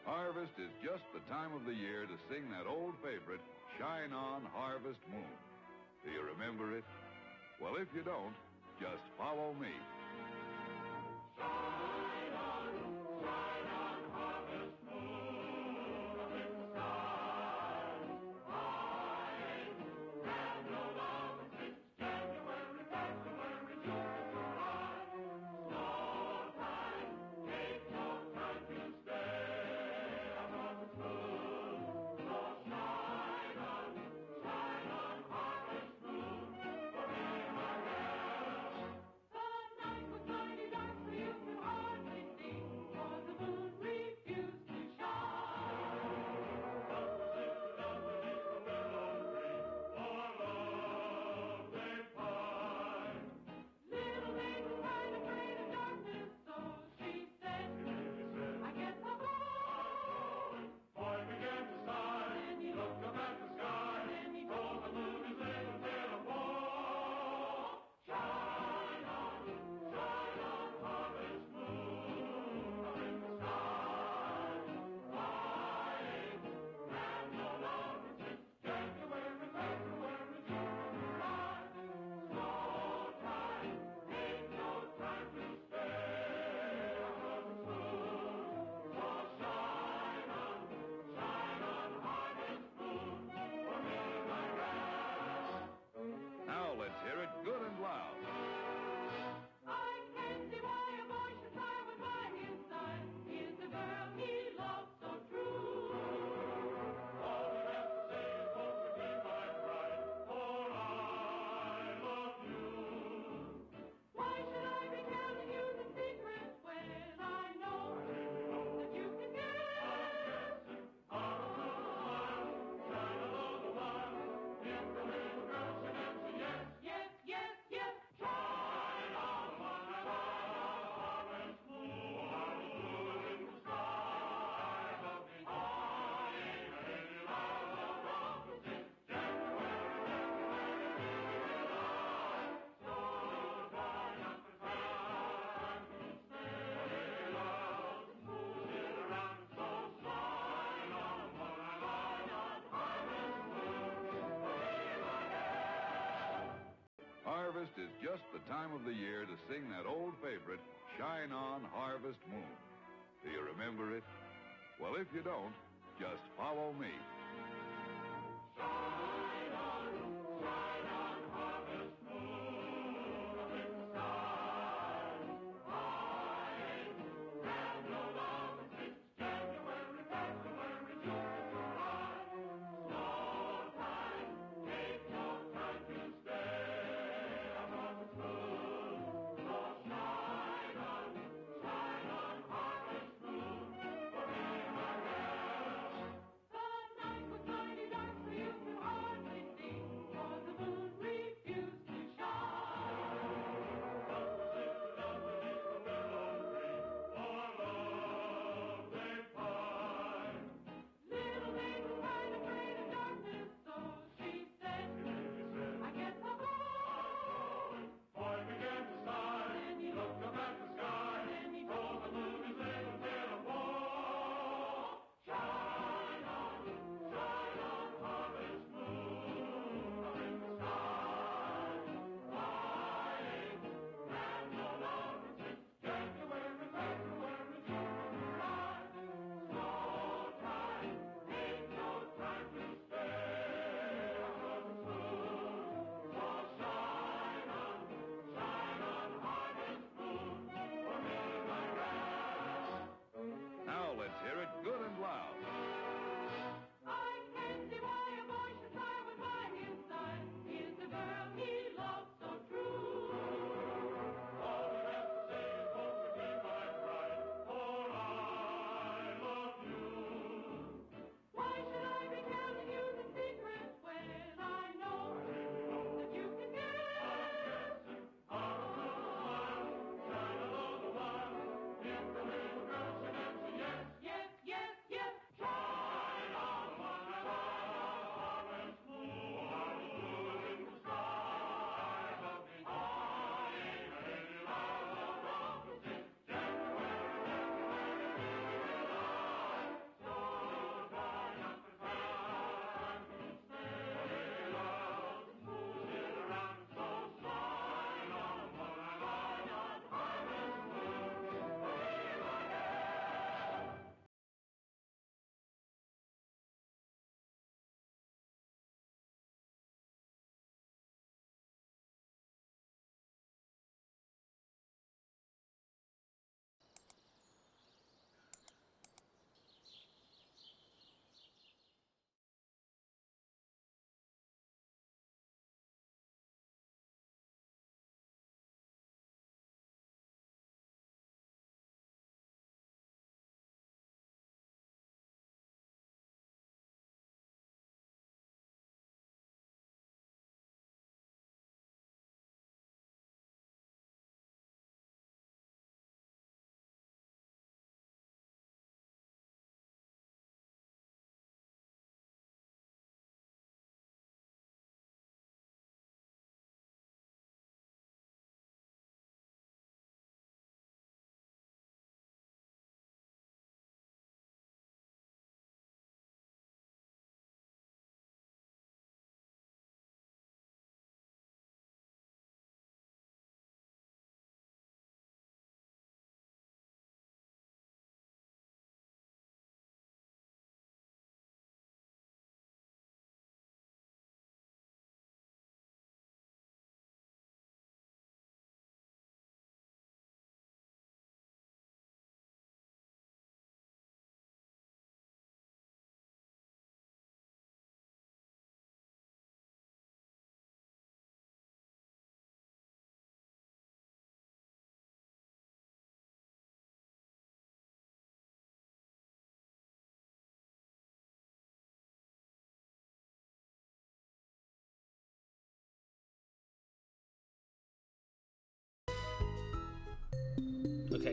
Harvest is just the time of the year to sing that old favorite, Shine On, Harvest Moon. Do you remember it? Well, if you don't, just follow me. Shine on, harvest moon in the sky. Shine, have no love since January, February, June, July. No time, ain't no time to stay on harvest moon. So shine on, harvest moon for me, my guest. The night was mighty dark, so you could hardly see, for the moon refused to shine. Those in the down beneath the willow tree, for love they pine. Little maid was quite afraid of darkness, so she said, I guess I'll go. Boy began to sigh, and he looked up at the sky, and he told the moon his little tale of woe. Shine on, harvest moon up in the sky. Lying, and no love since January, February, June, July. No time, ain't no time to stay on harvest moon. So shine on, harvest moon for me, my guest. Now let's hear it good and loud. I can't see why a boy should cry when by his side is the girl he loves so true. All he has to say is, won't you be my bride, for I love you. Why should I be telling you the secret when I know that you can guess? Shine along the while, if the little girl should answer yes, yes, yes, yes. Shine on, harvest moon in the sky above me. Lying, and love since January, July. So dry up the time to stay. Love sit around, so shine on, harvest moon for me, my guest. Harvest is just the time of the year to sing that old favorite, Shine On, Harvest Moon. Do you remember it? Well, if you don't, just follow me. Shine on, harvest moon up in the sky. Lying, and no love since January, February, June, July. No time, ain't no time to stay on harvest moon. So shine on, harvest moon for me, my guest. The night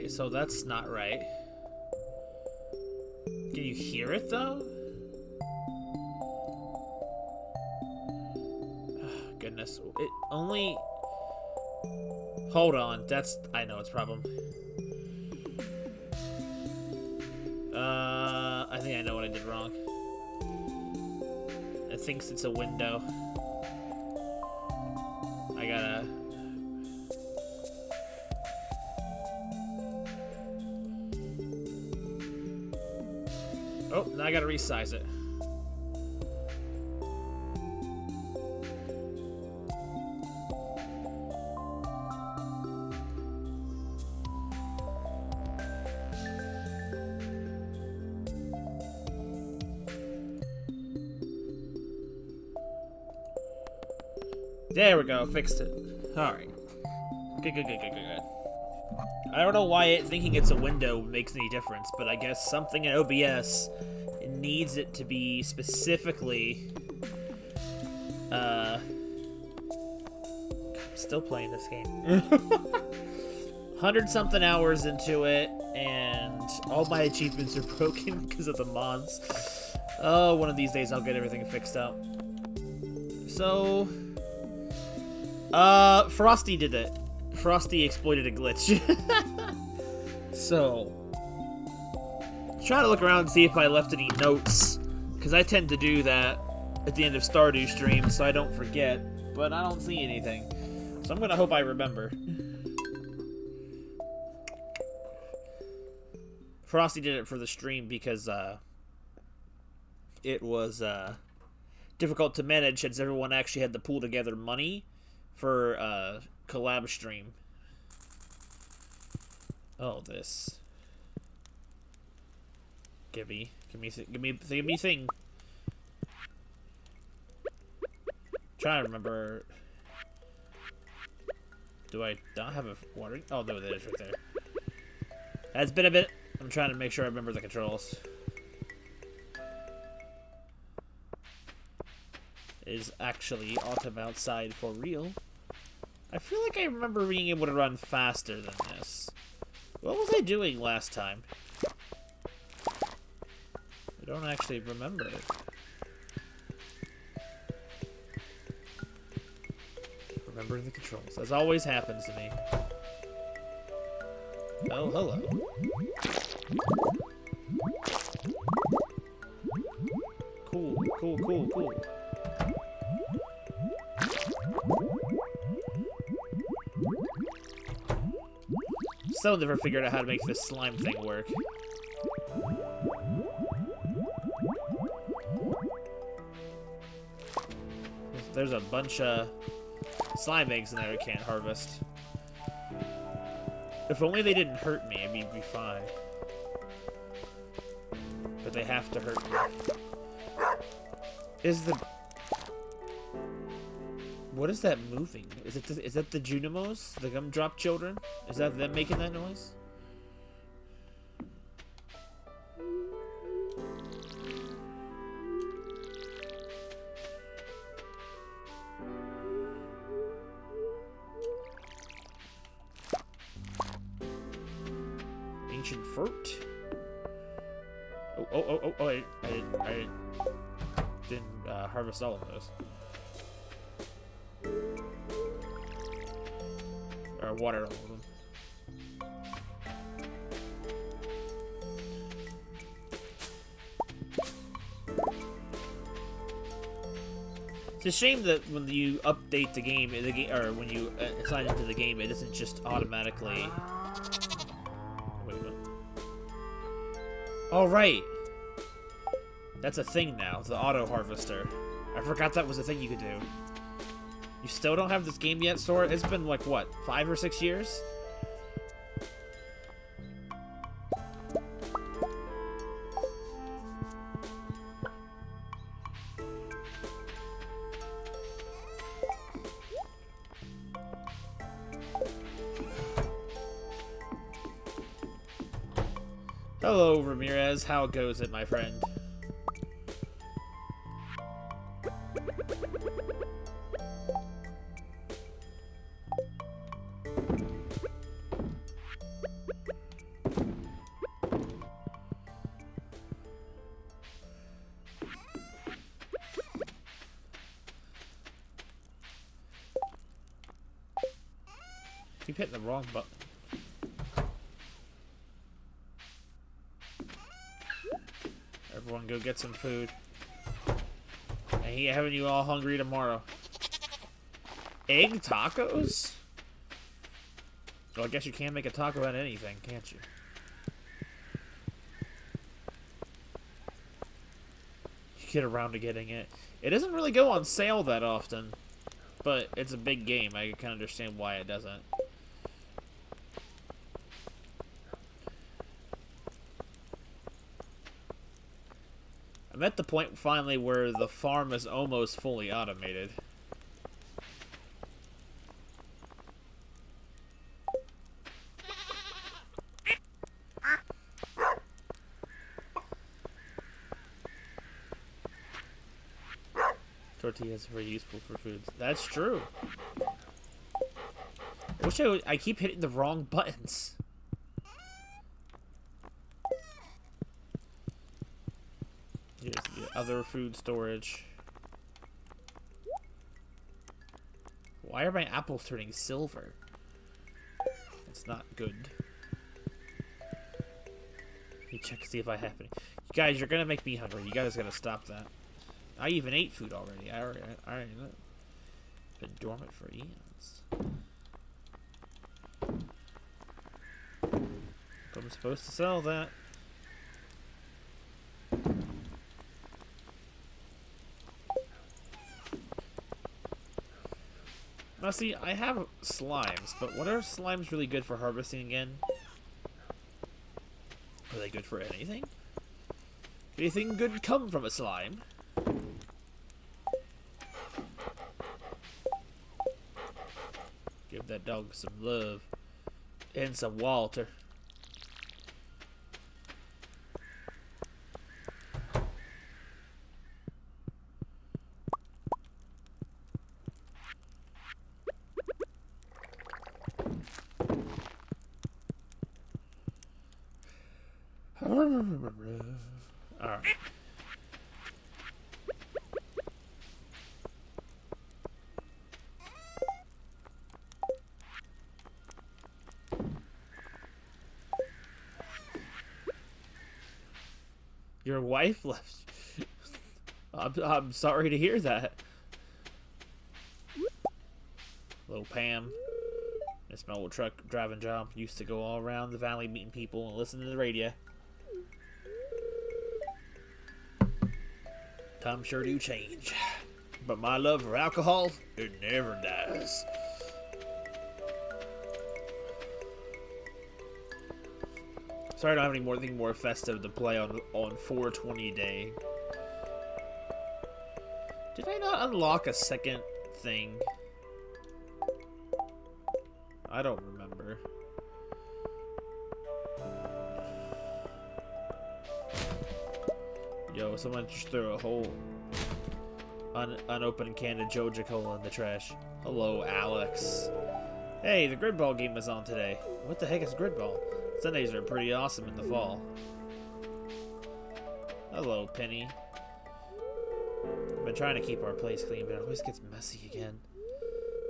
Okay, so that's not right. Can you hear it though? Oh, goodness. It only... Hold on. That's... I know it's a problem. I think I know what I did wrong. It thinks it's a window. I gotta... Oh, now I gotta resize it. There we go, fixed it. Alright. Good. I don't know why thinking it's a window makes any difference, but I guess something in OBS needs it to be specifically... I'm still playing this game. 100-something hours into it, and all my achievements are broken because of the mods. Oh, one of these days I'll get everything fixed up. So... Frosty did it. Frosty exploited a glitch. So, try to look around and see if I left any notes, because I tend to do that at the end of Stardew streams so I don't forget, but I don't see anything. So I'm gonna hope I remember. Frosty did it for the stream because, it was, difficult to manage since everyone actually had to pull together money for collab stream. Oh, this. Give me thing. Trying to remember. Do I not have a water? Oh, no, there it is right there. That's been a bit. I'm trying to make sure I remember the controls. It is actually autumn outside for real. I feel like I remember being able to run faster than this. What was I doing last time? I don't actually remember it. Remembering the controls, as always happens to me. Oh, hello. Cool. Still never figured out how to make this slime thing work. There's a bunch of slime eggs in there I can't harvest. If only they didn't hurt me, I mean, it'd be fine. But they have to hurt me. What is that moving? Is that the Junimos? The Gumdrop Children? Is that them making that noise? Ancient fort. Oh! I didn't harvest all of those. Or water all of them. It's a shame that when you update the game, or when you sign into the game, it doesn't just automatically. Wait a minute. All right, that's a thing now. The auto harvester. I forgot that was a thing you could do. You still don't have this game yet, Sora? It's been like what, 5 or 6 years? Hello, Ramirez. How goes it, my friend? keep hitting the wrong button. Everyone go get some food. I hate having you all hungry tomorrow. Egg tacos? Well, I guess you can make a taco out of anything, can't you? You get around to getting it. It doesn't really go on sale that often, but it's a big game. I can understand why it doesn't. I'm at the point finally where the farm is almost fully automated. Tortillas are very useful for foods. That's true. I wish I keep hitting the wrong buttons. Here's the other food storage. Why are my apples turning silver? That's not good. Let me check to see if I have any. You guys, you're gonna make me hungry. You guys gotta stop that. I even ate food already. I already know. Been dormant for eons. I'm supposed to sell that. Now see, I have slimes, but what are slimes really good for harvesting again? Are they good for anything? Anything good come from a slime? Give that dog some love. And some water. Alright. Your wife left. I'm sorry to hear that. Little Pam. It's my old truck driving job. Used to go all around the valley meeting people and listening to the radio. Times sure do change. But my love for alcohol, it never dies. Sorry I don't have anything more festive to play on 420 day. Did I not unlock a second thing? I don't remember. Yo, someone just threw a whole unopened can of Joja Cola in the trash. Hello, Alex. Hey, the Gridball game is on today. What the heck is Gridball? Sundays are pretty awesome in the fall. Hello, Penny. I've been trying to keep our place clean, but it always gets messy again.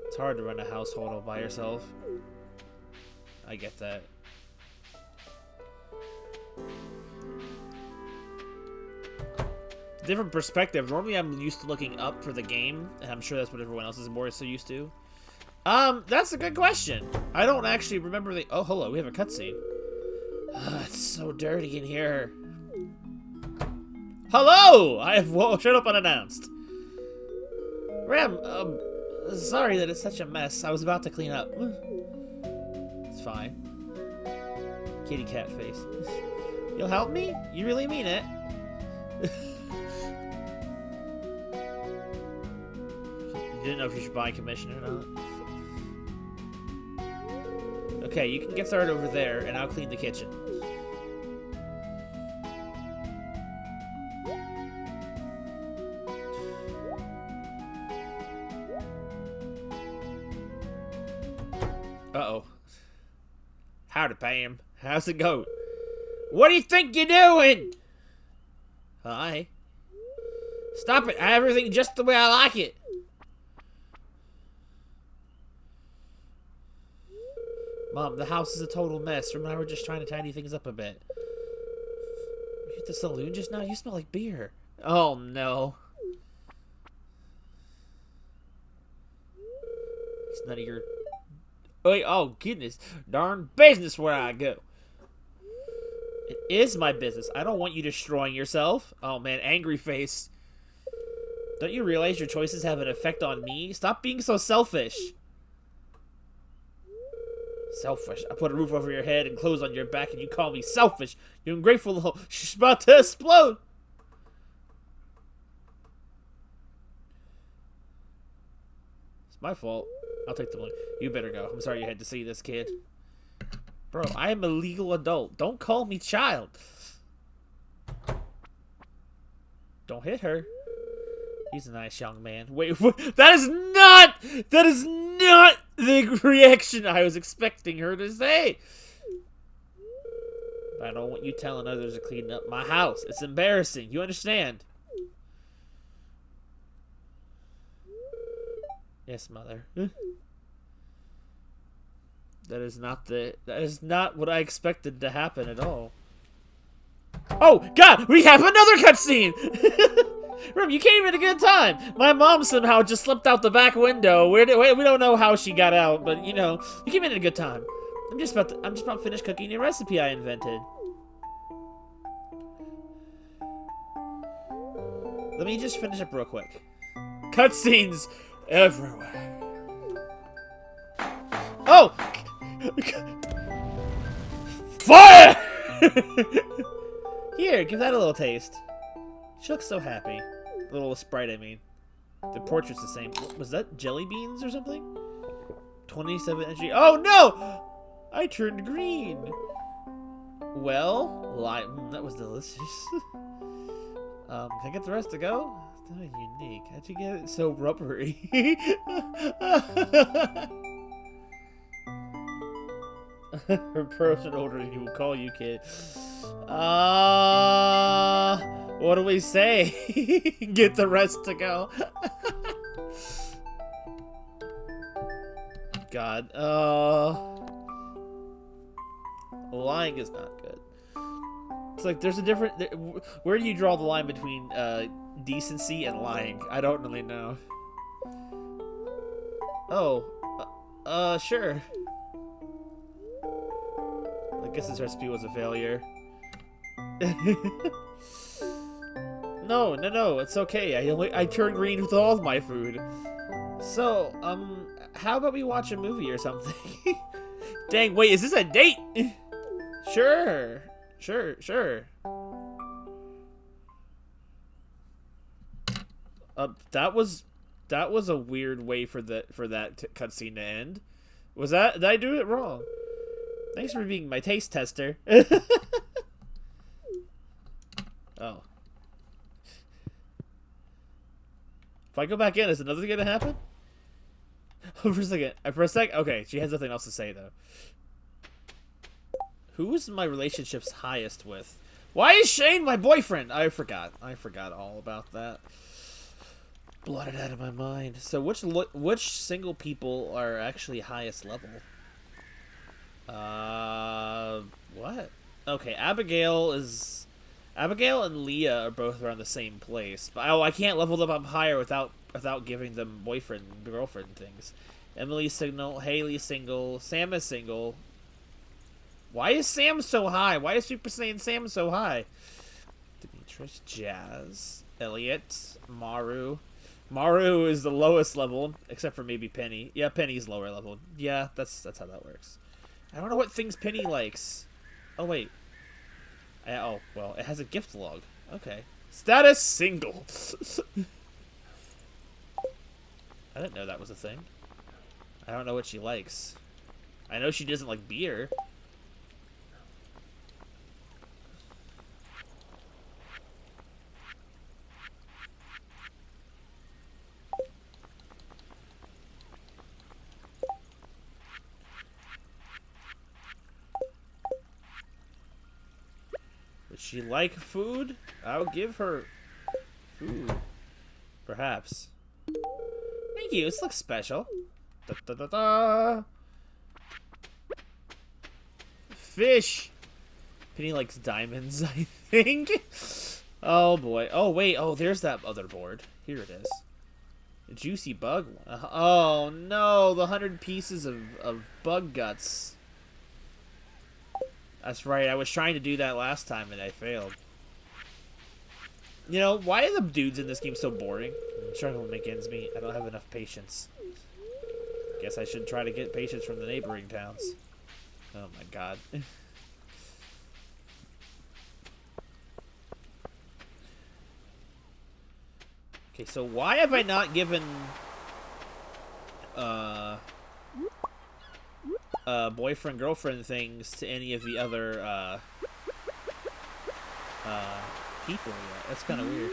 It's hard to run a household all by yourself. I get that. Different perspective. Normally I'm used to looking up for the game, and I'm sure that's what everyone else is more so used to. That's a good question. I don't actually remember the... Oh, hello, we have a cutscene. It's so dirty in here. Hello! I have showed up unannounced. Ram, sorry that it's such a mess. I was about to clean up. It's fine. Kitty cat face. You'll help me? You really mean it? You didn't know if you should buy commission or not. Okay, you can get started over there, and I'll clean the kitchen. Uh-oh. Howdy, Pam. How's it going? What do you think you're doing? Hi. Stop it. I have everything just the way I like it. Mom, the house is a total mess. Remember, I were just trying to tidy things up a bit. Were you at the saloon just now? You smell like beer. Oh, no. It's none of your... Wait, oh, goodness. Darn business where I go. It is my business. I don't want you destroying yourself. Oh, man, angry face. Don't you realize your choices have an effect on me? Stop being so selfish. Selfish. I put a roof over your head and clothes on your back and you call me selfish. You ungrateful little... She's about to explode. It's my fault. I'll take the money. You better go. I'm sorry you had to see this, kid. Bro, I am a legal adult. Don't call me child. Don't hit her. He's a nice young man. Wait, that is not the reaction I was expecting her to say. I don't want you telling others to clean up my house. It's embarrassing. You understand? Yes, mother. That is not what I expected to happen at all. Oh God, we have another cutscene. Remember, you came at a good time. My mom somehow just slipped out the back window. We don't know how she got out, but you know, you came in at a good time. I'm just about to finish cooking a recipe I invented. Let me just finish up real quick. Cutscenes everywhere. Oh! Fire! Here, give that a little taste. She looks so happy. The little sprite, I mean. The portrait's the same. Was that jelly beans or something? 27 energy. Oh no! I turned green. Well, that was delicious. Can I get the rest to go? It's not unique. How'd you get it so rubbery? Her person older than you will call you, kid. What do we say? Get the rest to go. God. Lying is not good. It's like there's a different... Where do you draw the line between decency and lying? I don't really know. Oh. Sure. I guess this recipe was a failure. No, it's okay. I turned green with all of my food. So, how about we watch a movie or something? Dang, wait, is this a date? Sure. That was a weird way for that cutscene to end. Did I do it wrong? Thanks for being my taste tester. Oh. If I go back in, is another thing gonna happen? For a second. Okay, she has nothing else to say though. Who is my relationship's highest with? Why is Shane my boyfriend? I forgot all about that. Blotted out of my mind. So which single people are actually highest level? What? Okay, Abigail and Leah are both around the same place. But I can't level them up higher without giving them boyfriend and girlfriend things. Emily's single, Haley's single, Sam is single. Why is Sam so high? Why is Super Saiyan Sam so high? Demetrius, Jazz, Elliot, Maru. Maru is the lowest level, except for maybe Penny. Yeah, Penny's lower level. Yeah, that's how that works. I don't know what things Penny likes. Oh, wait. Oh, well, it has a gift log. Okay. Status single. I didn't know that was a thing. I don't know what she likes. I know she doesn't like beer. Does she like food? I'll give her food. Perhaps. Thank you, this looks special. Da, da, da, da. fish. Penny likes diamonds, I think. Oh boy. Oh wait. Oh, there's that other board. Here it is. A juicy bug. Oh no, the 100 pieces of bug guts. That's right. I was trying to do that last time and I failed. You know, why are the dudes in this game so boring? I'm struggling to make ends meet. I don't have enough patience. Guess I should try to get patience from the neighboring towns. Oh my god. Okay, so why have I not given boyfriend girlfriend things to any of the other people yet? That's kind of weird.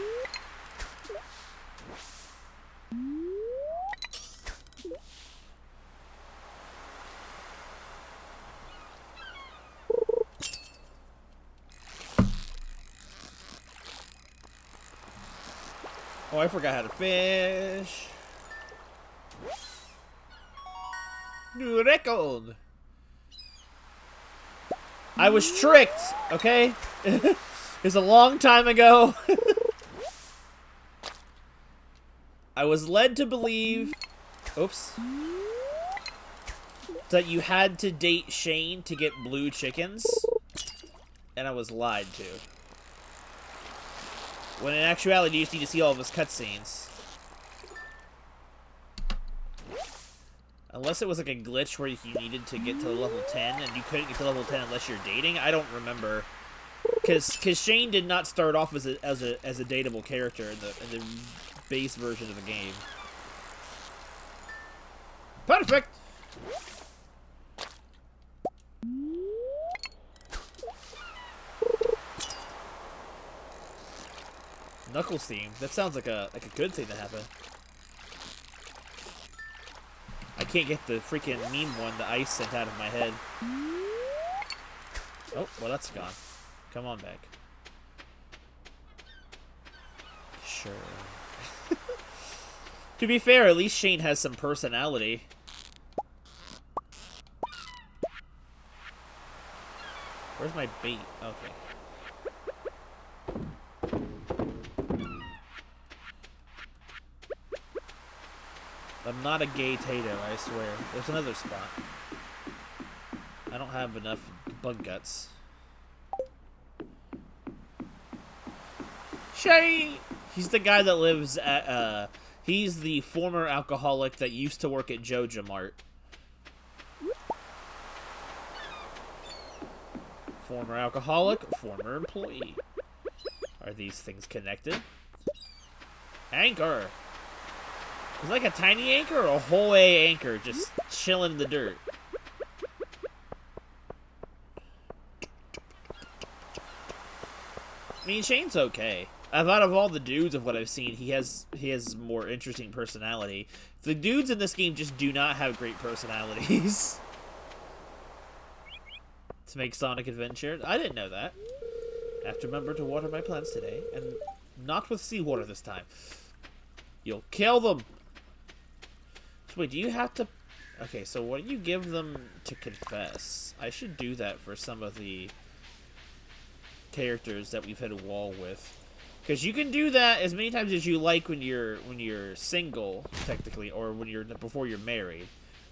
Oh, I forgot how to fish. New record. I was tricked, okay? It was a long time ago. I was led to believe, oops, that you had to date Shane to get blue chickens, and I was lied to. When in actuality, you just need to see all of his cutscenes. Unless it was like a glitch where you needed to get to level 10, and you couldn't get to level 10 unless you're dating. I don't remember, because Shane did not start off as a dateable character in the base version of the game. Perfect. Knuckles theme. That sounds like a good thing to happen. I can't get the freaking meme one the ice sent out of my head. Oh, well that's gone. Come on back. Sure. To be fair, at least Shane has some personality. Where's my bait? Okay. I'm not a gay Tato, I swear. There's another spot. I don't have enough bug guts. Shane! He's the guy that lives at, he's the former alcoholic that used to work at Joja Mart. Former alcoholic, former employee. Are these things connected? Anchor! Is it like a tiny anchor or a whole A anchor just chilling in the dirt? I mean, Shane's okay. I thought of all the dudes of what I've seen, he has more interesting personality. The dudes in this game just do not have great personalities. To make Sonic Adventure. I didn't know that. I have to remember to water my plants today, and not with seawater this time. You'll kill them! So wait, do you have to... Okay, so what do you give them to confess? I should do that for some of the characters that we've hit a wall with. Because you can do that as many times as you like when you're single, technically, or when you're before you're married.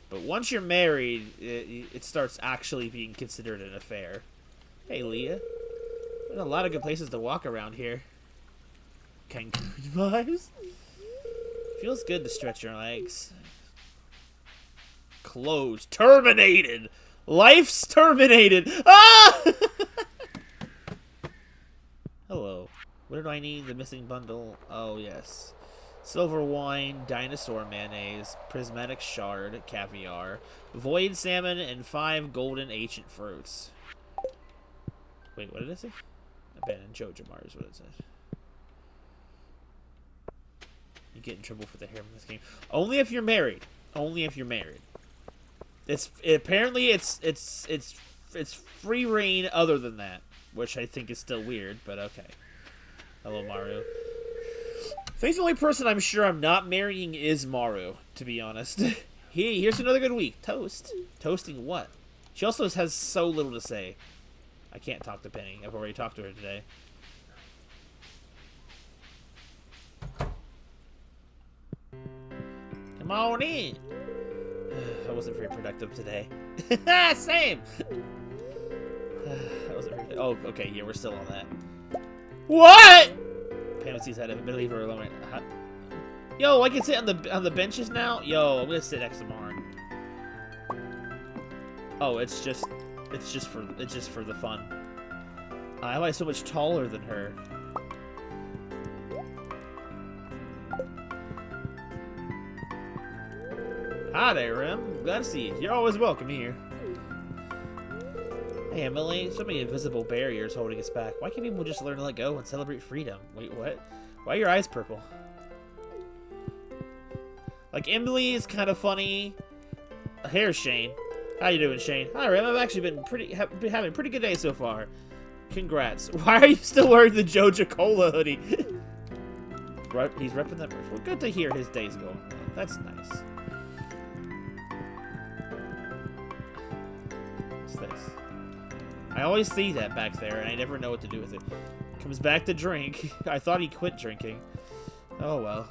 But once you're married, it starts actually being considered an affair. Hey, Leah. There's a lot of good places to walk around here. Cancun vibes. Feels good to stretch your legs. Closed. Terminated. Life's terminated. Ah! Hello. What do I need? The missing bundle. Oh, yes. Silver wine, dinosaur mayonnaise, prismatic shard, caviar, void salmon, and 5 golden ancient fruits. Wait, what did it say? Abandoned Joja Mart is what it said. You get in trouble for the harem in this game. Only if you're married. Only if you're married. Apparently it's free reign other than that, which I think is still weird, but okay. Hello, Maru. I think the only person I'm sure I'm not marrying is Maru, to be honest. Here's another good week. Toast. Toasting what? She also has so little to say. I can't talk to Penny. I've already talked to her today. Come on in. I wasn't very productive today. Same. I wasn't very. Oh, okay. Yeah, we're still on that. What? Pansies had a believer alone. Yo, I can sit on the benches now. Yo, I'm gonna sit next to Marn. Oh, it's just for the fun. How am I so much taller than her? Hi there, Rem. Glad to see you. You're always welcome here. Hey, Emily. So many invisible barriers holding us back. Why can't people just learn to let go and celebrate freedom? Wait, what? Why are your eyes purple? Like, Emily is kind of funny. Here's Shane. How you doing, Shane? Hi, Rem. I've actually been having a pretty good day so far. Congrats. Why are you still wearing the Joja Cola hoodie? He's repping that merch. Well, good to hear his day's going well. That's nice. What's this? I always see that back there, and I never know what to do with it. Comes back to drink. I thought he quit drinking. Oh, well.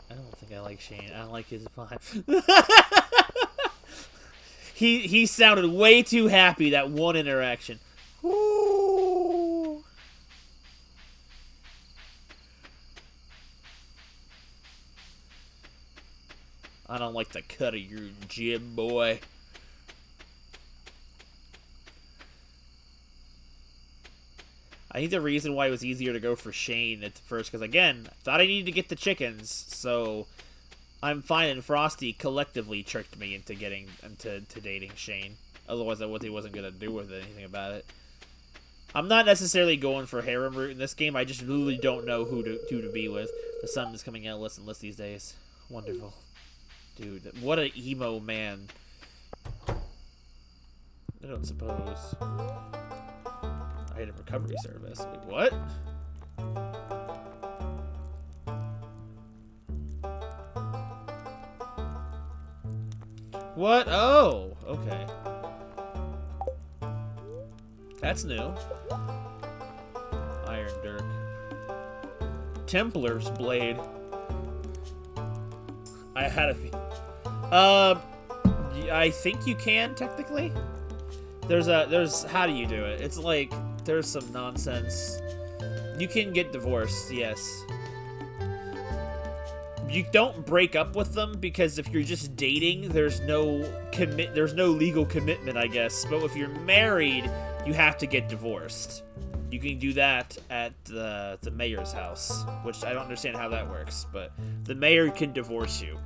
I don't think I like Shane. I don't like his vibe. He sounded way too happy that one interaction. Ooh. I don't like the cut of your jib, boy. I think the reason why it was easier to go for Shane at first, because again, I thought I needed to get the chickens, so I'm fine and Frosty collectively tricked me into dating Shane. Otherwise, I wasn't gonna do with anything about it. I'm not necessarily going for harem route in this game. I just literally don't know who to be with. The sun is coming out less and less these days. Wonderful. Dude, what an emo man. I don't suppose. Item recovery service. Wait, what? What? Oh, okay. That's new. Iron Dirk. Templar's Blade. I had a I think you can, technically. There's how do you do it? It's like, there's some nonsense. You can get divorced, yes. You don't break up with them, because if you're just dating, there's no legal commitment, I guess. But if you're married, you have to get divorced. You can do that at the mayor's house, which I don't understand how that works, but the mayor can divorce you.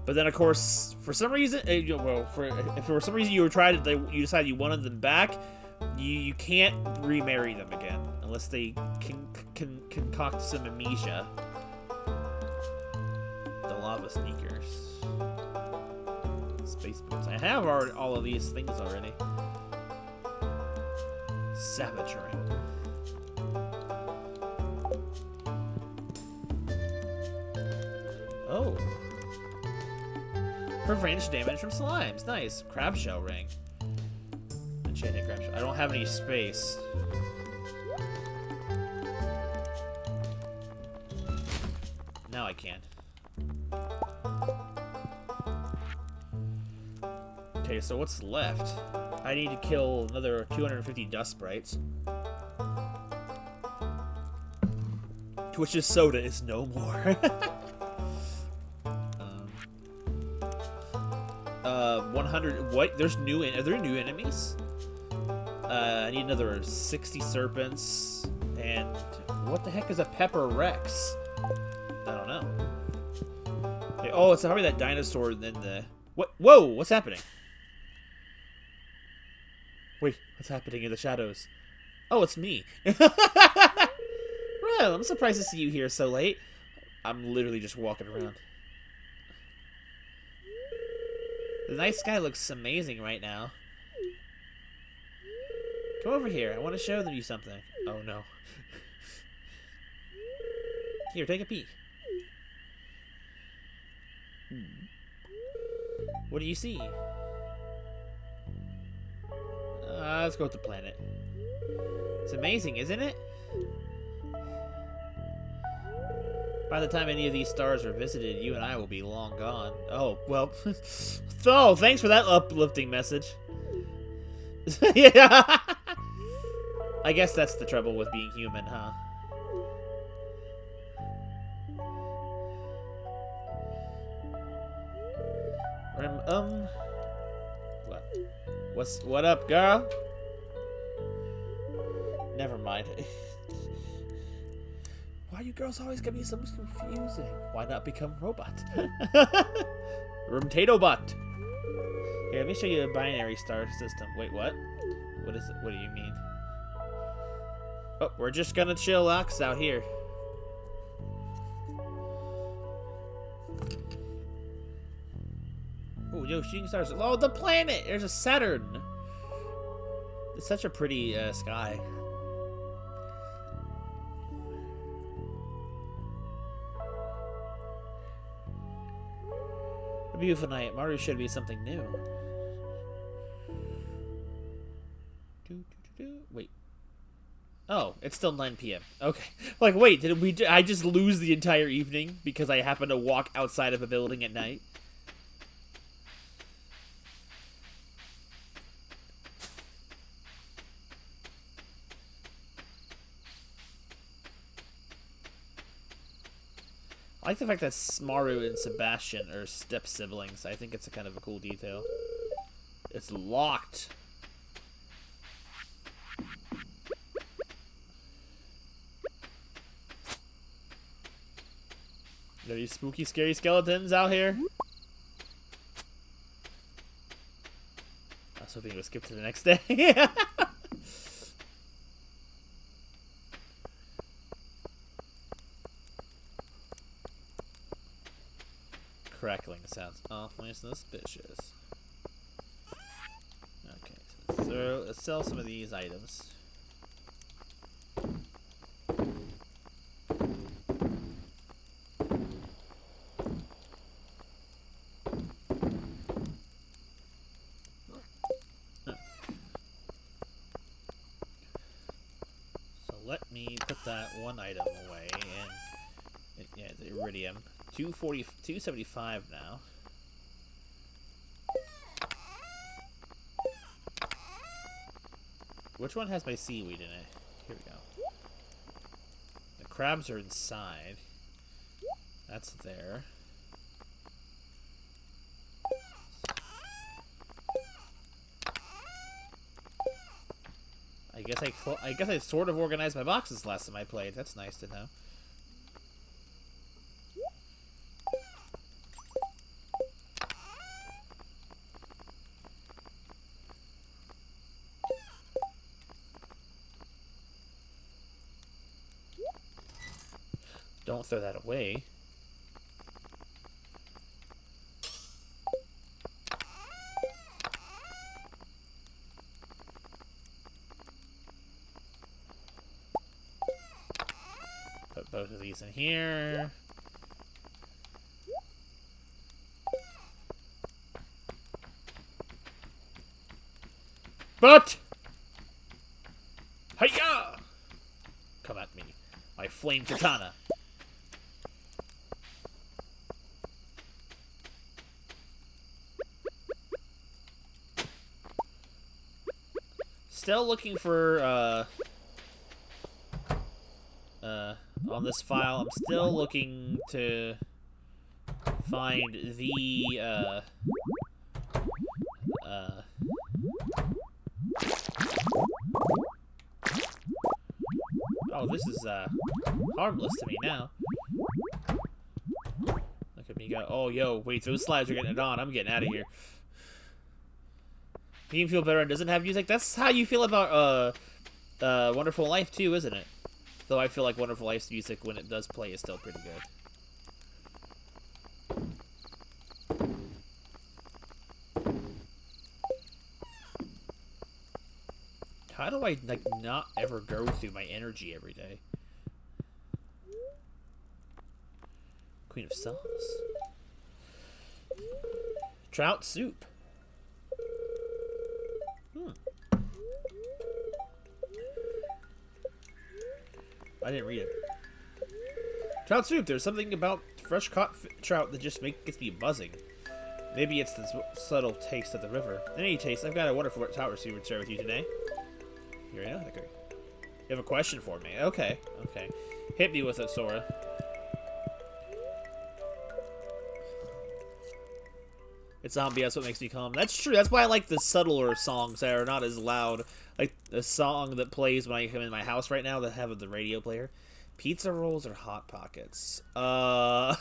But then, of course, for some reason, if for some reason you decided you wanted them back, you can't remarry them again unless they concoct some amnesia. The lava sneakers, space boots. I have all of these things already. Savagery. Oh. Prevents damage from slimes. Nice. Crab shell ring. Enchanted crab shell. I don't have any space. Now I can. Okay, so what's left? I need to kill another 250 dust sprites. Twitch's soda is no more. 100. What? Are there new enemies? I need another 60 serpents. And what the heck is a Pepper Rex? I don't know. Oh, it's probably that dinosaur. And then the what? Whoa! What's happening? Wait, what's happening in the shadows? Oh, it's me. Well, I'm surprised to see you here so late. I'm literally just walking around. The night sky looks amazing right now. Come over here. I want to show you something. Oh, no. Here, take a peek. What do you see? Let's go with the planet. It's amazing, isn't it? By the time any of these stars are visited, you and I will be long gone. Oh, well. Oh, thanks for that uplifting message. Yeah. I guess that's the trouble with being human, huh? What up, girl? Never mind. Why you girls always get me so confusing? Why not become robot? Potato bot. Here, let me show you a binary star system. Wait, what? What is it? What do you mean? Oh, we're just gonna chillax out here. Oh, yo, shooting stars. Oh, the planet! There's a Saturn! It's such a pretty sky. A beautiful night. Mario should be something new. Wait. Oh, it's still 9 p.m. Okay. Like, wait, did I just lose the entire evening because I happened to walk outside of a building at night? I like the fact that Smaru and Sebastian are step siblings. I think it's a kind of a cool detail. It's locked. Are these spooky, scary skeletons out here? I was hoping it would skip to the next day. Crackling sounds awfully suspicious. Okay, so let's sell some of these items. So let me put that one item away, and yeah, the iridium. 275 now. Which one has my seaweed in it? Here we go. The crabs are inside. That's there. I guess I sort of organized my boxes last time I played. That's nice to know. Don't throw that away. Put both of these in here. But! Hiya! Come at me, my flame katana. Still looking for, on this file, I'm still looking to find the, oh, this is, harmless to me now. Look at me go, oh, yo, wait, those slides are getting it on. I'm getting out of here. You can feel better and doesn't have music. That's how you feel about Wonderful Life too, isn't it? Though I feel like Wonderful Life's music when it does play is still pretty good. How do I like not ever go through my energy every day? Queen of sauce. Trout soup. I didn't read it. Trout soup. There's something about fresh caught trout that just gets me buzzing. Maybe it's the subtle taste of the river. In any case, I've got a wonderful trout recipe to share with you today. Here I know. You have a question for me. Okay. Okay. Hit me with it, Sora. It's zombie, that's what makes me calm. That's true. That's why I like the subtler songs that are not as loud. Like the song that plays when I come in my house right now that have the radio player. Pizza rolls or Hot Pockets? Are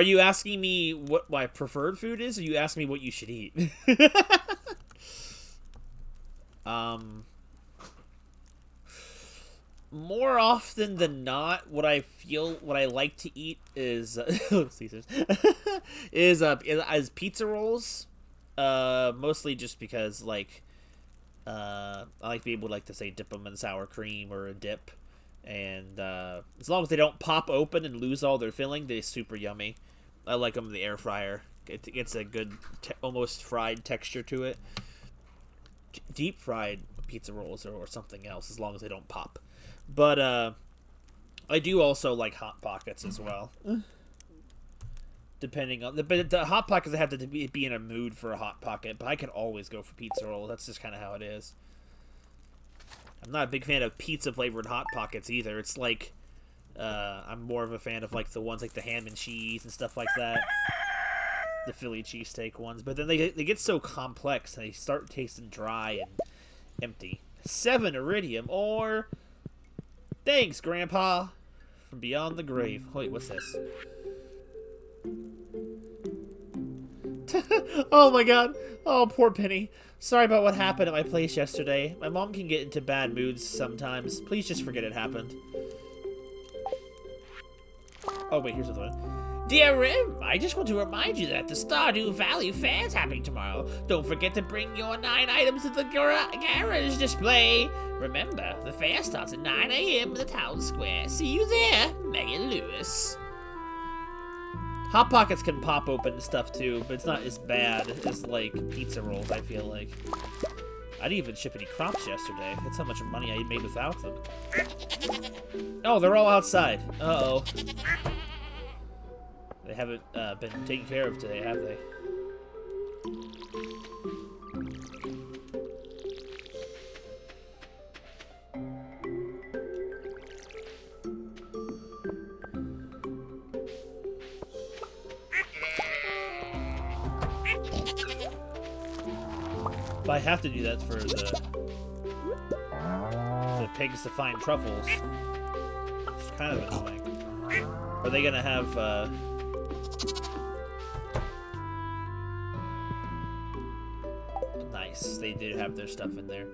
you asking me what my preferred food is, or you asking me what you should eat? More often than not, what I like to eat is Caesar's is pizza rolls. Mostly just because like I like to be able to say dip them in sour cream or a dip, and as long as they don't pop open and lose all their filling, they're super yummy. I like them in the air fryer. It gets a good almost fried texture to it. Deep fried pizza rolls or something else, as long as they don't pop. But I do also like Hot Pockets as well. Depending on the Hot Pockets, I have to be in a mood for a Hot Pocket, but I can always go for pizza roll. That's just kind of how it is. I'm not a big fan of pizza flavored Hot Pockets either. It's like I'm more of a fan of like the ones like the ham and cheese and stuff like that, the Philly cheesesteak ones. But then they get so complex and they start tasting dry and empty. 7 iridium or thanks, Grandpa, from beyond the grave. Wait, what's this? Oh my god. Oh, poor Penny. Sorry about what happened at my place yesterday. My mom can get into bad moods sometimes. Please just forget it happened. Oh, wait, here's another one. Dear Rim, I just want to remind you that the Stardew Valley Fair is happening tomorrow. Don't forget to bring your 9 items to the garage display. Remember, the fair starts at 9 a.m. in the town square. See you there, Megan Lewis. Hot Pockets can pop open and stuff too, but it's not as bad as like pizza rolls, I feel like. I didn't even ship any crops yesterday. That's how much money I made without them. Oh, they're all outside. Uh-oh. They haven't been taken care of today, have they? But I have to do that for the pigs to find truffles. It's kind of annoying. Are they gonna have Nice, they did have their stuff in there.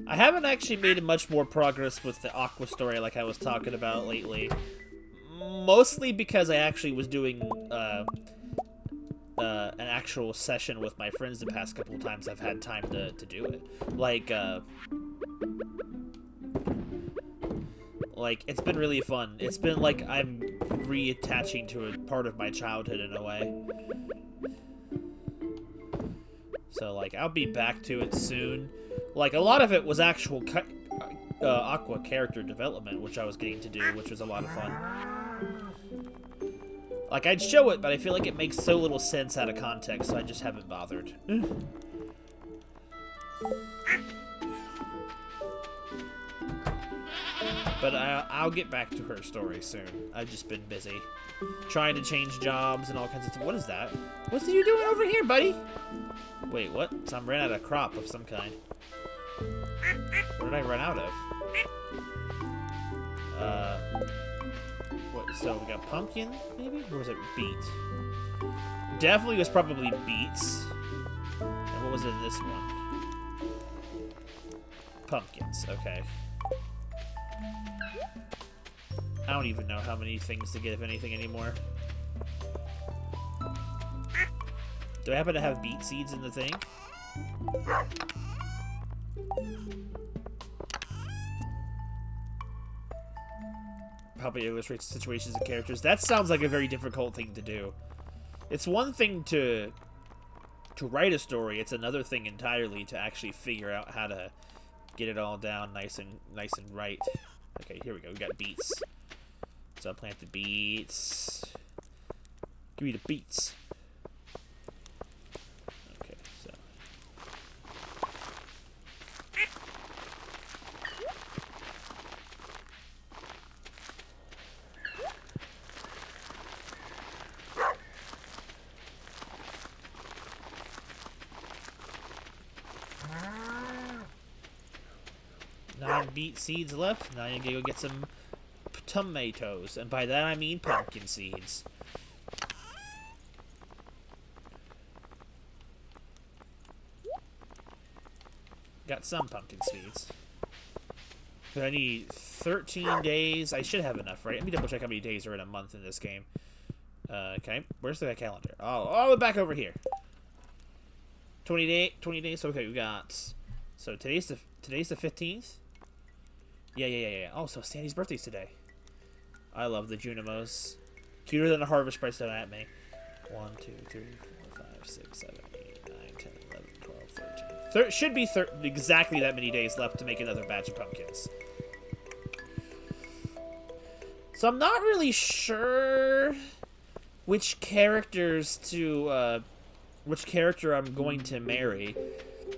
I haven't actually made much more progress with the Aqua story like I was talking about lately. Mostly because I actually was doing an actual session with my friends the past couple of times I've had time to do it. Like, it's been really fun. It's been like I'm reattaching to a part of my childhood in a way. So, like, I'll be back to it soon. Like, a lot of it was actual Aqua character development, which I was getting to do, which was a lot of fun. Like, I'd show it, but I feel like it makes so little sense out of context, so I just haven't bothered. But I'll get back to her story soon. I've just been busy. Trying to change jobs and all kinds of stuff. What is that? What are you doing over here, buddy? Wait, what? So I'm running out of crop of some kind. What did I run out of? What? So we got pumpkin, maybe? Or was it beet? Definitely was probably beets. And what was it in this one? Pumpkins, okay. I don't even know how many things to get, if anything, anymore. Do I happen to have beet seeds in the thing? Probably illustrates situations and characters. That sounds like a very difficult thing to do. It's one thing to write a story. It's another thing entirely to actually figure out how to get it all down nice and right. Okay, here we go. We got beets. So I'll plant the beets. Give me the beets. Okay, so. Nine beet seeds left. Now I gotta go get some tomatoes, and by that I mean pumpkin seeds. Got some pumpkin seeds. But I need 13 days. I should have enough, right? Let me double check how many days are in a month in this game. Okay, where's the calendar? Oh, back over here. 20 days. Okay, we got. So today's the 15th. Yeah. Oh, so Sandy's birthday's today. I love the Junimos. Cuter than a harvest price, don't at me. 1, 2, 3, 4, 5, 6, 7, 8, 9, 10, 11, 12, 13. Should be exactly that many days left to make another batch of pumpkins. So I'm not really sure which character I'm going to marry.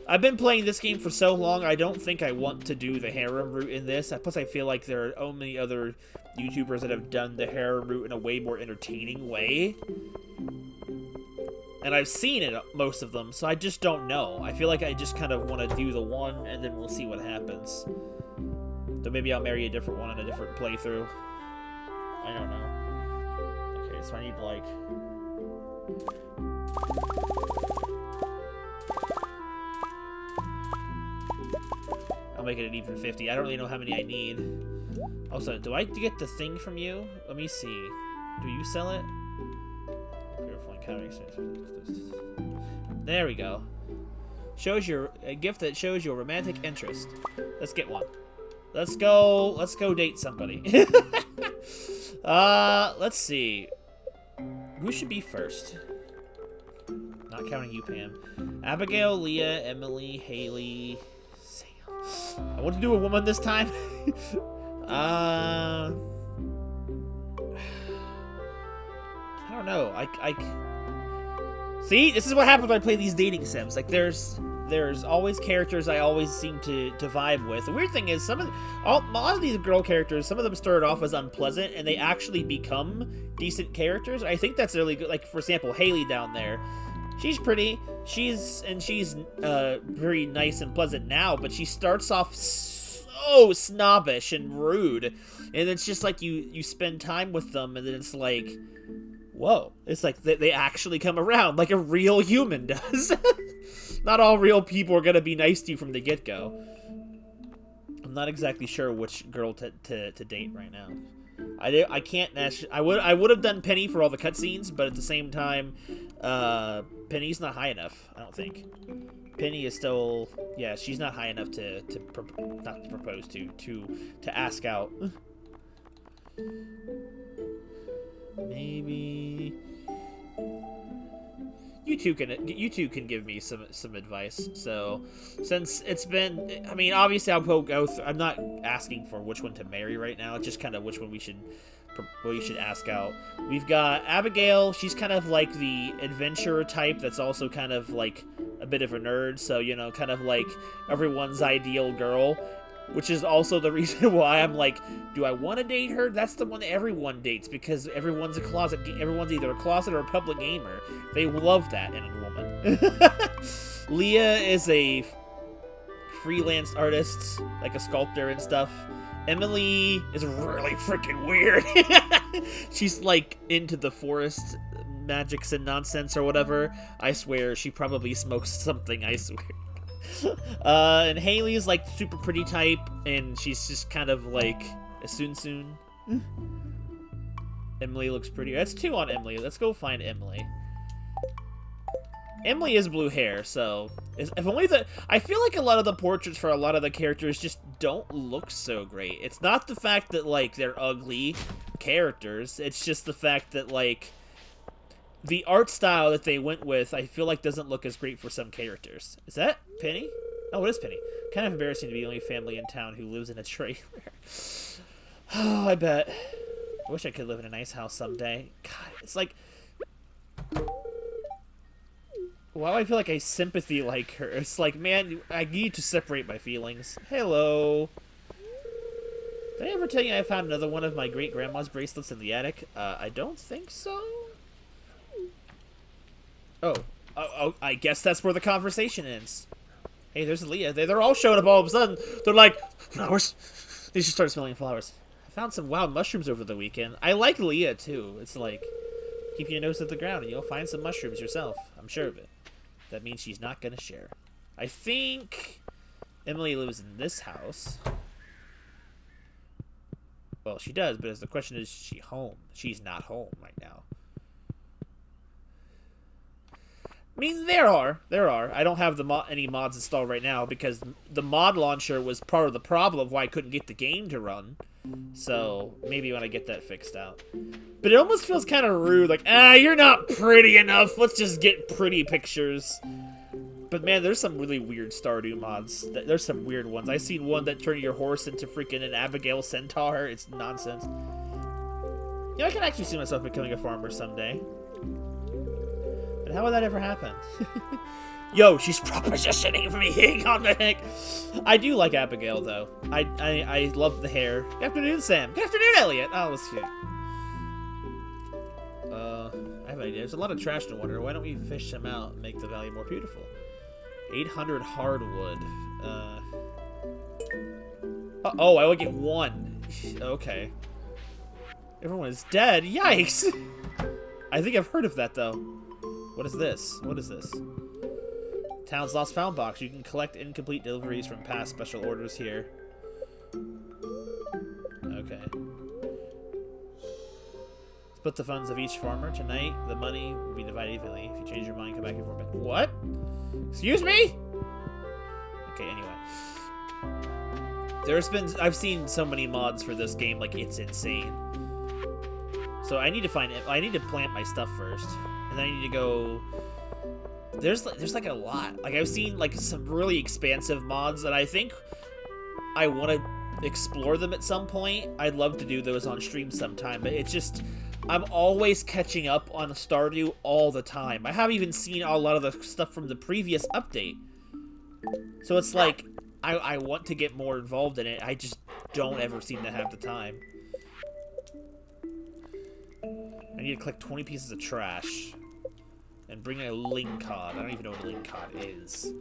I've been playing this game for so long, I don't think I want to do the harem route in this. Plus, I feel like there are so many other YouTubers that have done the harem route in a way more entertaining way. And I've seen it, most of them, so I just don't know. I feel like I just kind of want to do the one, and then we'll see what happens. So maybe I'll marry a different one in a different playthrough. I don't know. Okay, so I need, like... I'll make it an even 50. I don't really know how many I need. Also, do I get the thing from you? Let me see. Do you sell it? There we go. Shows a gift that shows your romantic interest. Let's get one. Let's go date somebody. Let's see. Who should be first? Not counting you, Pam. Abigail, Leah, Emily, Haley, Sam. I want to do a woman this time. I don't know. See, this is what happens when I play these dating sims. Like, there's always characters I always seem to vibe with. The weird thing is, a lot of these girl characters, some of them started off as unpleasant, and they actually become decent characters. I think that's really good. Like, for example, Haley down there. She's pretty. She's very nice and pleasant now, but she starts off so snobbish and rude. And it's just like you spend time with them, and then it's like, whoa. It's like they actually come around like a real human does. Not all real people are going to be nice to you from the get-go. I'm not exactly sure which girl to date right now. I can't actually... I would have done Penny for all the cutscenes, but at the same time, Penny's not high enough, I don't think. Penny is still... Yeah, she's not high enough not to propose to ask out. Maybe... You two can give me some advice. So, since it's been, I mean, obviously I'll go through. I'm not asking for which one to marry right now. It's just kind of which one we should ask out. We've got Abigail. She's kind of like the adventurer type. That's also kind of like a bit of a nerd. So, you know, kind of like everyone's ideal girl. Which is also the reason why I'm like, do I want to date her? That's the one that everyone dates, because everyone's either a closet or a public gamer. They love that in a woman. Leah is a freelance artist, like a sculptor and stuff. Emily is really freaking weird. She's like into the forest magics and nonsense or whatever. I swear, she probably smokes something, I swear. And Haley's like super pretty type, and she's just kind of like a soon. Emily looks pretty. That's 2 on Emily. Let's go find Emily. Emily is blue hair, so if only I feel like a lot of the portraits for a lot of the characters just don't look so great. It's not the fact that like they're ugly characters. It's just the fact that like the art style that they went with, I feel like doesn't look as great for some characters. Is that Penny? Oh, it is Penny. Kind of embarrassing to be the only family in town who lives in a trailer. Oh, I bet. I wish I could live in a nice house someday. God, it's like... Why do I feel like I sympathy like her? It's like, man, I need to separate my feelings. Hello. Did I ever tell you I found another one of my great-grandma's bracelets in the attic? I don't think so. Oh, I guess that's where the conversation ends. Hey, there's Leah. They're all showing up all of a sudden. They're like, flowers. They should start smelling flowers. I found some wild mushrooms over the weekend. I like Leah, too. It's like, keep your nose at the ground and you'll find some mushrooms yourself. I'm sure of it. That means she's not going to share. I think Emily lives in this house. Well, she does, but the question is she home? She's not home right now. I mean, there are. I don't have any mods installed right now because the mod launcher was part of the problem of why I couldn't get the game to run. So, maybe when I get that fixed out. But it almost feels kind of rude, like, you're not pretty enough, let's just get pretty pictures. But man, there's some really weird Stardew mods. There's some weird ones. I seen one that turned your horse into freaking an Abigail Centaur. It's nonsense. Yeah, I can actually see myself becoming a farmer someday. But how would that ever happen? Yo, she's propositioning for me. Hang on the heck. I do like Abigail, though. I love the hair. Good afternoon, Sam. Good afternoon, Elliot. Oh, let's see. I have an idea. There's a lot of trash in the water. Why don't we fish them out and make the valley more beautiful? 800 hardwood. Oh, I only get 1. Okay. Everyone is dead. Yikes! I think I've heard of that, though. What is this? What is this? Town's Lost Found Box. You can collect incomplete deliveries from past special orders here. Okay. Split the funds of each farmer. Tonight, the money will be divided evenly. If you change your mind, come back and forth. What? Excuse me? Okay, anyway. I've seen so many mods for this game, like, it's insane. So I need to plant my stuff first. And then I need to go... There's like a lot. Like, I've seen, like, some really expansive mods that I think I want to explore them at some point. I'd love to do those on stream sometime, but it's just... I'm always catching up on Stardew all the time. I haven't even seen a lot of the stuff from the previous update. So it's like, I want to get more involved in it. I just don't ever seem to have the time. I need to collect 20 pieces of trash. And bring a lingcod. I don't even know what a lingcod is.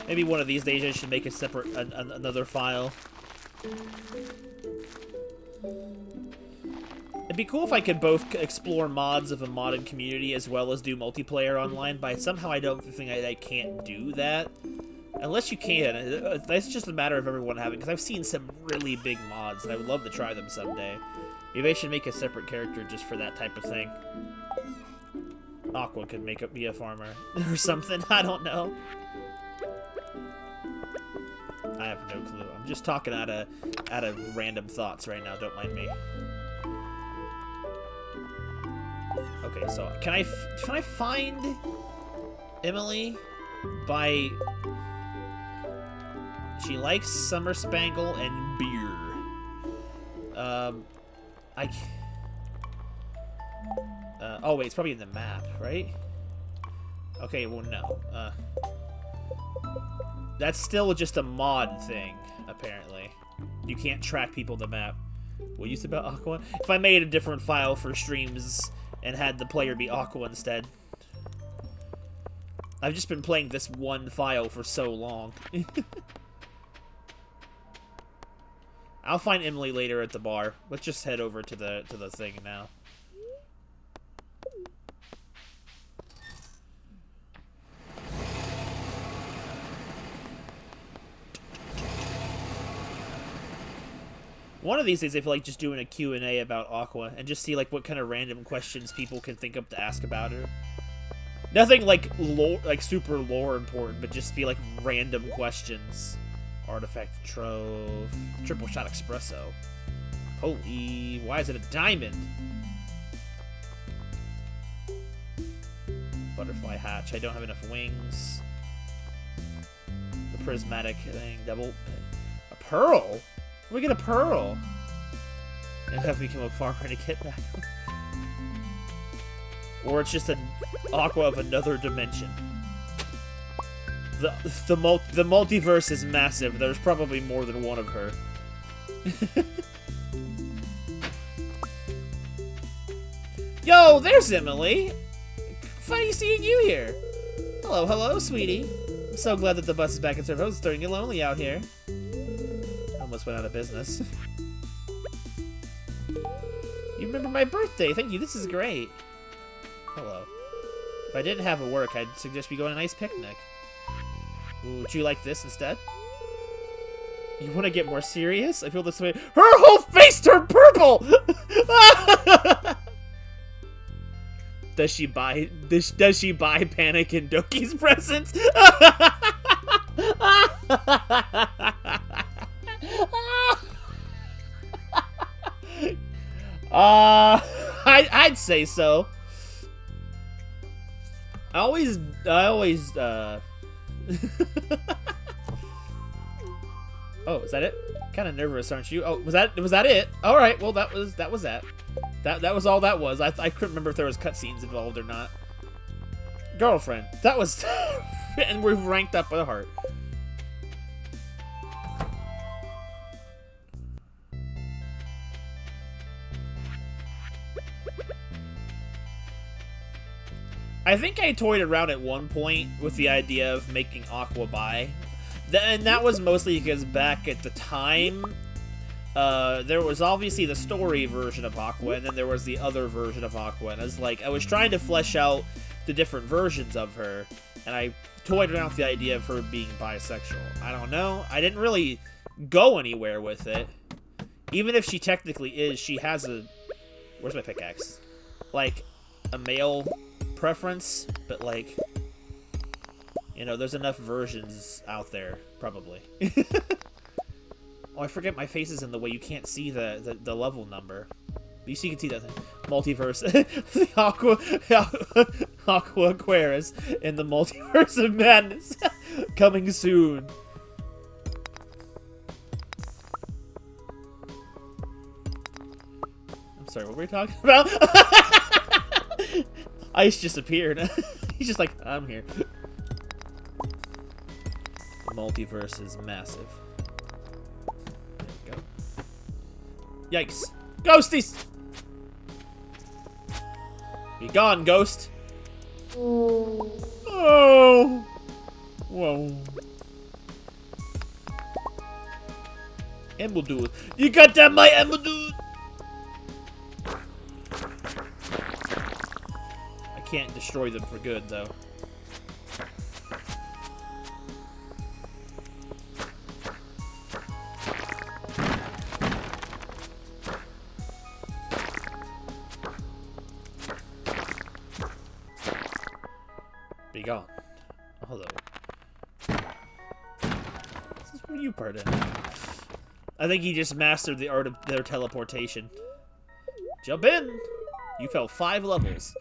Maybe one of these days I should make a separate another file. It'd be cool if I could both explore mods of a modded community as well as do multiplayer online, but somehow I don't think I can't do that. Unless you can. That's just a matter of everyone having, because I've seen some really big mods, and I would love to try them someday. Maybe I should make a separate character just for that type of thing. Aqua could be a farmer. Or something, I don't know. I have no clue. I'm just talking out of random thoughts right now, don't mind me. Okay, so can I find Emily by... She likes Summer Spangle and beer. Oh wait, it's probably in the map, right? Okay, well no. That's still just a mod thing, apparently. You can't track people on the map. What you said about Aqua? If I made a different file for streams and had the player be Aqua instead. I've just been playing this one file for so long. I'll find Emily later at the bar. Let's just head over to the thing now. One of these days, I feel like just doing a Q&A about Aqua and just see like what kind of random questions people can think up to ask about her. Nothing like lore, like super lore important, but just be like random questions. Artifact Trove, triple shot espresso. Holy, why is it a diamond? Butterfly hatch. I don't have enough wings. The prismatic thing. Double. A pearl? We get a pearl. And have become a farmer to get back. Or it's just an Aqua of another dimension. The multiverse is massive. There's probably more than one of her. Yo, there's Emily. Funny seeing you here. Hello, hello, sweetie. I'm so glad that the bus is back in service. It's starting to get lonely out here. Almost went out of business. You remember my birthday. Thank you. This is great. Hello. If I didn't have a work, I'd suggest we go on a nice picnic. Ooh, would you like this instead? You want to get more serious? I feel this way. Her whole face turned purple! Does she buy Panic and Doki's presents? I'd say so. I always Oh, is that it? Kind of nervous, aren't you? Oh, was that it? All right, well that was that. That was all that was. I couldn't remember if there was cutscenes involved or not. Girlfriend. That was and we've ranked up with a heart. I think I toyed around at one point with the idea of making Aqua bi. And that was mostly because back at the time, there was obviously the story version of Aqua, and then there was the other version of Aqua. And I was trying to flesh out the different versions of her, and I toyed around with the idea of her being bisexual. I don't know. I didn't really go anywhere with it. Even if she technically is, she has a... Where's my pickaxe? Like, a male preference, but like... You know, there's enough versions out there, probably. Oh, I forget my face is in the way you can't see the level number. But you can see that thing. Multiverse. The Aqua Aquarius in the Multiverse of Madness. Coming soon. I'm sorry, what were we talking about? Ice just appeared. He's just like, I'm here. The multiverse is massive. There we go. Yikes. Ghosties! Be gone, ghost! Oh! Whoa. Emerald dude. You got that, my emerald dude! I can't destroy them for good, though. Be gone. Hello. This is where you part in. I think he just mastered the art of their teleportation. Jump in! You fell 5 levels.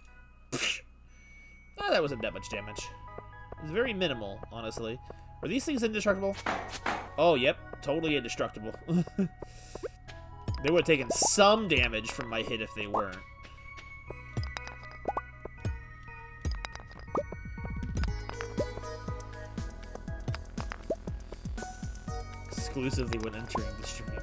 Oh, that wasn't that much damage. It was very minimal, honestly. Were these things indestructible? Oh, yep. Totally indestructible. They would have taken some damage from my hit if they weren't. Exclusively when entering the stream.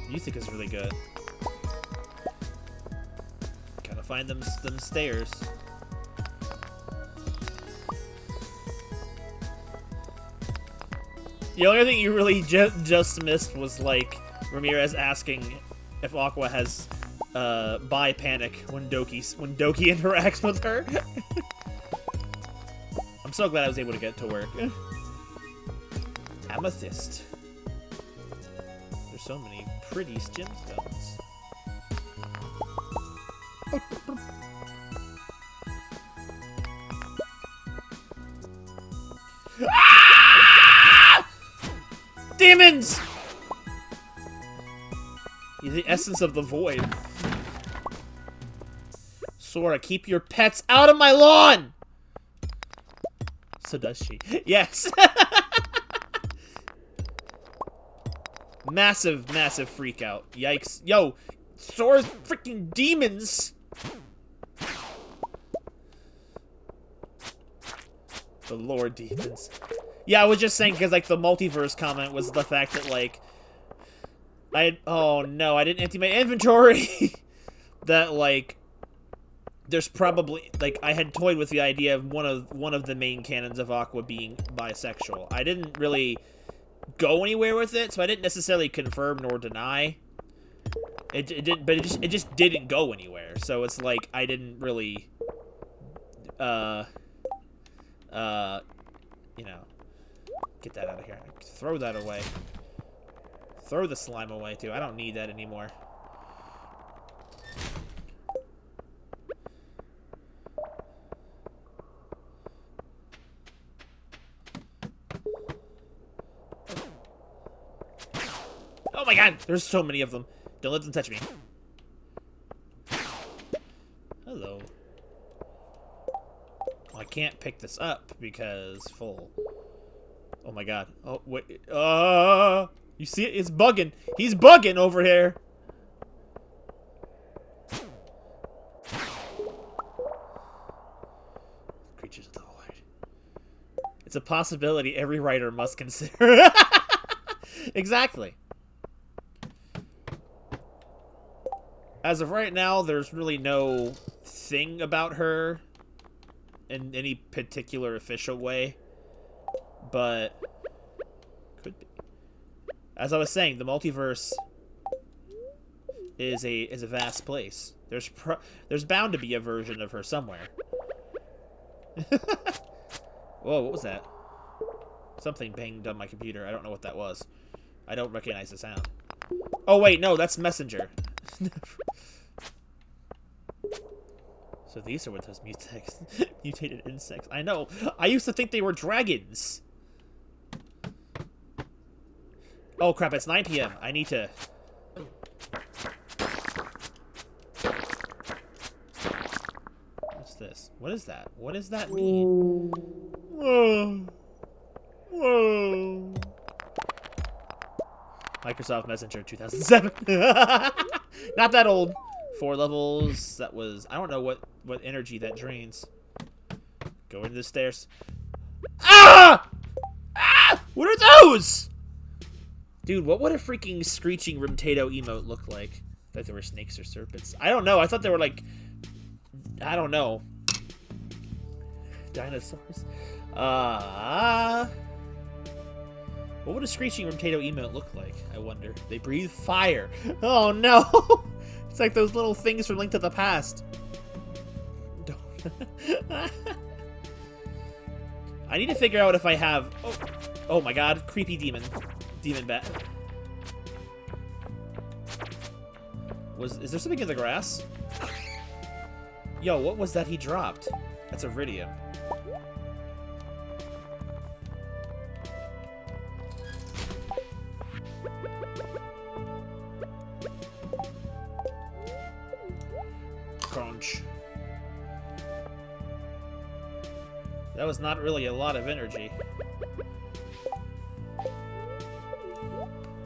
Music is really good. Gotta find them stairs. The only thing you really just missed was like Ramirez asking if Aqua has bi panic when Doki interacts with her. I'm so glad I was able to get to work. Amethyst. There's so many pretty gemstones. Ah! Demons! You're the essence of the void. Sora, keep your pets out of my lawn! So does she. Yes! Massive, massive freak out. Yikes. Yo! Sora's freaking demons! The Lord demons. Yeah, I was just saying, because, like, the multiverse comment was the fact that, like... oh, no, I didn't empty my inventory! That, like... There's probably... Like, I had toyed with the idea of one of the main canons of Aqua being bisexual. I didn't really go anywhere with it, so I didn't necessarily confirm nor deny. It didn't, but it just didn't go anywhere. So it's like, I didn't really... you know, get that out of here. Throw that away. Throw the slime away, too. I don't need that anymore. Oh my god! There's so many of them. Don't let them touch me. Hello. I can't pick this up because full. Oh my god. Oh, wait. You see it? It's bugging. He's bugging over here. Creatures of the void. It's a possibility every writer must consider. Exactly. As of right now, there's really no thing about her in any particular official way, but could be. As I was saying, the multiverse is a vast place. There's bound to be a version of her somewhere. Whoa, what was that? Something banged on my computer. I don't know what that was. I don't recognize the sound. Oh wait, no, that's Messenger. So these are what those mutated insects. I know. I used to think they were dragons. Oh crap, it's 9 PM. I need to... What's this? What is that? What does that mean? Whoa. Whoa. Microsoft Messenger 2007. Not that old. 4 levels. That was... I don't know what energy that drains. Go into the stairs. Ah! Ah! What are those? Dude, what would a freaking screeching Rimtato emote look like? I thought there were snakes or serpents. I don't know. I thought they were like... I don't know. Dinosaurs. What would a screeching Rimtato emote look like? I wonder. They breathe fire. Oh no! It's like those little things from Link to the Past. I need to figure out if I have... Oh my god. Creepy demon. Demon bat. Is there something in the grass? Yo, what was that he dropped? That's Iridium. Crunch. That was not really a lot of energy.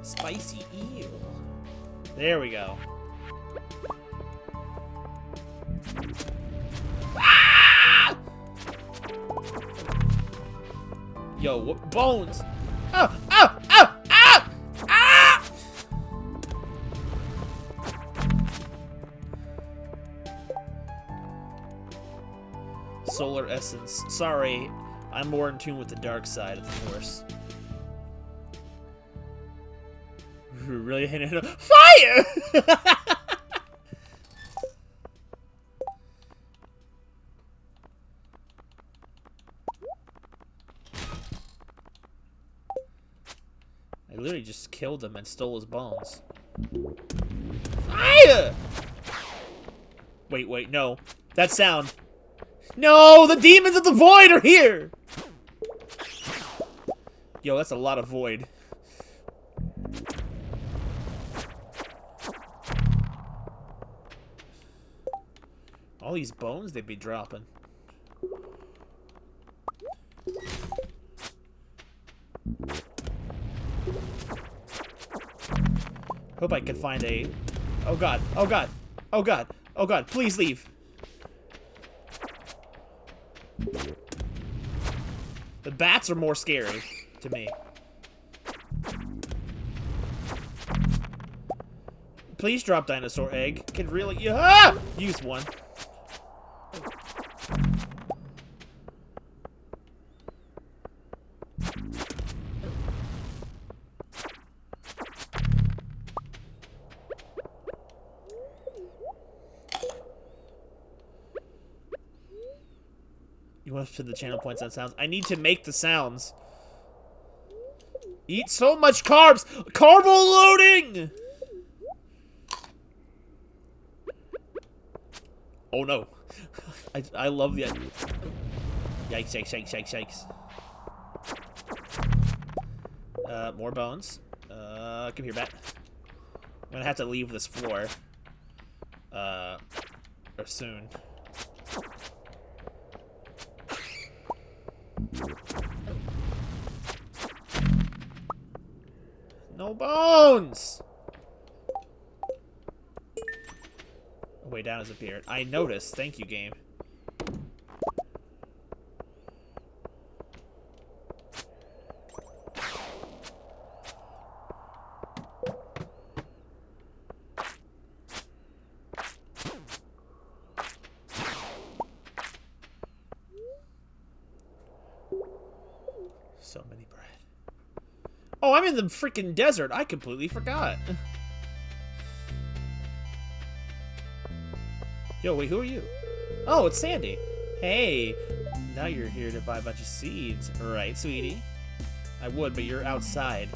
Spicy eel. There we go. Ah! Yo, what bones? Ah! Ah! Ah! Ah! Ah! Solar essence. Sorry, I'm more in tune with the dark side of the Force. Really hitting it. Fire! literally just killed him and stole his bones. Fire! Wait, no. That sound. No, the demons of the void are here! Yo, that's a lot of void. All these bones they'd be dropping. Hope I can find a... Oh god, oh god, oh god, oh god, please leave. The bats are more scary to me. Please drop dinosaur egg. Can really use one. You want to the channel points on sounds? I need to make the sounds. Eat so much carbs! Carbo loading! Oh no. I love the... Yikes, yikes, yikes, yikes, yikes. More bones. Come here, bat. I'm gonna have to leave this floor. Or soon. No bones! A way down has appeared. I noticed. Thank you, game. So many bread. Oh, I'm in the freaking desert. I completely forgot. Yo, wait, who are you? Oh, it's Sandy. Hey, now you're here to buy a bunch of seeds. Right, sweetie? I would, but you're outside.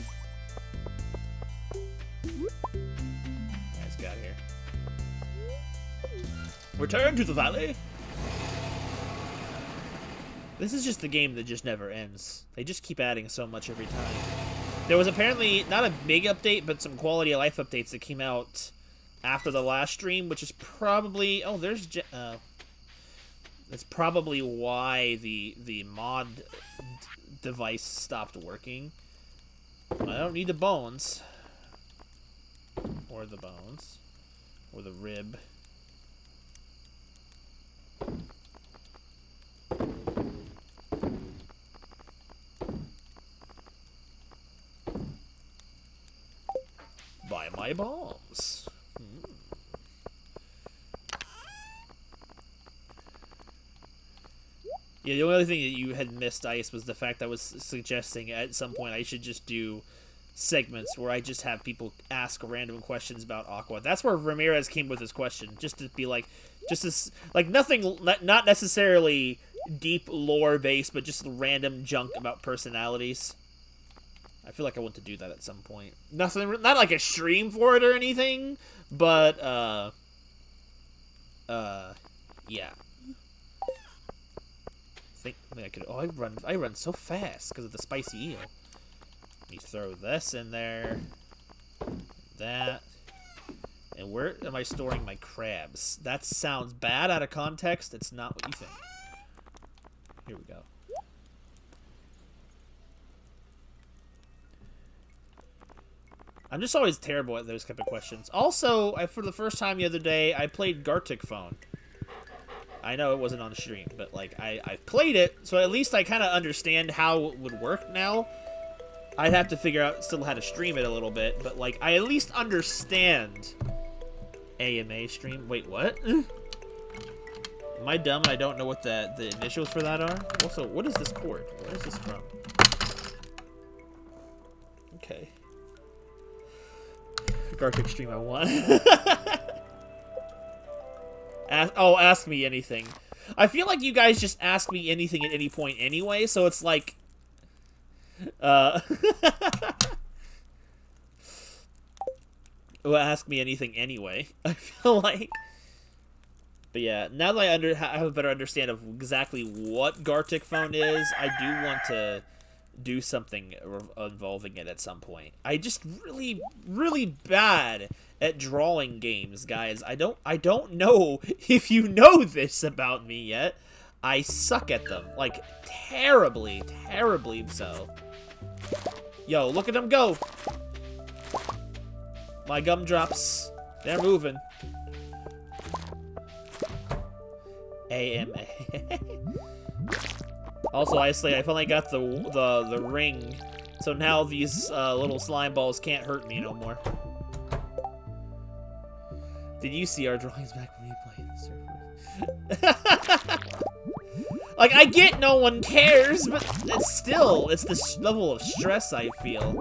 Nice got here. Return to the valley. This is just the game that just never ends. They just keep adding so much every time. There was apparently, not a big update, but some quality of life updates that came out after the last stream, which is probably... Oh, there's... that's probably why the mod device stopped working. I don't need the bones. Or the bones. Or the rib. Buy my bombs. Yeah, the only other thing that you had missed, Ice, was the fact I was suggesting at some point I should just do segments where I just have people ask random questions about Aqua. That's where Ramirez came with his question, just to be like, just as like nothing, not necessarily deep lore based, but just random junk about personalities. I feel like I want to do that at some point. Nothing, not like a stream for it or anything, but yeah. I think I could. Oh, I run so fast because of the spicy eel. Let me throw this in there. That. And where am I storing my crabs? That sounds bad out of context. It's not what you think. Here we go. I'm just always terrible at those type of questions. Also, for the first time the other day, I played Gartic Phone. I know it wasn't on stream, but like I've played it, so at least I kind of understand how it would work now. I'd have to figure out still how to stream it a little bit, but like I at least understand AMA stream. Wait, what? Am I dumb and I don't know what the initials for that are? Also, what is this cord? Where is this from? Okay. Gartic stream I want. Ask me anything. I feel like you guys just ask me anything at any point anyway, so it's like... will ask me anything anyway. I feel like. But yeah, now that I have a better understanding of exactly what Gartic Phone is, I do want to do something involving it at some point. I just really, really bad at drawing games, guys. I don't know if you know this about me yet. I suck at them, like terribly, terribly so. Yo, look at them go! My gumdrops, they're moving. AMA. Also, I finally got the ring, so now these little slime balls can't hurt me no more. Did you see our drawings back when we played the server? Like, I get no one cares, but it's the level of stress I feel.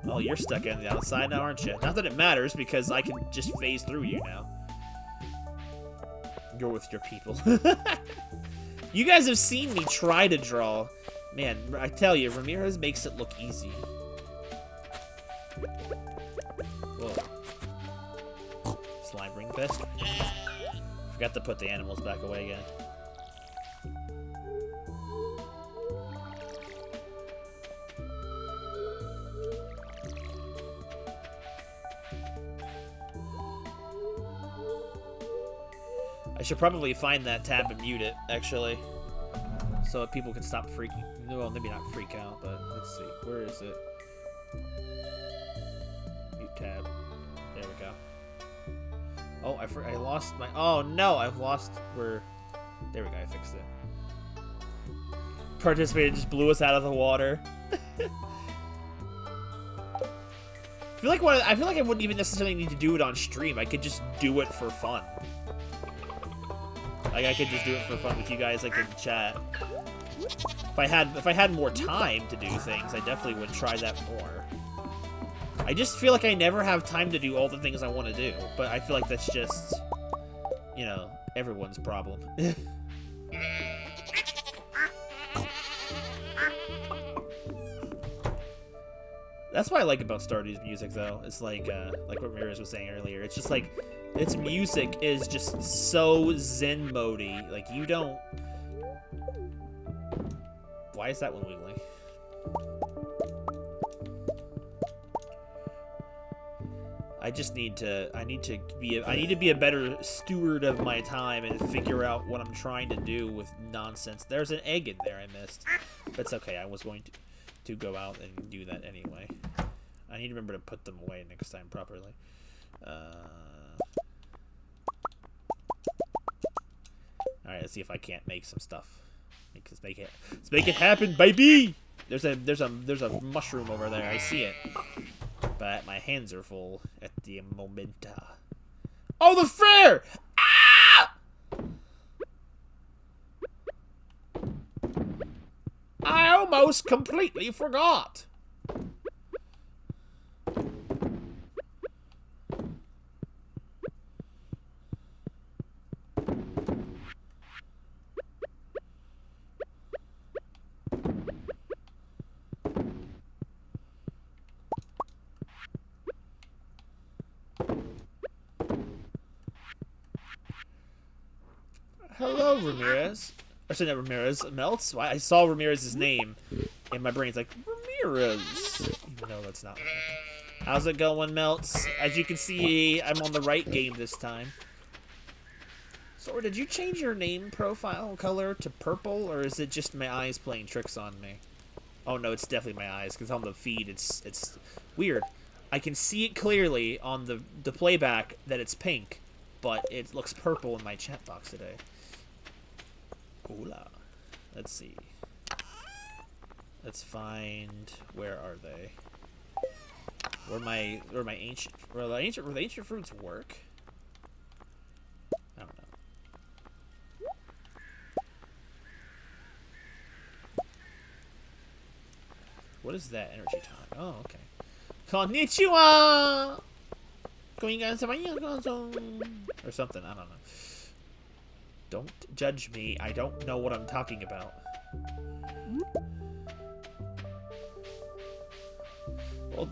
Oh, you're stuck on the outside now, aren't you? Not that it matters, because I can just phase through you now. You're with your people. You guys have seen me try to draw. Man, I tell you, Ramirez makes it look easy. Whoa. Slime ring best. Forgot to put the animals back away again. I should probably find that tab and mute it, actually, so that people can stop freaking. Well, maybe not freak out, but let's see. Where is it? Mute tab. There we go. Oh, I lost my. Oh no, I've lost where. There we go. I fixed it. Participator just blew us out of the water. I feel like I wouldn't even necessarily need to do it on stream. I could just do it for fun. Like, I could just do it for fun with you guys, like, in chat. If I had more time to do things, I definitely would try that more. I just feel like I never have time to do all the things I want to do, but I feel like that's just, you know, everyone's problem. That's what I like about Stardew's music, though. It's like what Ramirez was saying earlier. It's just like, its music is just so zen mode-y. Like, you don't... Why is that one wiggling? I just need to... I need to be a better steward of my time and figure out what I'm trying to do with nonsense. There's an egg in there I missed. That's okay. I was going to go out and do that anyway. I need to remember to put them away next time properly. Alright, let's see if I can't make some stuff. Let's make it happen, baby! There's a mushroom over there. I see it. But my hands are full at the moment. Oh, the fair! Ah! I almost completely forgot. Hello, Ramirez. I said not Ramirez. Melts? I saw Ramirez's name, and my brain's like, Ramirez. Even though that's not. How's it going, Melts? As you can see, I'm on the right game this time. So, did you change your name profile color to purple, or is it just my eyes playing tricks on me? Oh no, it's definitely my eyes, because on the feed, it's weird. I can see it clearly on the playback that it's pink, but it looks purple in my chat box today. Hola. Let's see. Let's find, where are they? Where the ancient fruits work? I don't know. What is that energy time? Oh, okay. Konnichiwa! Or something, I don't know. Don't judge me. I don't know what I'm talking about. Well,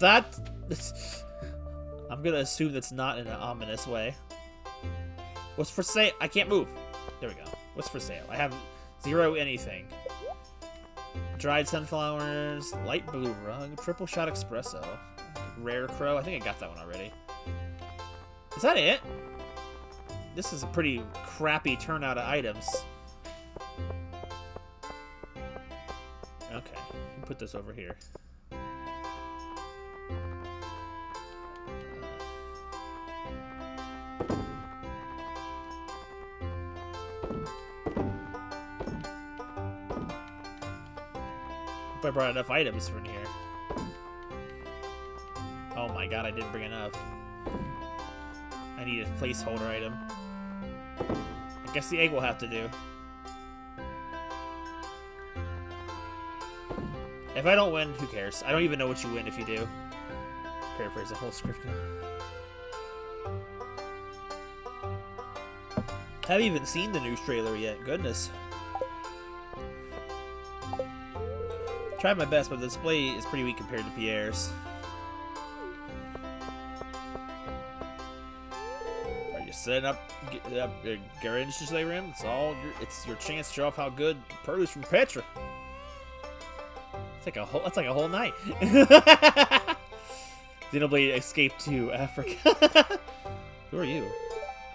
I'm gonna assume that's not in an ominous way. What's for sale? I can't move. There we go. What's for sale? I have 0 anything. Dried sunflowers, light blue rug, triple shot espresso, rare crow. I think I got that one already. Is that it? This is a pretty crappy turnout of items. Okay, put this over here. I brought enough items from here. Oh my god, I didn't bring enough. I need a placeholder item. I guess the egg will have to do. If I don't win, who cares? I don't even know what you win if you do. Paraphrase the whole script now. Haven't even seen the news trailer yet. Goodness. Tried my best, but the display is pretty weak compared to Pierre's. Are you setting up a garage display room? It's your chance to show off how good produce from Petra. That's like a whole night. Xenoblade escaped to Africa. Who are you?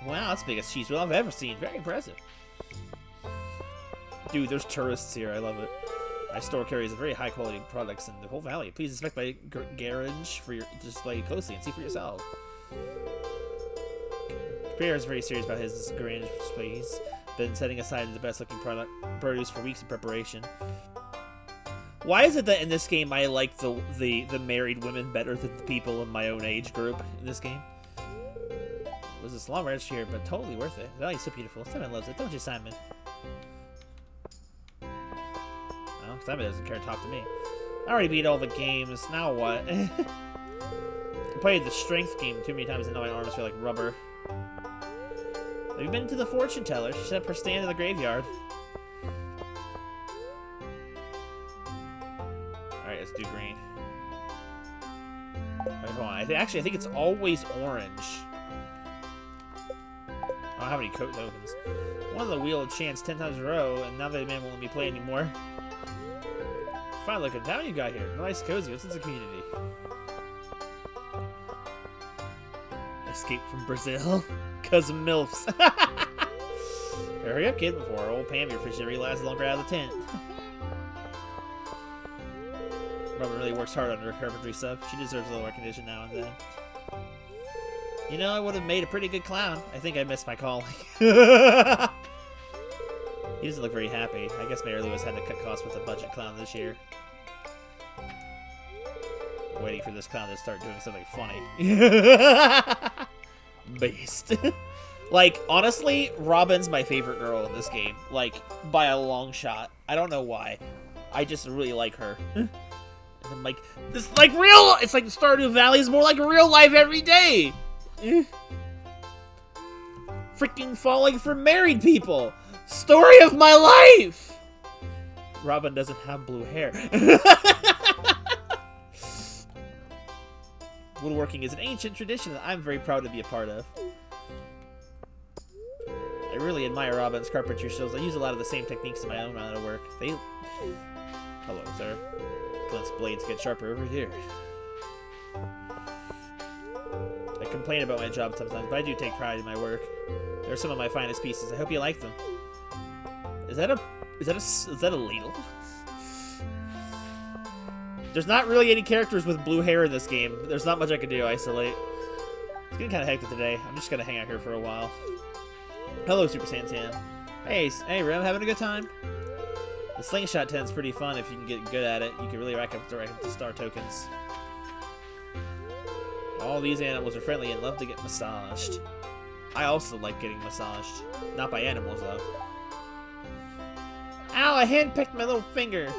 Wow, that's the biggest cheese wheel I've ever seen. Very impressive. Dude, there's tourists here. I love it. My store carries very high quality products in the whole valley. Please inspect my garage for your display closely and see for yourself. Pierre is very serious about his garage display. He's been setting aside the best looking produce for weeks in preparation. Why is it that in this game I like the married women better than the people in my own age group in this game? It was this long ride here, but totally worth it. The valley's so beautiful. Simon loves it, don't you, Simon? Simon doesn't care to talk to me. I already beat all the games. Now what? I played the strength game too many times and now my arms feel like rubber. Have you been to the fortune teller? She set up her stand in the graveyard. Alright, let's do green. Wait, hold on. I think it's always orange. I don't have any tokens. One of the Wheel of Chance 10 times in a row, and now the man won't let me play anymore. Fine looking town you got here. Nice, cozy. What's in the community? Escape from Brazil. Cause of MILFs. Hurry up, kid, before old Pam, your fish realizes longer out of the tent. Robin really works hard on her carpentry stuff. She deserves a little recognition now and then. You know, I would have made a pretty good clown. I think I missed my calling. He doesn't look very happy. I guess Mayor Lewis had to cut costs with a budget clown this year. I'm waiting for this clown to start doing something funny. Beast. Like, honestly, Robin's my favorite girl in this game. Like, by a long shot. I don't know why. I just really like her. And I'm like, this is like real. It's like the Stardew Valley is more like real life every day. Freaking falling for married people. Story of my life! Robin doesn't have blue hair. Woodworking is an ancient tradition that I'm very proud to be a part of. I really admire Robin's carpentry skills. I use a lot of the same techniques in my own line of work. Hello, sir. Glint's blades get sharper over here. I complain about my job sometimes, but I do take pride in my work. They're some of my finest pieces. I hope you like them. Is that a ladle? There's not really any characters with blue hair in this game. There's not much I can do. Isolate. It's getting kind of hectic today. I'm just gonna hang out here for a while. Hello, Super Santan. Hey, Rem, having a good time? The slingshot tent's pretty fun if you can get good at it. You can really rack up the star tokens. All these animals are friendly and love to get massaged. I also like getting massaged. Not by animals, though. Ow, I handpicked my little finger.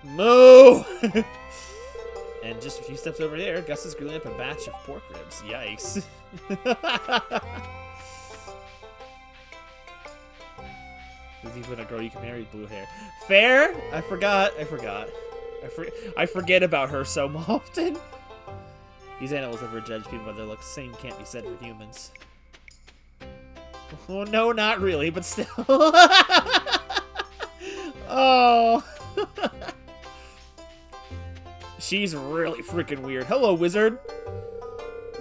Moo! And just a few steps over there, Gus is grilling up a batch of pork ribs. Yikes. There's even a girl you can marry with blue hair. Fair? I forget about her so often. These animals never judge people by their looks. Same can't be said for humans. Oh, no, not really, but still. Oh. She's really freaking weird. Hello, wizard.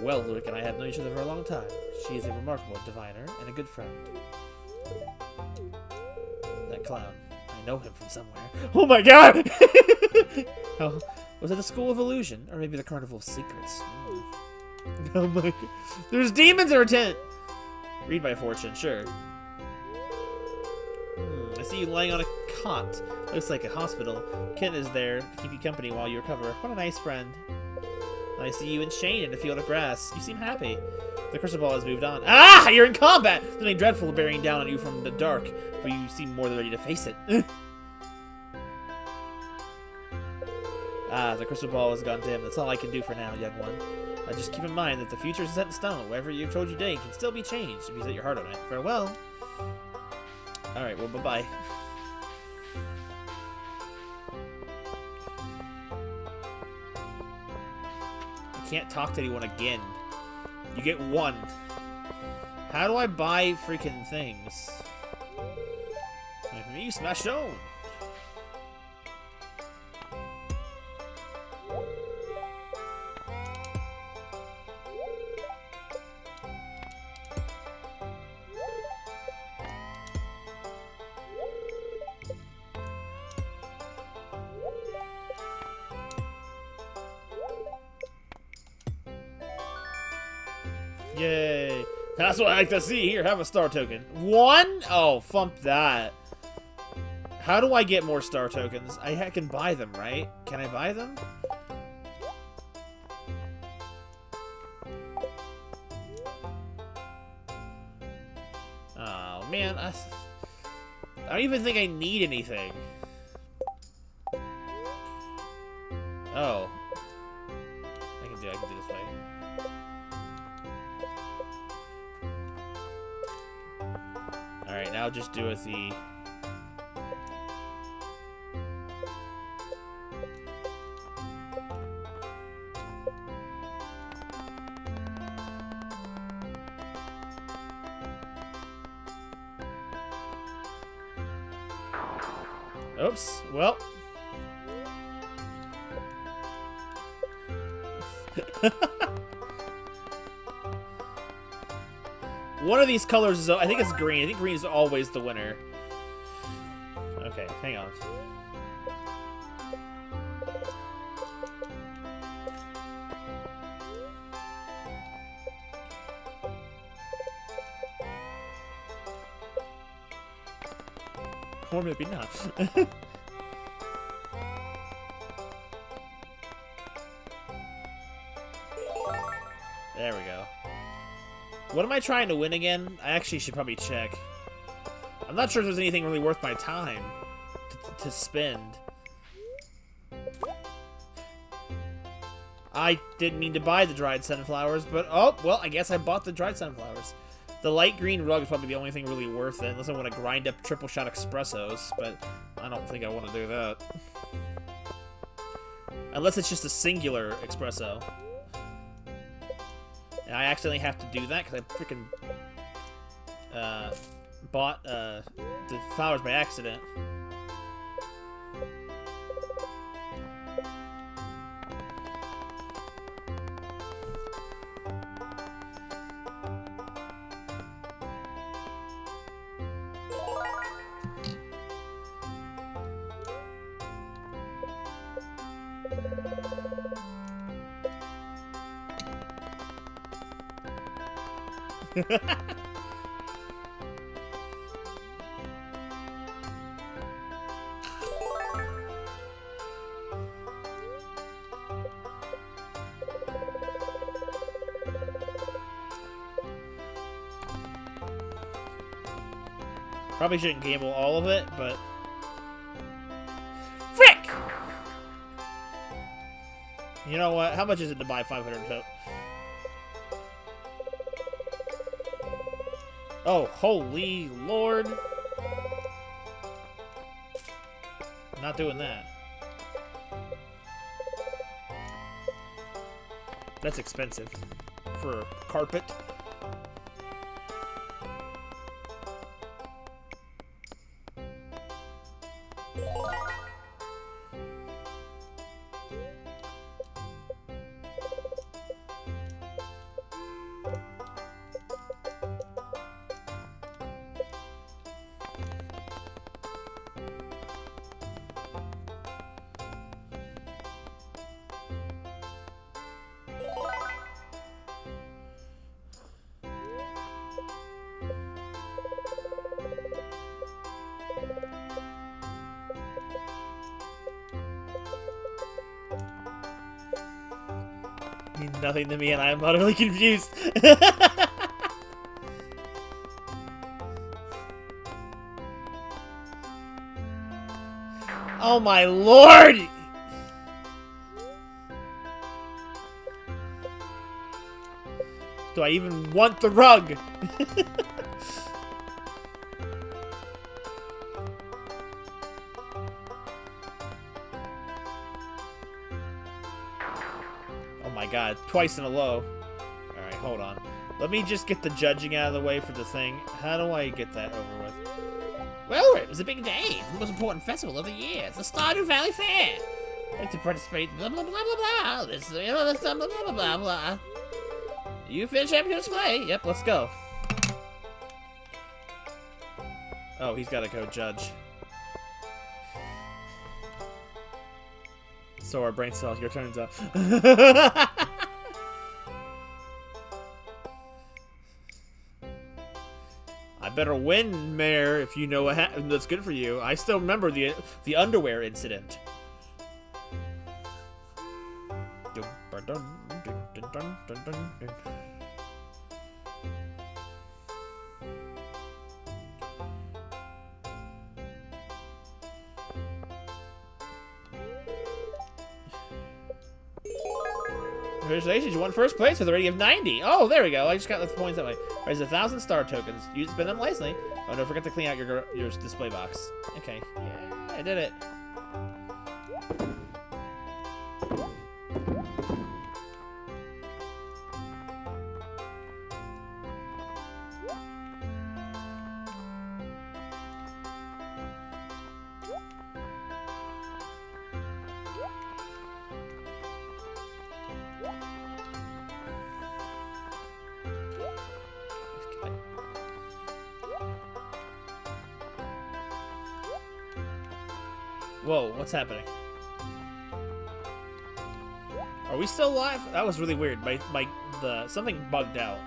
Well, Luke and I have known each other for a long time. She is a remarkable diviner and a good friend. That clown. I know him from somewhere. Oh my god! Oh, was it the School of Illusion? Or maybe the Carnival of Secrets? Oh my god. There's demons in our tent! Read by fortune, sure. I see you lying on a cot. Looks like a hospital. Kent is there to keep you company while you recover. What a nice friend. I see you enchained in a field of grass. You seem happy. The crystal ball has moved on. Ah! You're in combat! Something dreadful bearing down on you from the dark, but you seem more than ready to face it. Ah, the crystal ball has gone dim. That's all I can do for now, young one. Just keep in mind that the future is set in stone. Whatever you've told you today can still be changed if you set your heart on it. Farewell. Alright, well, bye-bye. I can't talk to anyone again. You get one. How do I buy freaking things? Like me, smash stone. Yay. That's what I like to see. Here, have a star token. One? Oh, thump that. How do I get more star tokens? I can buy them, right? Can I buy them? Oh, man. I don't even think I need anything. Oh. I can do this way. Alright, now just do with the... Oops, well... One of these colors is... I think it's green. I think green is always the winner. Okay, hang on. Or maybe not. There we go. What am I trying to win again? I actually should probably check. I'm not sure if there's anything really worth my time to spend. I didn't mean to buy the dried sunflowers, but oh, well, I guess I bought the dried sunflowers. The light green rug is probably the only thing really worth it, unless I want to grind up triple shot espressos, but I don't think I want to do that. Unless it's just a singular espresso. And I accidentally have to do that because I freaking bought the flowers by accident. Probably shouldn't gamble all of it, but... Frick! You know what? How much is it to buy 500 tote? Oh, holy lord. I'm not doing that. That's expensive for carpet. Means nothing to me, and I am utterly confused. Oh my lord! Do I even want the rug? Oh my god, twice in a low. Alright, hold on. Let me just get the judging out of the way for the thing. How do I get that over with? Well, it was a big day. It's the most important festival of the year. It's the Stardew Valley Fair. I'd like to participate. Blah blah blah blah blah. This blah blah blah blah blah. You finish champion's play. Yep, let's go. Oh, he's gotta go judge. So our brain cells, your turn's up. I better win, Mayor, if you know what that's good for you. I still remember the underwear incident. Congratulations, you won first place with a rating of 90. Oh, there we go. I just got the points that way. There's 1,000 star tokens. You spend them wisely. Oh, don't forget to clean out your display box. Okay. Yeah, I did it. Whoa, what's happening? Are we still live? That was really weird. Something bugged out.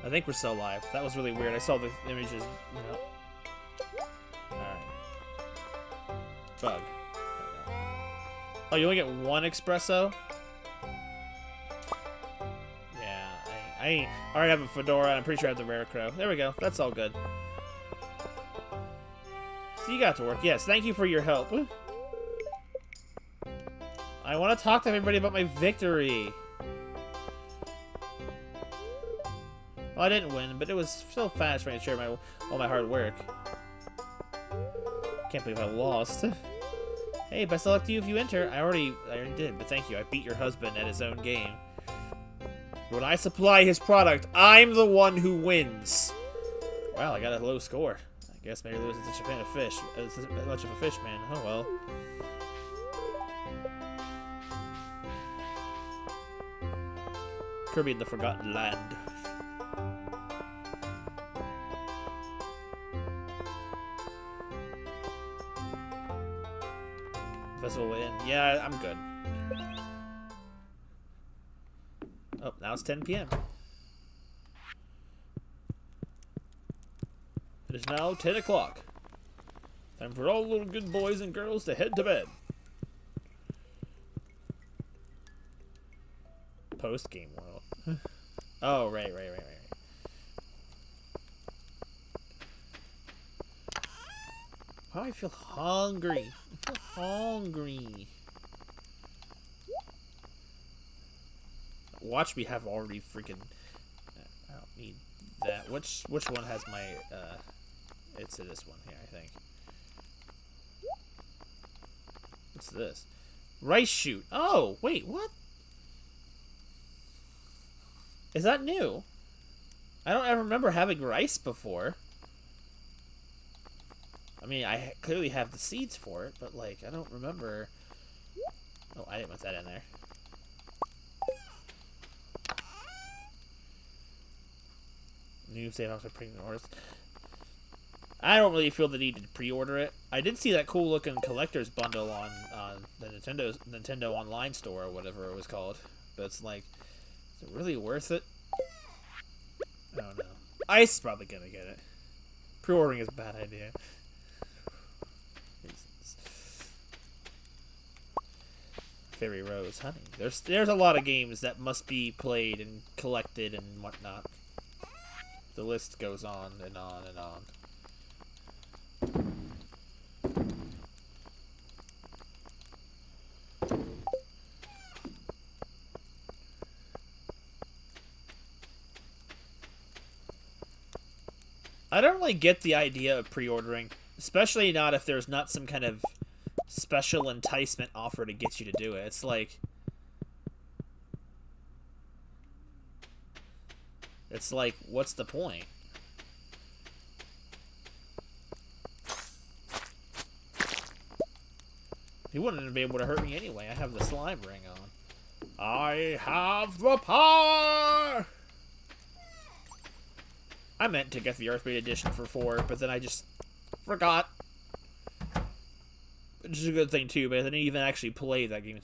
I think we're still live. That was really weird. I saw the images. You know. Alright. Bug. Oh, you only get one espresso? Yeah, I already have a fedora, and I'm pretty sure I have the rare crow. There we go. That's all good. So you got to work. Yes, thank you for your help. I want to talk to everybody about my victory. Well, I didn't win, but it was still fast for me to share all my hard work. Can't believe I lost. Hey, best of luck to you if you enter. I already did, but thank you. I beat your husband at his own game. When I supply his product, I'm the one who wins. Wow, I got a low score. I guess Mary Lou isn't such a fan of fish. Much of a fish man. Oh well. Kirby in the Forgotten Land. Festival in. Yeah, I'm good. Oh, now it's 10 p.m. It is now 10 o'clock. Time for all little good boys and girls to head to bed. Post-game world. Oh, right. Oh, I feel hungry. I feel hungry. Watch me have already freaking... I don't need that. Which one has my... It's this one here, I think. What's this? Rice shoot. Oh, wait, what? Is that new? I don't ever remember having rice before. I mean, I clearly have the seeds for it, but, like, I don't remember... Oh, I didn't put that in there. New save after pre-orders. I don't really feel the need to pre-order it. I did see that cool-looking collector's bundle on the Nintendo Online store or whatever it was called. But it's like, is it really worth it? I don't know. Ice is probably gonna get it. Pre-ordering is a bad idea. Fairy Rose, honey. There's a lot of games that must be played and collected and whatnot. The list goes on and on and on. I don't really get the idea of pre-ordering, especially not if there's not some kind of special enticement offer to get you to do it. It's like... what's the point? He wouldn't be able to hurt me anyway. I have the slime ring on. I have the power! I meant to get the Earthbait edition for 4, but then I just forgot. Which is a good thing too, but I didn't even actually play that game.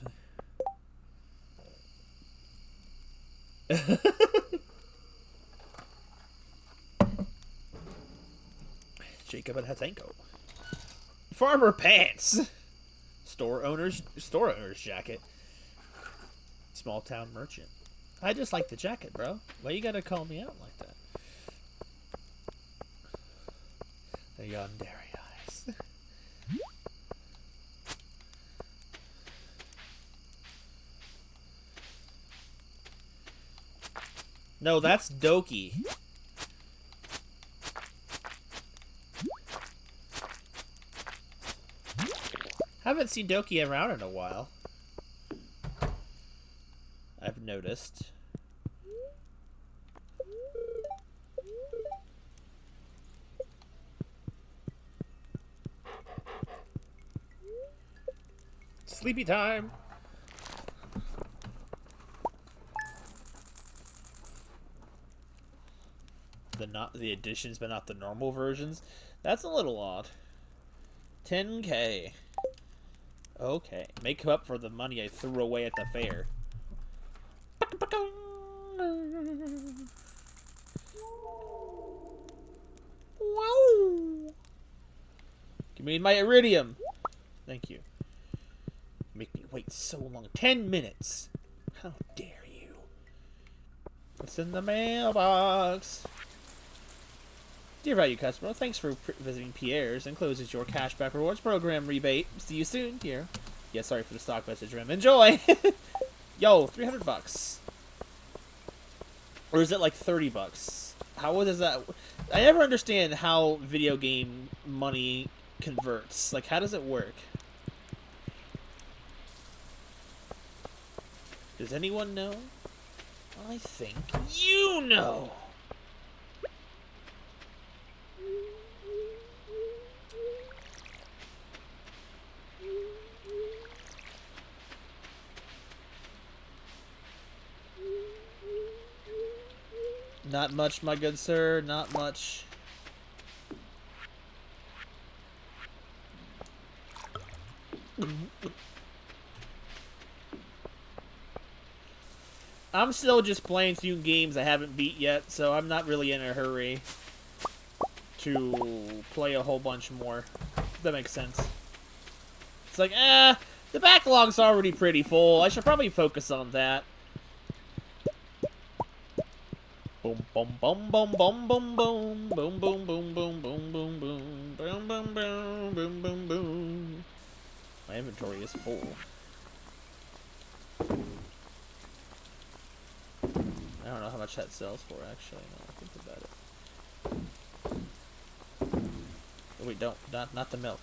Jacob and Hatenko. Farmer pants. Store owner's jacket. Small town merchant. I just like the jacket, bro. Why you gotta call me out like that? The yandere eyes. No, that's Doki. Haven't seen Doki around in a while. I've noticed. Sleepy time. The editions, but not the normal versions. That's a little odd. 10K. Okay, make up for the money I threw away at the fair. Wow! Give me my iridium. Thank you. Make me wait so long. 10 minutes. How dare you? What's in the mailbox? Dear value customer, thanks for visiting Pierre's. Encloses your cashback rewards program rebate. See you soon, here. Yeah, sorry for the stock message, Rim. Enjoy! Yo, $300. Or is it like $30? How does that... I never understand how video game money converts. Like, how does it work? Does anyone know? I think you know! Not much, my good sir. Not much. I'm still just playing through games I haven't beat yet, so I'm not really in a hurry to play a whole bunch more. If that makes sense. It's like, the backlog's already pretty full. I should probably focus on that. Boom, boom, boom, boom, boom, boom, boom, boom, boom, boom, boom, boom, boom, boom, boom, boom, boom, boom, boom, boom. My inventory is full. I don't know how much that sells for, actually. No, I think about it. Oh, wait, don't. Not the milk.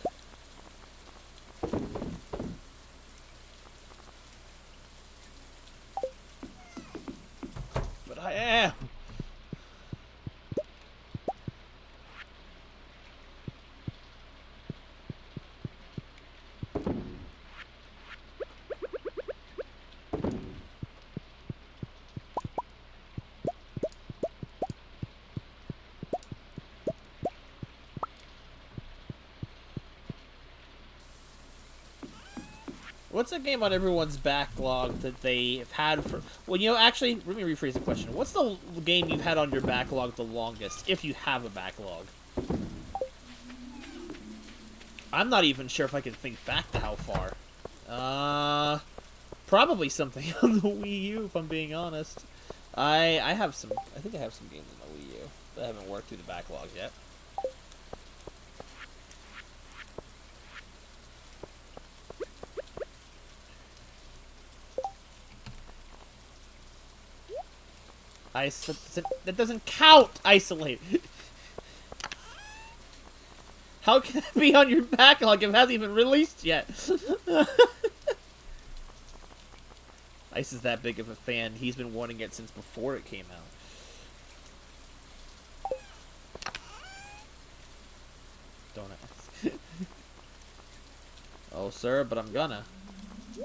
I am. What's a game on everyone's backlog that they've had for... Well, you know, actually, let me rephrase the question. What's the game you've had on your backlog the longest, if you have a backlog? I'm not even sure if I can think back to how far. Probably something on the Wii U, if I'm being honest. I have some... I think I have some games on the Wii U that I haven't worked through the backlog yet. That doesn't count! Isolate! How can it be on your backlog if it hasn't even released yet? Ice is that big of a fan. He's been wanting it since before it came out. Don't ask. Oh, sir, but I'm gonna. I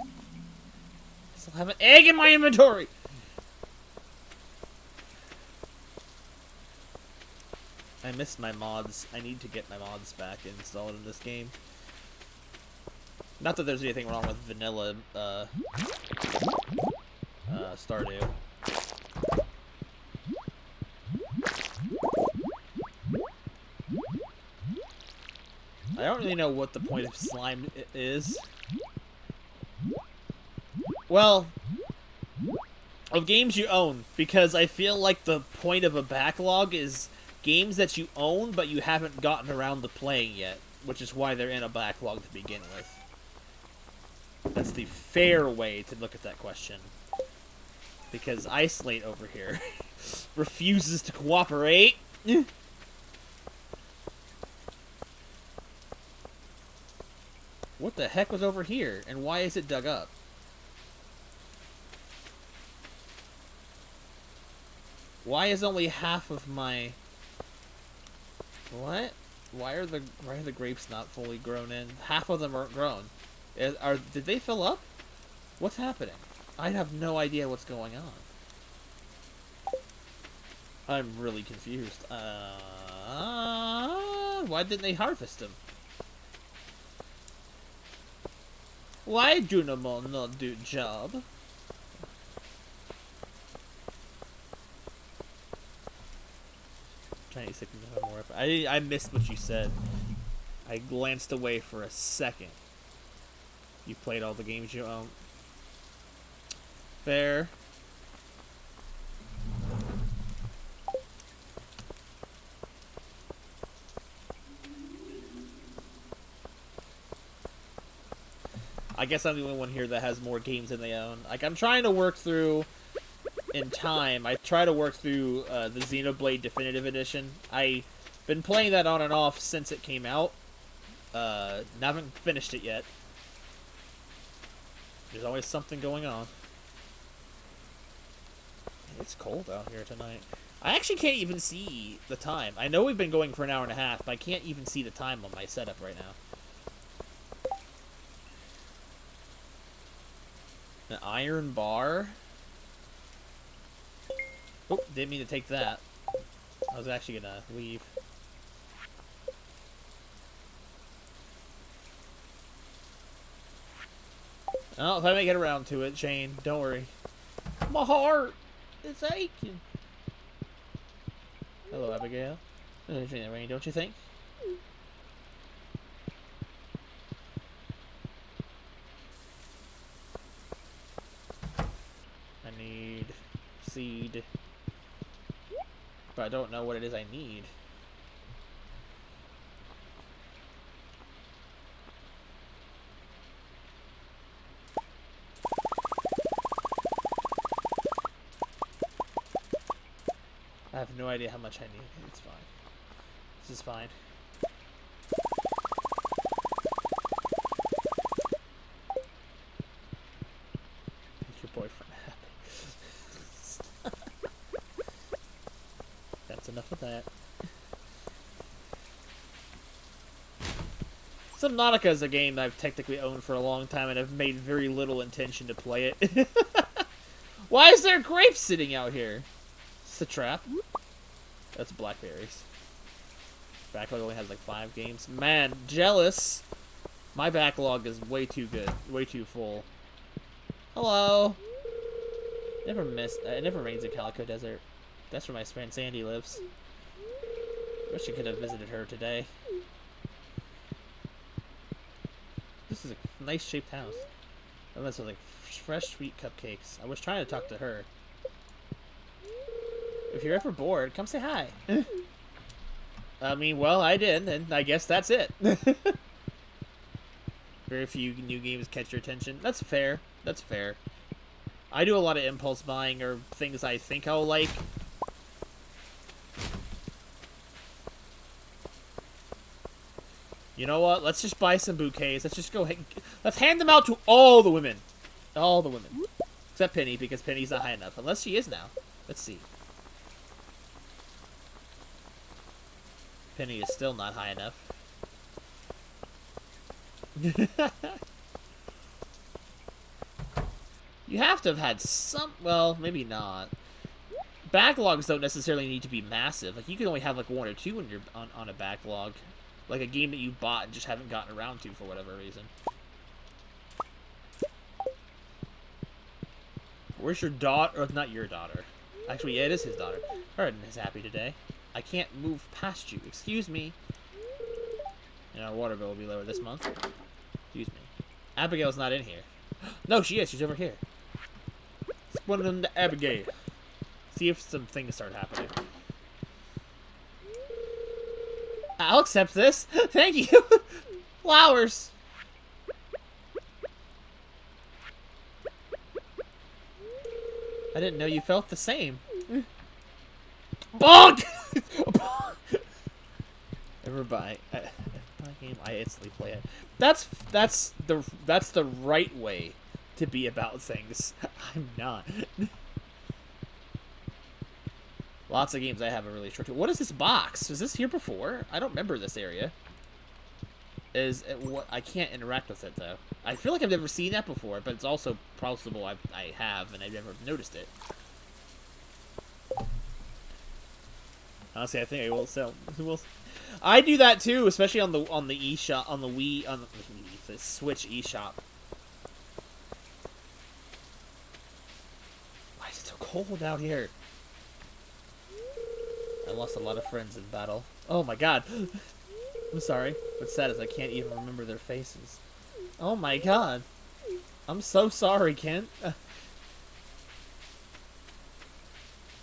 still have an egg in my inventory! I missed my mods. I need to get my mods back installed in this game. Not that there's anything wrong with vanilla, Stardew. I don't really know what the point of slime is. Well, of games you own, because I feel like the point of a backlog is games that you own, but you haven't gotten around to playing yet, which is why they're in a backlog to begin with. That's the fair way to look at that question. Because Isolate over here refuses to cooperate. What the heck was over here, and why is it dug up? Why is only half of my... What? Why are the grapes not fully grown in? Half of them aren't grown. Did they fill up? What's happening? I have no idea what's going on. I'm really confused. Why didn't they harvest them? Why do not do job? Chinese sickness more. I missed what you said. I glanced away for a second. You played all the games you own. Fair. I guess I'm the only one here that has more games than they own. Like, I'm trying to work through... In time, I try to work through the Xenoblade Definitive Edition. I've been playing that on and off since it came out. Haven't finished it yet. There's always something going on. It's cold out here tonight. I actually can't even see the time. I know we've been going for an hour and a half, but I can't even see the time on my setup right now. An iron bar? Oh, didn't mean to take that. I was actually gonna leave. Oh, if I make it around to it, Shane, don't worry. My heart is aching. Hello, Abigail. Rain, don't you think? I need seed. But I don't know what it is I need. I have no idea how much I need. It's fine. This is fine. Make your boyfriend happy. enough of that. Subnautica is a game that I've technically owned for a long time and have made very little intention to play it. Why is there grapes sitting out here? It's a trap. That's blackberries. Backlog only has like 5 games. Man, jealous. My backlog is way too good. Way too full. Hello. It never rains in Calico Desert. That's where my friend Sandy lives. Wish I could have visited her today. This is a nice shaped house. Oh, that's like fresh sweet cupcakes. I was trying to talk to her. If you're ever bored, come say hi. I mean, well, I did, and I guess that's it. Very few new games catch your attention. That's fair. That's fair. I do a lot of impulse buying or things I think I'll like. You know what? Let's just buy some bouquets. Let's just go. Let's hand them out to all the women. All the women. Except Penny, because Penny's not high enough. Unless she is now. Let's see. Penny is still not high enough. You have to have had some... Well, maybe not. Backlogs don't necessarily need to be massive. Like, you can only have, like, 1 or 2 when you're on a backlog. Like a game that you bought and just haven't gotten around to for whatever reason. Where's your daughter? Or not your daughter. Actually, yeah, it is his daughter. Hardin is happy today. I can't move past you. Excuse me. And our water bill will be lower this month. Excuse me. Abigail's not in here. No, she is. She's over here. Let's put them to Abigail. See if some things start happening. I'll accept this. Thank you. Flowers. I didn't know you felt the same. Bonk! Ever buy a game? I instantly play it. That's the right way to be about things. I'm not. Lots of games I have a really short. What is this box? Was this here before? I don't remember this area. Is it what? I can't interact with it though. I feel like I've never seen that before, but it's also possible I have and I've never noticed it. Honestly, I think I will sell. I do that too, especially on the eShop, on the Wii, on the Switch eShop. Why is it so cold out here? I lost a lot of friends in battle. Oh my god. I'm sorry. What's sad is I can't even remember their faces. Oh my god. I'm so sorry, Kent.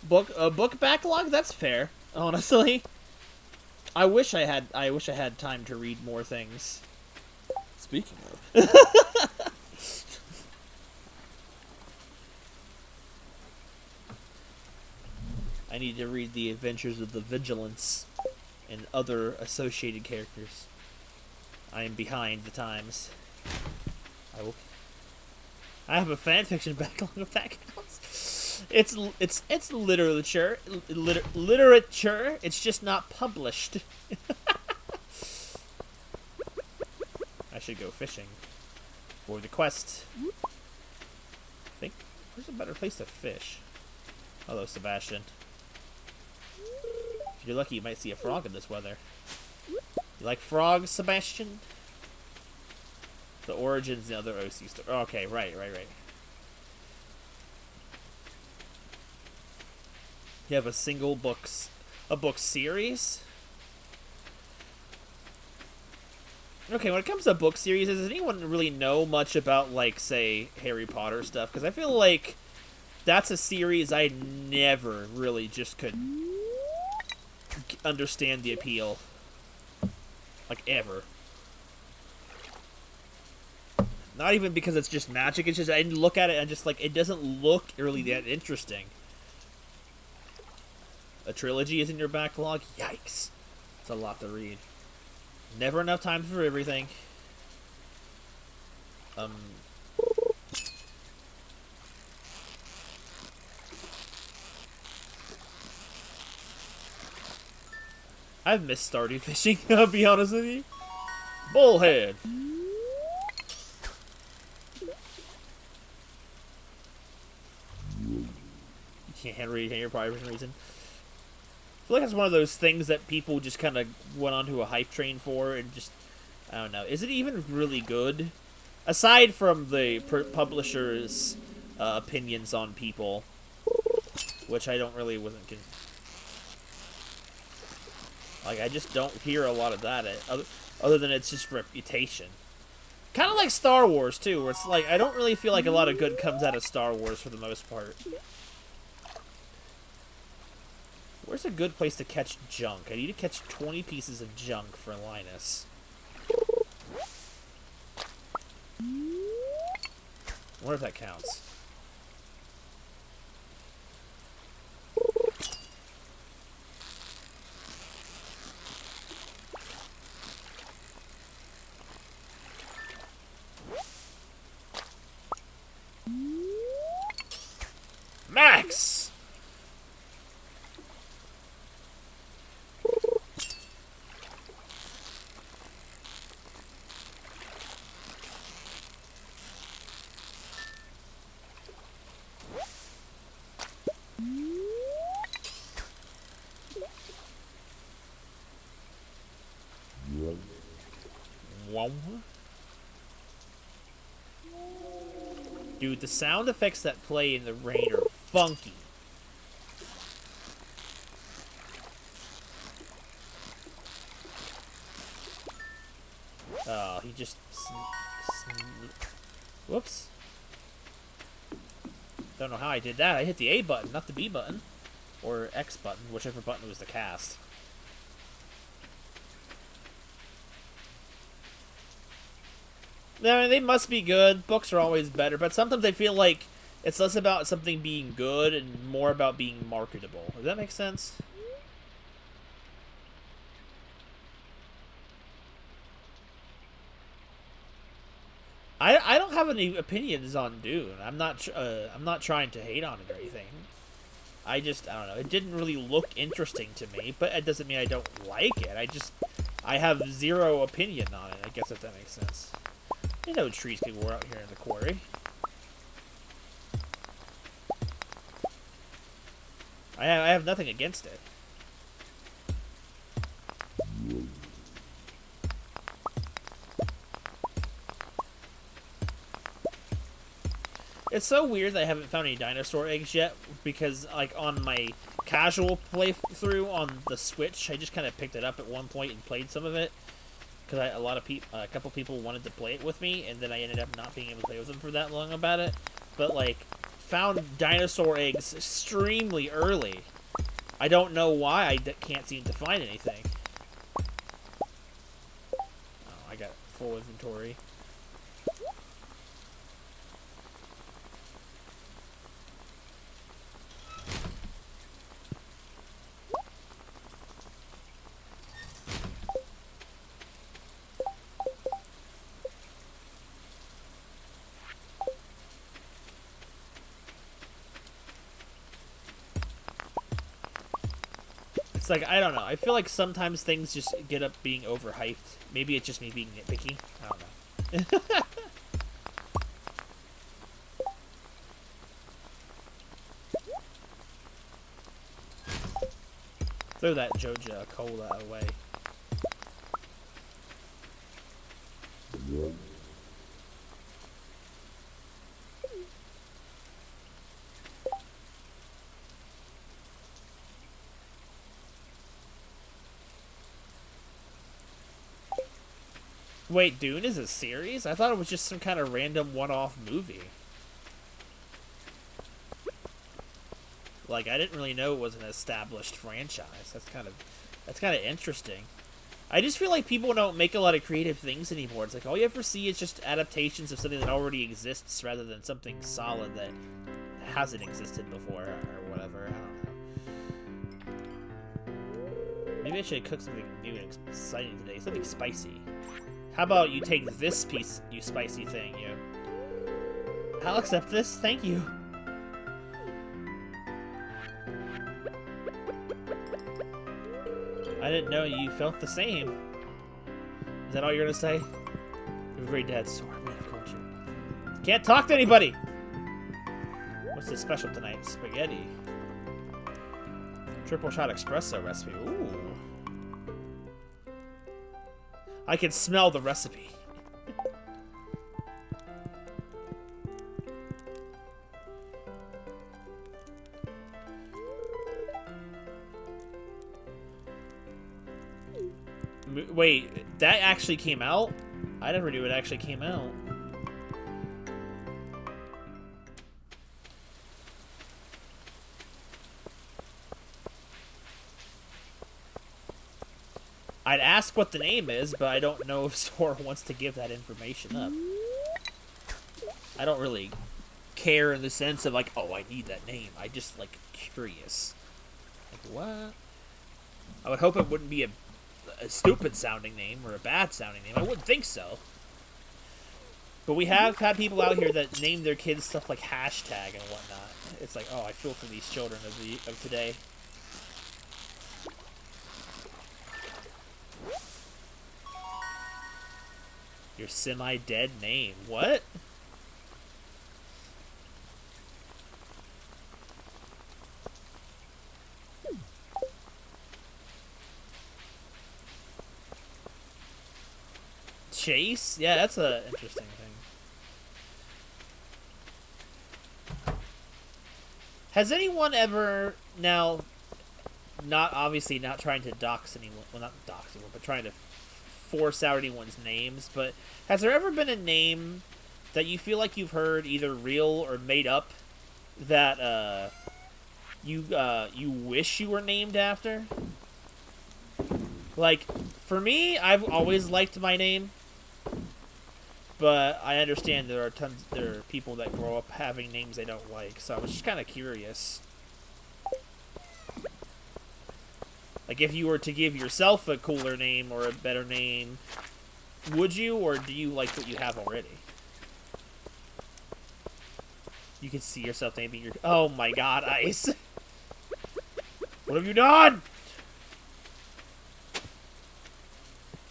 Book backlog? That's fair. Honestly. I wish I had time to read more things. Speaking of. I need to read the adventures of the Vigilance and other associated characters. I am behind the times. I have a fanfiction backlog of that counts. It's literature. Literature. It's just not published. I should go fishing for the quest. I think where's a better place to fish? Hello, Sebastian. If you're lucky, you might see a frog in this weather. You like frogs, Sebastian? The Origins, the other OC story. Okay, right. You have a book series? Okay, when it comes to book series, does anyone really know much about, like, say, Harry Potter stuff? Because I feel like that's a series I never really just could understand the appeal. Like, ever. Not even because it's just magic, it's just I look at it and just, like, it doesn't look really that interesting. A trilogy is in your backlog? Yikes. It's a lot to read. Never enough time for everything. I've missed Stardew fishing, I'll be honest with you. Bullhead. Can't read here, probably for some reason. I feel like it's one of those things that people just kind of went onto a hype train for and just, I don't know. Is it even really good? Aside from the publisher's opinions on people, which I don't really like, I just don't hear a lot of that, other than it's just reputation. Kind of like Star Wars, too, where it's like, I don't really feel like a lot of good comes out of Star Wars for the most part. Where's a good place to catch junk? I need to catch 20 pieces of junk for Linus. I wonder if that counts. Max! Dude, the sound effects that play in the rain are funky. Oh, he just... Whoops. Don't know how I did that. I hit the A button, not the B button. Or X button, whichever button was the cast. I mean, they must be good. Books are always better, but sometimes I feel like it's less about something being good and more about being marketable. Does that make sense? I don't have any opinions on Dune. I'm not trying to hate on it or anything. I don't know. It didn't really look interesting to me, but it doesn't mean I don't like it. I have zero opinion on it. I guess if that makes sense. You know trees can grow out here in the quarry. I have nothing against it. It's so weird that I haven't found any dinosaur eggs yet, because like on my casual playthrough on the Switch, I just kind of picked it up at one point and played some of it. Because a couple people wanted to play it with me, and then I ended up not being able to play with them for that long about it. But, like, found dinosaur eggs extremely early. I don't know why I can't seem to find anything. Oh, I got full inventory. It's like, I don't know. I feel like sometimes things just get up being overhyped. Maybe it's just me being nitpicky. I don't know. Throw that Joja Cola away. Wait, Dune is a series? I thought it was just some kind of random one-off movie. Like, I didn't really know it was an established franchise. That's kind of interesting. I just feel like people don't make a lot of creative things anymore. It's like all you ever see is just adaptations of something that already exists rather than something solid that hasn't existed before or whatever. I don't know. Maybe I should cook something new and exciting today. Something spicy. How about you take this piece, you spicy thing, you? I'll accept this, thank you. I didn't know you felt the same. Is that all you're gonna say? You have a very dead sore, man of culture. Can't talk to anybody! What's this special tonight? Spaghetti. Triple shot espresso recipe. Ooh. I can smell the recipe. Wait, that actually came out? I never knew it actually came out. I'd ask what the name is, but I don't know if Sora wants to give that information up. I don't really care in the sense of like, oh, I need that name. I just like curious. Like what? I would hope it wouldn't be a stupid sounding name or a bad sounding name. I wouldn't think so. But we have had people out here that name their kids stuff like hashtag and whatnot. It's like, oh, I feel for these children of today. Your semi-dead name. What? Chase? Yeah, that's a interesting thing. Has anyone ever, now, not obviously not trying to dox anyone, well, not dox anyone, but trying to force out anyone's names, but has there ever been a name that you feel like you've heard either real or made up that you wish you were named after? Like, for me, I've always liked my name, but I understand there are people that grow up having names they don't like, so I was just kind of curious. Like, if you were to give yourself a cooler name or a better name, would you, or do you like what you have already? You can see yourself naming your... Oh my god, Ice! What have you done?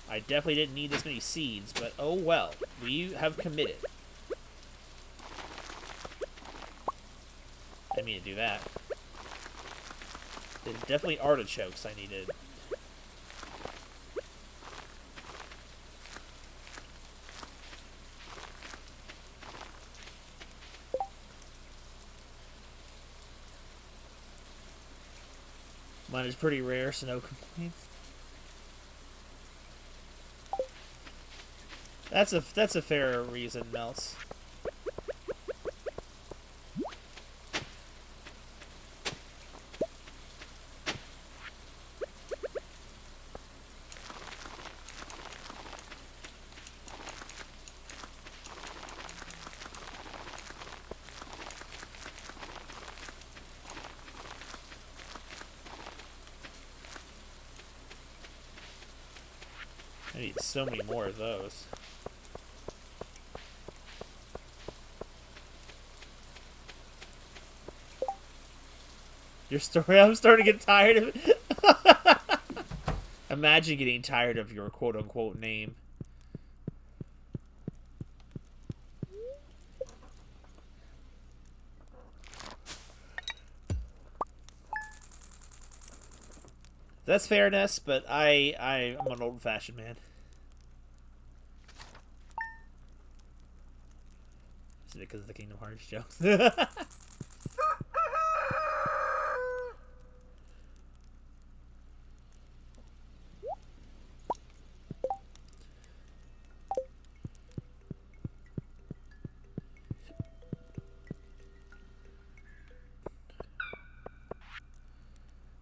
I definitely didn't need this many seeds, but oh well. We have committed. I didn't mean to do that. There's definitely artichokes I needed. Mine is pretty rare, so no complaints. That's a fair reason, Melts. I need so many more of those. Your story, I'm starting to get tired of it. Imagine getting tired of your quote-unquote name. That's fairness, but I'm an old-fashioned man. Is it because of the Kingdom Hearts jokes?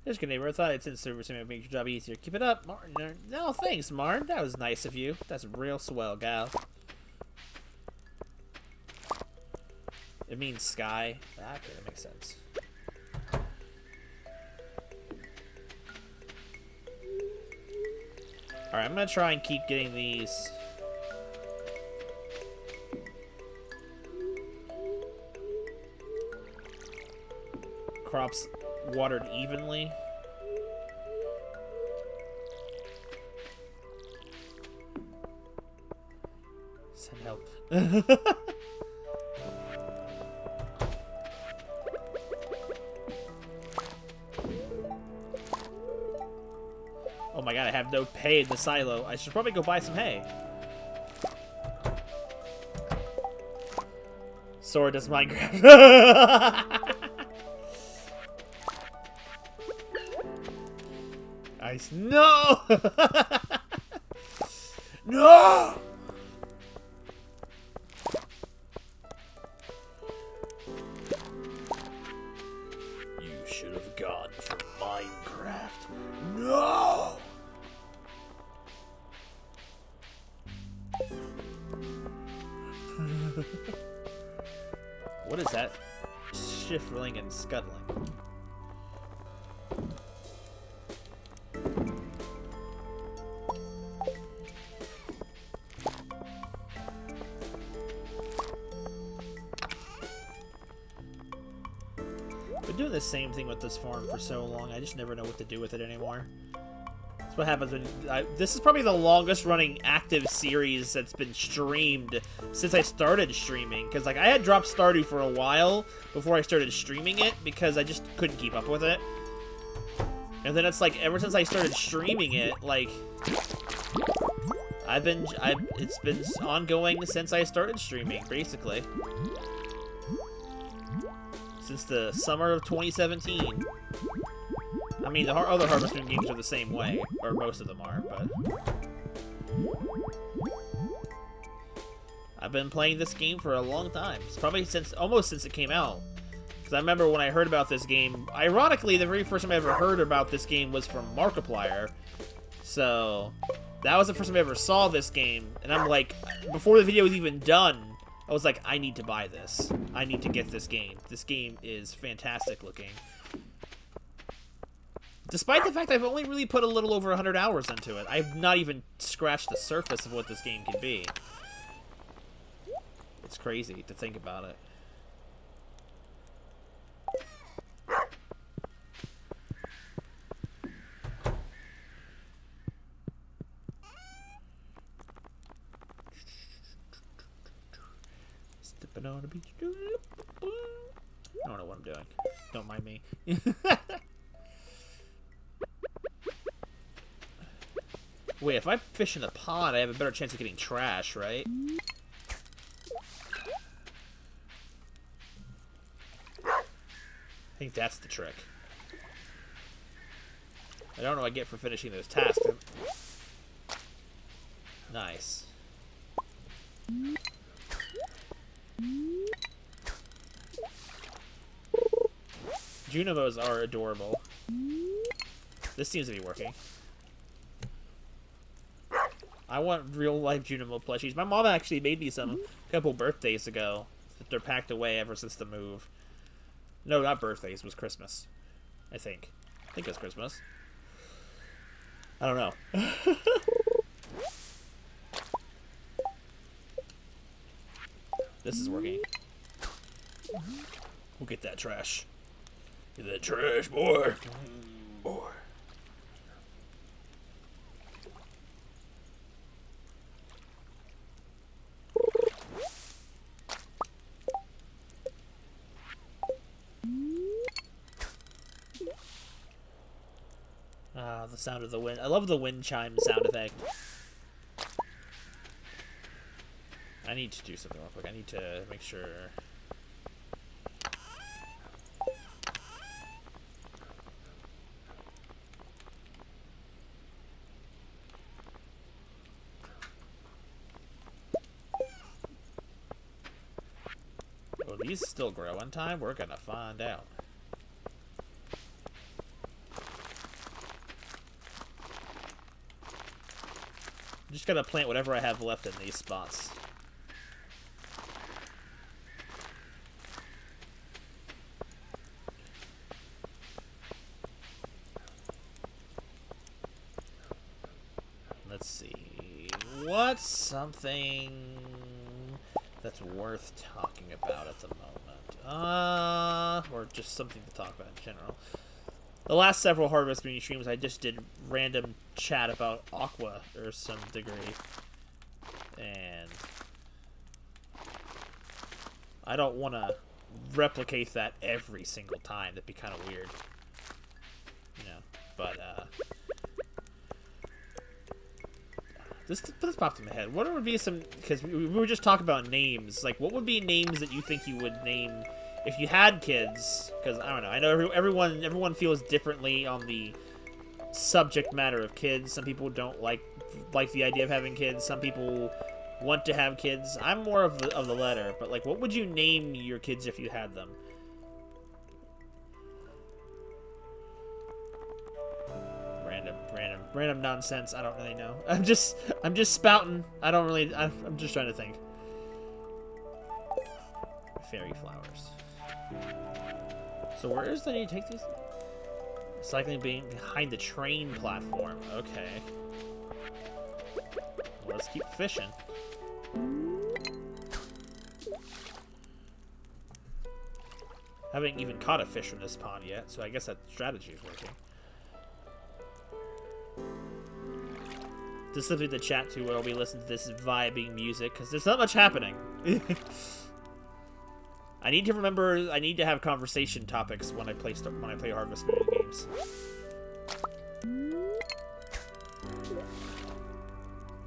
There's good neighbor. I thought it's in service and make your job easier. Keep it up, Martin. No, thanks, Martin. That was nice of you. That's real swell, gal. It means sky. Okay, that makes sense. Alright, I'm gonna try and keep getting these. Crops watered evenly. Oh my god, I have no hay in the silo. I should probably go buy some hay. Sora does Minecraft. Ice. No! No! You should have gone for Minecraft. No! What is that? Shifling and scuttling. Been doing the same thing with this farm for so long, I just never know what to do with it anymore. That's what happens when this is probably the longest running active series that's been streamed since I started streaming. Because like I had dropped Stardew for a while before I started streaming it because I just couldn't keep up with it. And then it's like ever since I started streaming it, like it's been ongoing since I started streaming, basically. Since the summer of 2017. I mean, the other Harvest Moon games are the same way, or most of them are, but I've been playing this game for a long time. It's probably almost since it came out. Because I remember when I heard about this game, ironically, the very first time I ever heard about this game was from Markiplier. So, that was the first time I ever saw this game, and I'm like, before the video was even done, I was like, I need to buy this. I need to get this game. This game is fantastic looking. Despite the fact I've only really put a little over 100 hours into it, I've not even scratched the surface of what this game can be. It's crazy to think about it. Stepping on a beach. I don't know what I'm doing. Don't mind me. Wait, if I fish in a pond, I have a better chance of getting trash, right? I think that's the trick. I don't know what I get for finishing those tasks. Nice. Junimos are adorable. This seems to be working. I want real-life Junimo plushies. My mom actually made me some a couple birthdays ago. They're packed away ever since the move. No, not birthdays. It was Christmas. I think. I think it was Christmas. I don't know. This is working. We'll get that trash. Get that trash, boy. Boy. Ah, the sound of the wind. I love the wind chime sound effect. I need to do something real quick. I need to make sure. Will these still grow in time? We're gonna find out. I'm just gonna plant whatever I have left in these spots. Let's see. What's something that's worth talking about at the moment? Or just something to talk about in general. The last several Harvest Moon streams, I just did random chat about Aqua, or some degree. And I don't want to replicate that every single time. That'd be kind of weird. You know, but, this popped in my head. What would be some... Because we were just talking about names. Like, what would be names that you think you would name if you had kids? Because, I don't know. I know everyone feels differently on the subject matter of kids. Some people don't like the idea of having kids. Some people want to have kids. I'm more of the latter. But, like, what would you name your kids if you had them? Random nonsense. I don't really know. I'm just spouting. I don't really. I'm just trying to think. Fairy flowers. So where is the need to take these? Cycling being behind the train platform. Okay. Well, let's keep fishing. Haven't even caught a fish from this pond yet, so I guess that strategy is working. This is simply the chat to where we listen to this vibing music, because there's not much happening. I need to remember. I need to have conversation topics when I play Harvest Moon games.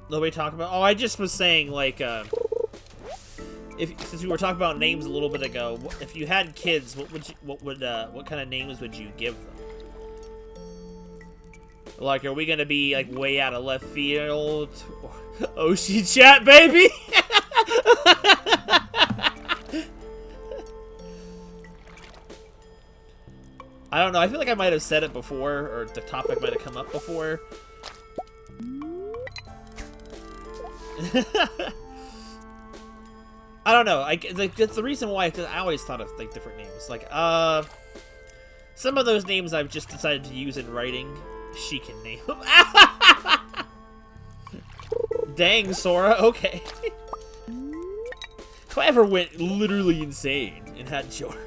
Nobody talk about. Oh, I just was saying like, since we were talking about names a little bit ago, if you had kids, what kind of names would you give them? Like, are we gonna be like way out of left field? Oshi chat, baby. I don't know. I feel like I might have said it before, or the topic might have come up before. I don't know. That's the reason why, because I always thought of like different names. Like, some of those names I've just decided to use in writing. She can name them. Dang, Sora. Okay. If I ever went literally insane and had children,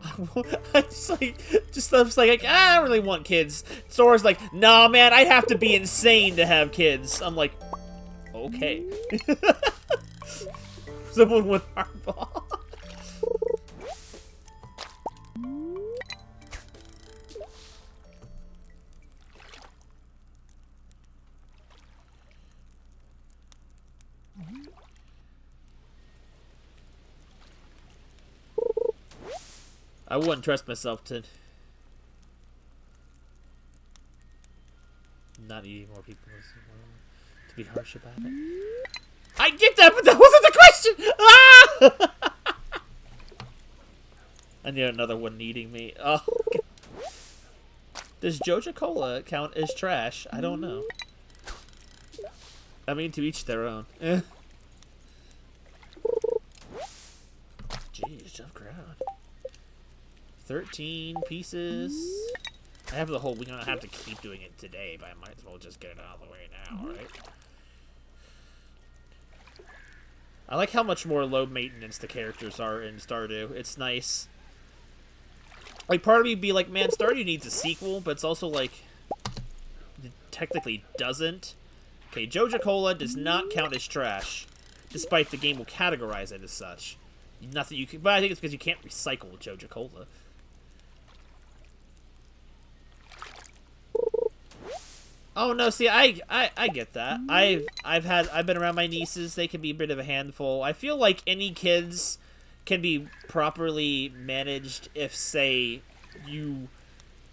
I was like, I don't really want kids. Sora's like, nah, man, I'd have to be insane to have kids. I'm like, okay. Someone with hardball. I wouldn't trust myself to not eating more people to be harsh about it. I get that, but that wasn't the question! Ah! I need another one eating me. Oh, okay. Does Joja Cola count as trash? I don't know. I mean, to each their own. Jeez, jump ground. 13 pieces. I have the whole. We don't have to keep doing it today, but I might as well just get it out of the way now, right? I like how much more low maintenance the characters are in Stardew. It's nice. Like, part of me would be like, man, Stardew needs a sequel, but it's also like, it technically doesn't. Okay, Joja Cola does not count as trash, despite the game will categorize it as such. Nothing you can, but I think it's because you can't recycle Joja Cola. Oh no, see, I get that. I've been around my nieces. They can be a bit of a handful. I feel like any kids can be properly managed if, say, you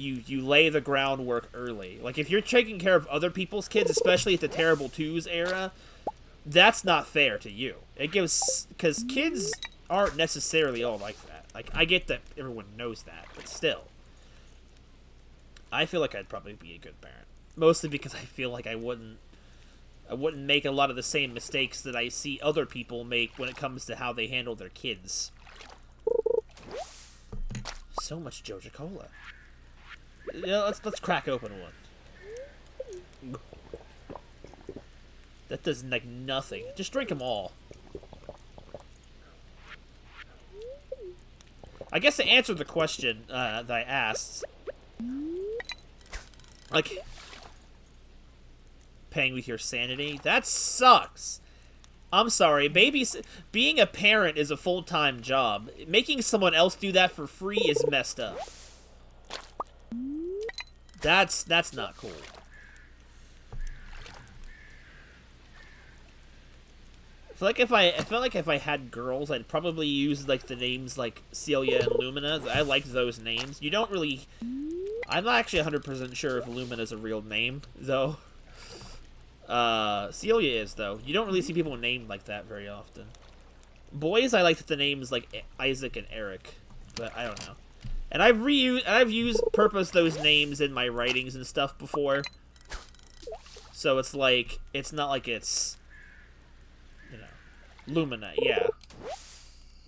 lay the groundwork early. Like, if you're taking care of other people's kids, especially at the Terrible Twos era, that's not fair to you. It gives, because kids aren't necessarily all like that. Like, I get that everyone knows that, but still, I feel like I'd probably be a good parent. Mostly because I feel like I wouldn't make a lot of the same mistakes that I see other people make when it comes to how they handle their kids. So much Joja Cola. Yeah, let's crack open one. That does like nothing. Just drink them all. I guess to answer the question that I asked, like, paying with your sanity, that sucks. I'm sorry, being a parent is a full-time job. Making someone else do that for free is messed up. That's not cool. I feel like if I had girls, I'd probably use like the names like Celia and Lumina. I like those names. You don't really. I'm not actually 100% sure if Lumina's a real name though. Celia is though. You don't really see people named like that very often. Boys, I like the names like Isaac and Eric, but I don't know. And I've purposed those names in my writings and stuff before. So it's like it's not like it's. Lumina, yeah.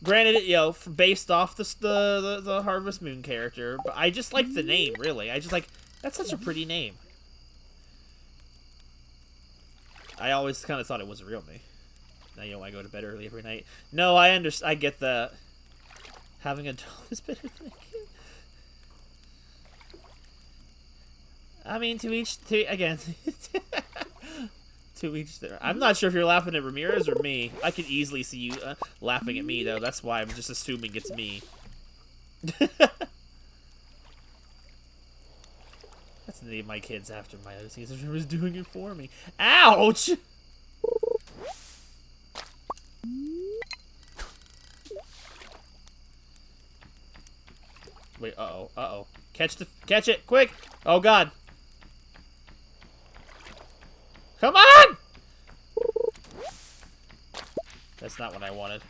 Granted, you know, based off the Harvest Moon character, but I just like the name, really. I just like, that's such a pretty name. I always kind of thought it was a real name. Now you know why I go to bed early every night. No, I get that. Having a doll is better than a kid. I mean, again... To each their. I'm not sure if you're laughing at Ramirez or me. I can easily see you laughing at me, though. That's why I'm just assuming it's me. That's the name of my kids after my OC was doing it for me. Ouch! Wait, uh-oh. Catch it, quick! Oh, God. Come on! That's not what I wanted.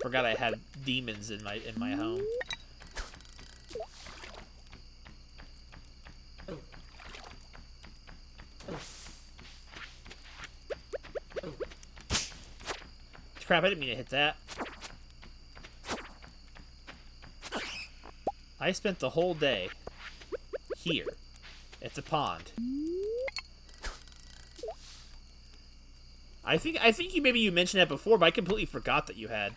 Forgot I had demons in my home. Crap, I didn't mean to hit that. I spent the whole day here at the pond. I think you mentioned that before, but I completely forgot that you had.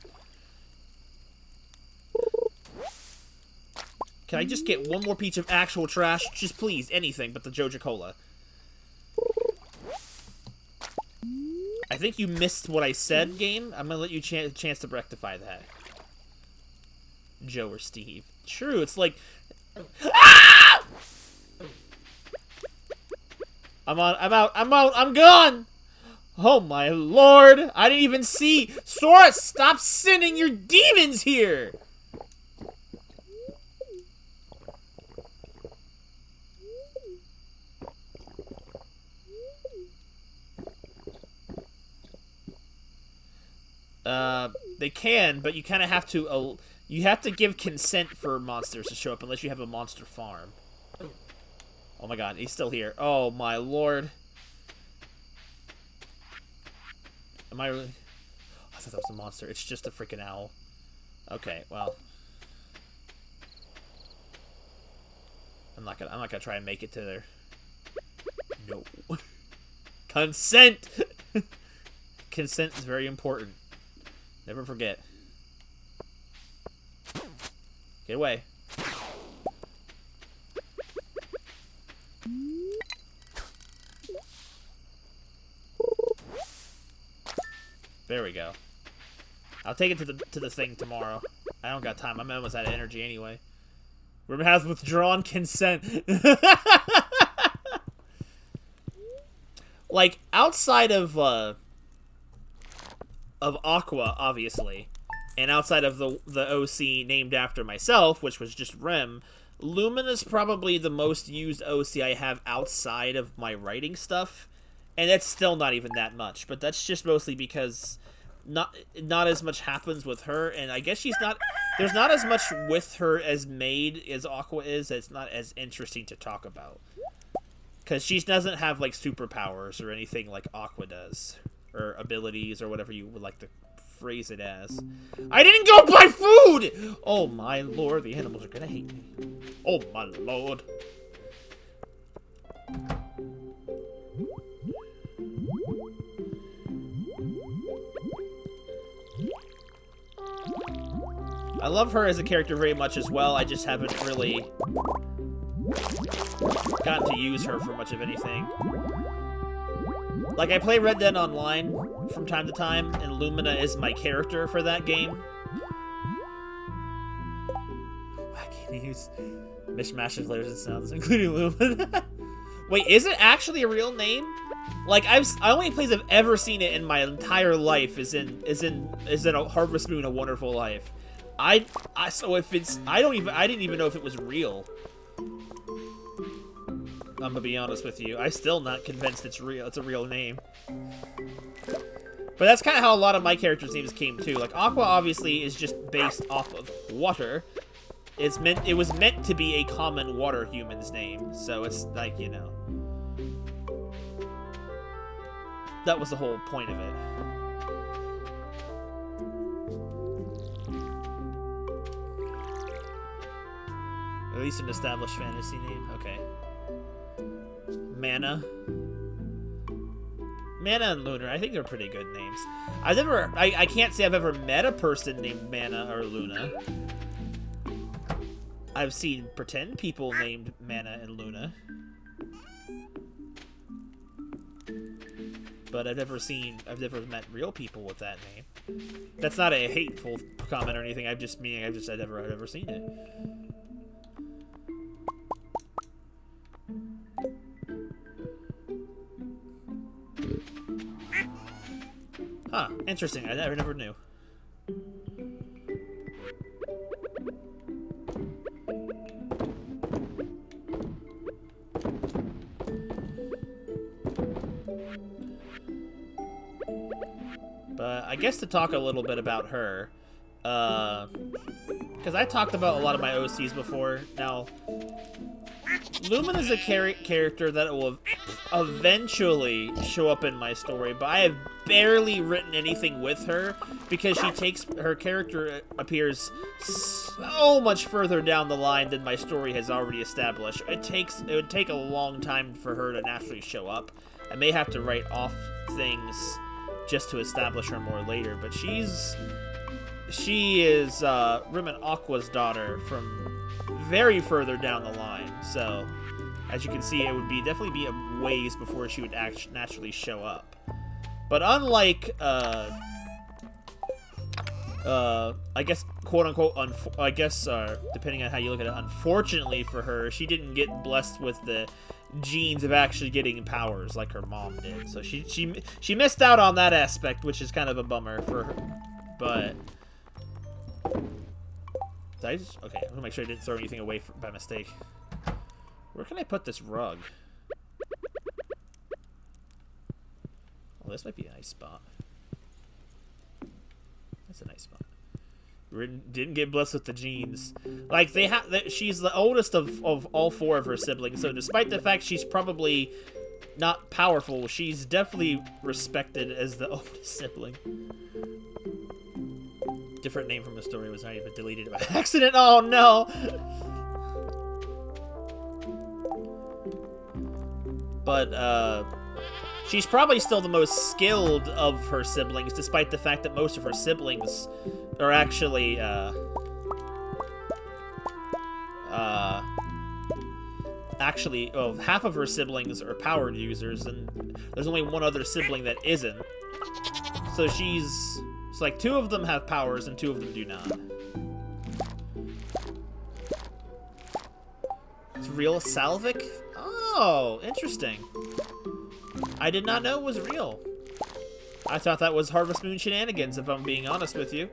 Can I just get one more piece of actual trash? Just please, anything but the Joja Cola. I think you missed what I said, game. I'm gonna let you a chance to rectify that. Joe or Steve. True, it's like... Ah! I'm out, I'm gone! Oh my lord! I didn't even see! Sora, stop sending your demons here! They can, but you kind of have to... You have to give consent for monsters to show up unless you have a monster farm. Oh my god, he's still here. Oh my lord. Am I really... I thought that was a monster. It's just a freaking owl. Okay, well. I'm not gonna try and make it to there. No. Consent! Consent is very important. Never forget. Get away. There we go. I'll take it to the thing tomorrow. I don't got time. I'm almost out of energy anyway. Ruben has withdrawn consent. Like, outside of Aqua, obviously, and outside of the OC named after myself, which was just Rem, Lumina's probably the most used OC I have outside of my writing stuff, and that's still not even that much, but that's just mostly because not as much happens with her, and I guess there's not as much with her as Maid as Aqua is. It's not as interesting to talk about, because she doesn't have, like, superpowers or anything like Aqua does, or abilities, or whatever you would like to phrase it as. I didn't go buy food! Oh my lord, the animals are gonna hate me. Oh my lord. I love her as a character very much as well. I just haven't really gotten to use her for much of anything. Like, I play Red Dead Online from time to time, and Lumina is my character for that game. I can't use mishmash of letters and sounds, including Lumina. Wait, is it actually a real name? Like, the only place I've ever seen it in my entire life is in a Harvest Moon: A Wonderful Life. So if it's, I didn't even know if it was real. I'm gonna be honest with you. I'm still not convinced it's real. It's a real name. But that's kind of how a lot of my characters' names came too. Like Aqua obviously is just based off of water. It was meant to be a common water human's name, so it's like, you know. That was the whole point of it. At least an established fantasy name. Okay. Mana and Lunar, I think they're pretty good names. I can't say I've ever met a person named Mana or Luna. I've seen pretend people named Mana and Luna. But I've never met real people with that name. That's not a hateful comment or anything. I've never seen it. Huh, interesting. I never knew. But I guess to talk a little bit about her, because I talked about a lot of my OCs before. Now, Lumen is a character that will eventually show up in my story, but I have barely written anything with her because her character appears so much further down the line than my story has already established. It would take a long time for her to naturally show up. I may have to write off things just to establish her more later, but she is Rim and Aqua's daughter from very further down the line, so as you can see, it would definitely be a ways before she would naturally show up. But unlike I guess quote unquote depending on how you look at it, unfortunately for her, she didn't get blessed with the genes of actually getting powers like her mom did, so she missed out on that aspect, which is kind of a bummer for her. But okay, I'm gonna make sure I didn't throw anything away by mistake. Where can I put this rug? Oh, this might be a nice spot. That's a nice spot. Didn't get blessed with the genes. Like, she's the oldest of all four of her siblings, so despite the fact she's probably not powerful, she's definitely respected as the oldest sibling. Different name from the story was not even deleted by accident. Oh no! But, she's probably still the most skilled of her siblings, despite the fact that most of her siblings are actually, half of her siblings are powered users, and there's only one other sibling that isn't. So it's like 2 of them have powers and 2 of them do not. It's real Salvic? Oh, interesting. I did not know it was real. I thought that was Harvest Moon shenanigans, if I'm being honest with you.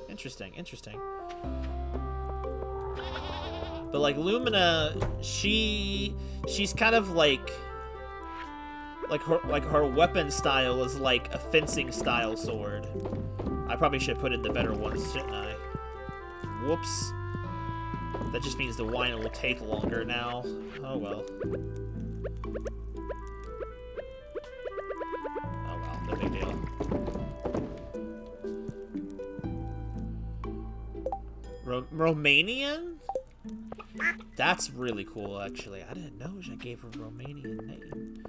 Interesting. But like Lumina, she's kind of like her weapon style is like a fencing style sword. I probably should put in the better ones, shouldn't I? Whoops. That just means the wine will take longer now. Oh well. Oh well, no big deal. Romanian? That's really cool, actually. I didn't know I gave her a Romanian name.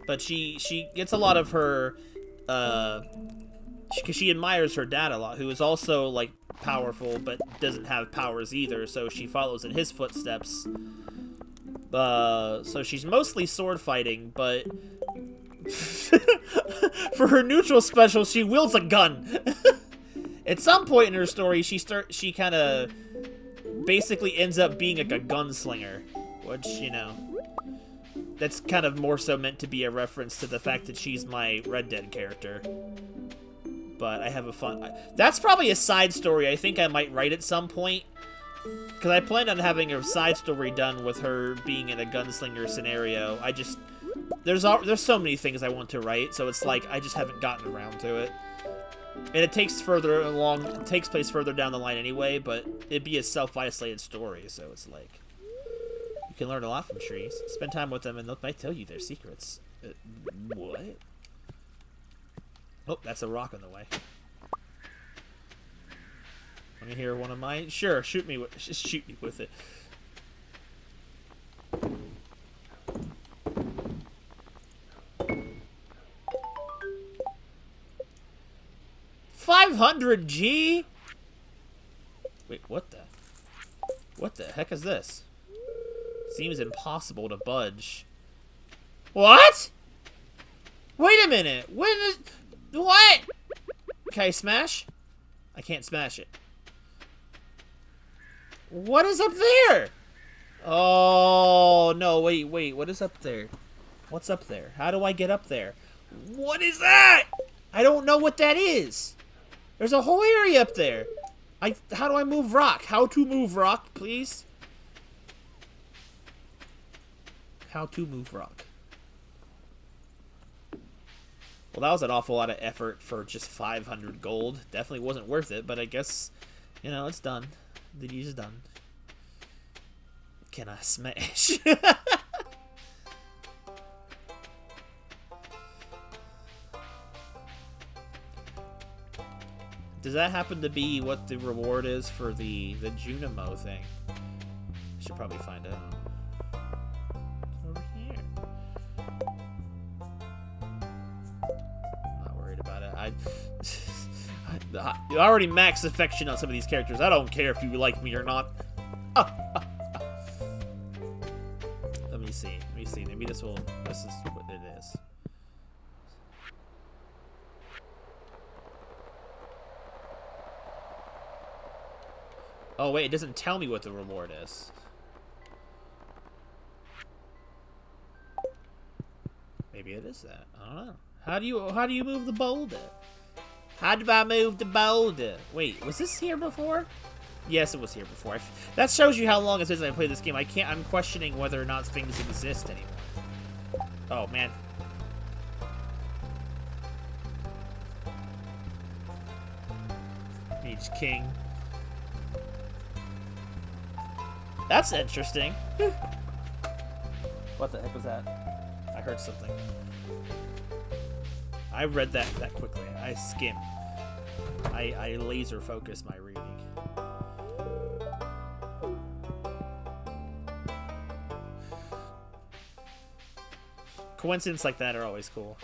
But she gets a lot of her, because she admires her dad a lot, who is also, like, powerful, but doesn't have powers either, so she follows in his footsteps. So she's mostly sword fighting, but for her neutral special, she wields a gun. At some point in her story, she kind of basically ends up being like a gunslinger, which, you know, that's kind of more so meant to be a reference to the fact that she's my Red Dead character. But I have a fun... That's probably a side story I think I might write at some point. Because I plan on having a side story done with her being in a gunslinger scenario. I just... There's so many things I want to write, so it's like I just haven't gotten around to it. And it takes place further down the line anyway, but it'd be a self-isolated story, so it's like... You can learn a lot from trees. Spend time with them and they might tell you their secrets. What? Oh, that's a rock on the way. Want to hear one of mine? Sure, shoot me with it. $500G? Wait, what the heck is this? Seems impossible to budge. What? Wait a minute. What? Can I smash? I can't smash it. What is up there? Oh, no, wait. What is up there? What's up there? How do I get up there? What is that? I don't know what that is. There's a whole area up there. How do I move rock? How to move rock, please? How to move rock. Well, that was an awful lot of effort for just 500 gold. Definitely wasn't worth it, but I guess, you know, it's done. The deed is done. Can I smash? Does that happen to be what the reward is for the Junimo thing? I should probably find out. It's over here. I'm not worried about it. I already max affection on some of these characters. I don't care if you like me or not. Let me see. Maybe this is what it is. Oh wait, it doesn't tell me what the reward is. Maybe it is that. I don't know. How do you move the boulder? How do I move the boulder? Wait, was this here before? Yes, it was here before. That shows you how long it is I played this game. I'm questioning whether or not things exist anymore. Oh man. Mage King. That's interesting. What the heck was that? I heard something. I read that quickly. I skimmed. I laser focus my reading. Coincidences like that are always cool.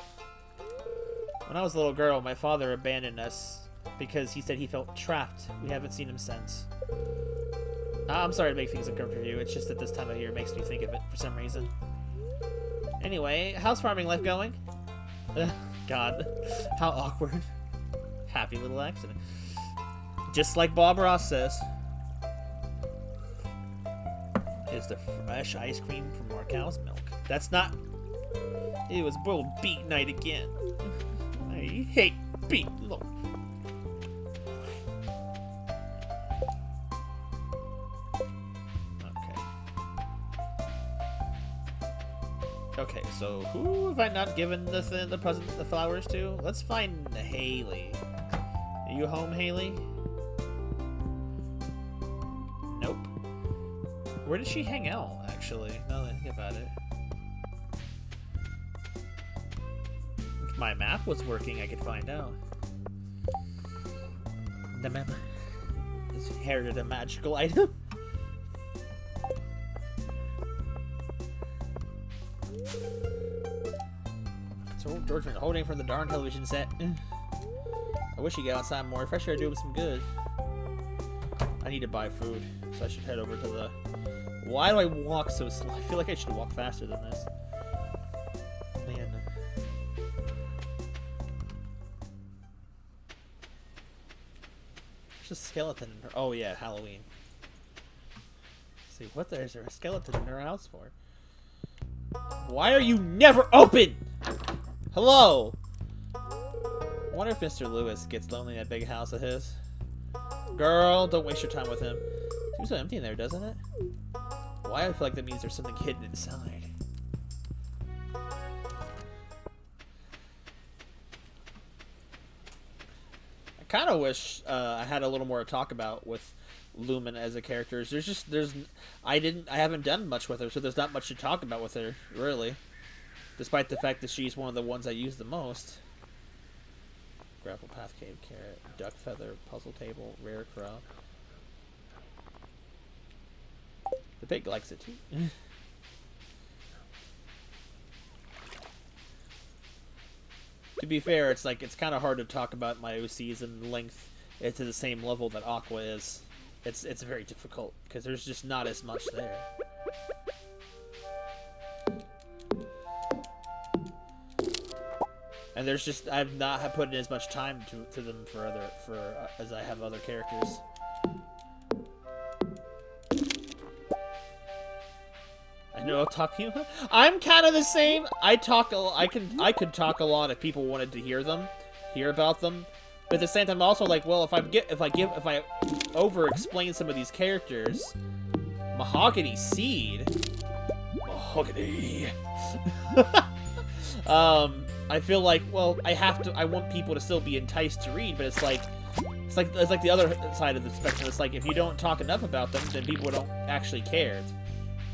When I was a little girl, my father abandoned us because he said he felt trapped. We haven't seen him since. I'm sorry to make things uncomfortable for you. It's just that this time of year makes me think of it for some reason. Anyway, how's farming life going? God, how awkward. Happy little accident. Just like Bob Ross says. Is the fresh ice cream from our cow's milk. That's not... It was boiled beet night again. I hate beet loaf. Okay, so who have I not given the present, the flowers to? Let's find Haley. Are you home, Haley? Nope. Where did she hang out, actually? Now that I think about it. If my map was working, I could find out. The map has inherited a magical item. So George been holding from the darn television set. I wish you get outside more. Fresh air do him some good. I need to buy food, so I should head over to the... Why do I walk so slow? I feel like I should walk faster than this. Man. There's a skeleton in her... Oh yeah, Halloween. Let's see, what there's there a skeleton in her house for? Why are you never open? Hello? I wonder if Mr. Lewis gets lonely in that big house of his. Girl, don't waste your time with him. Seems so empty in there, doesn't it? Why I feel like that means there's something hidden inside. I kind of wish I had a little more to talk about with Lumen as a character. I haven't done much with her, so there's not much to talk about with her, really. Despite the fact that she's one of the ones I use the most. Gravel path, cave carrot, duck feather, puzzle table, rare crow. The pig likes it too. To be fair, it's kind of hard to talk about my OCs and length to the same level that Aqua is. It's very difficult because there's just not as much there. And there's just I've not put in as much time to them as I have other characters. I know I'm kind of the same. I could talk a lot if people wanted to hear about them. But at the same time, I'm also like, well, if I over-explain some of these characters, Mahogany Seed, I feel like, well, I want people to still be enticed to read, but it's like the other side of the spectrum. It's like if you don't talk enough about them, then people don't actually care.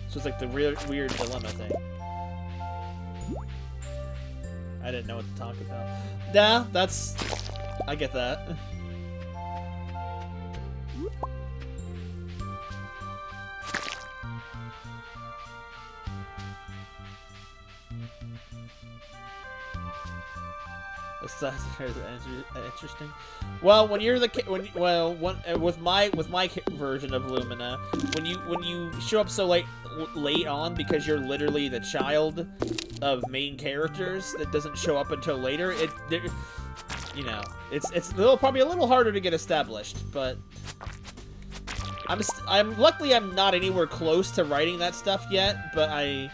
So it's like the weird dilemma thing. I didn't know what to talk about. Yeah, I get that. That's interesting. Well, when you're with my version of Lumina, when you show up so late on because you're literally the child of main characters that doesn't show up until later, it's probably a little harder to get established. But luckily I'm not anywhere close to writing that stuff yet. But I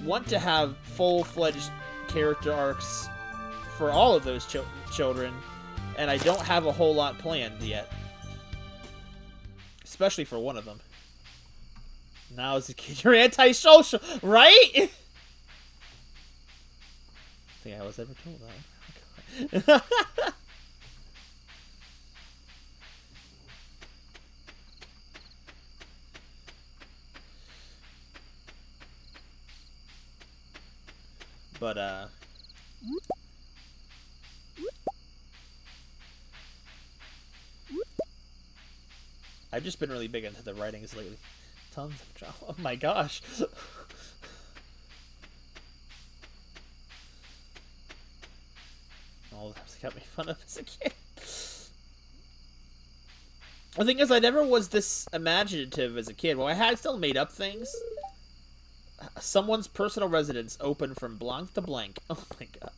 want to have full-fledged character arcs for all of those children, and I don't have a whole lot planned yet. Especially for one of them. Now as a kid, you're antisocial, right? I think I was ever told that. Oh, God. But, I've just been really big into the writings lately. Tons of drama. Oh my gosh. All of that's got me fun of as a kid. The thing is, I never was this imaginative as a kid. Well, I still made up things. Someone's personal residence open from blank to blank. Oh my god.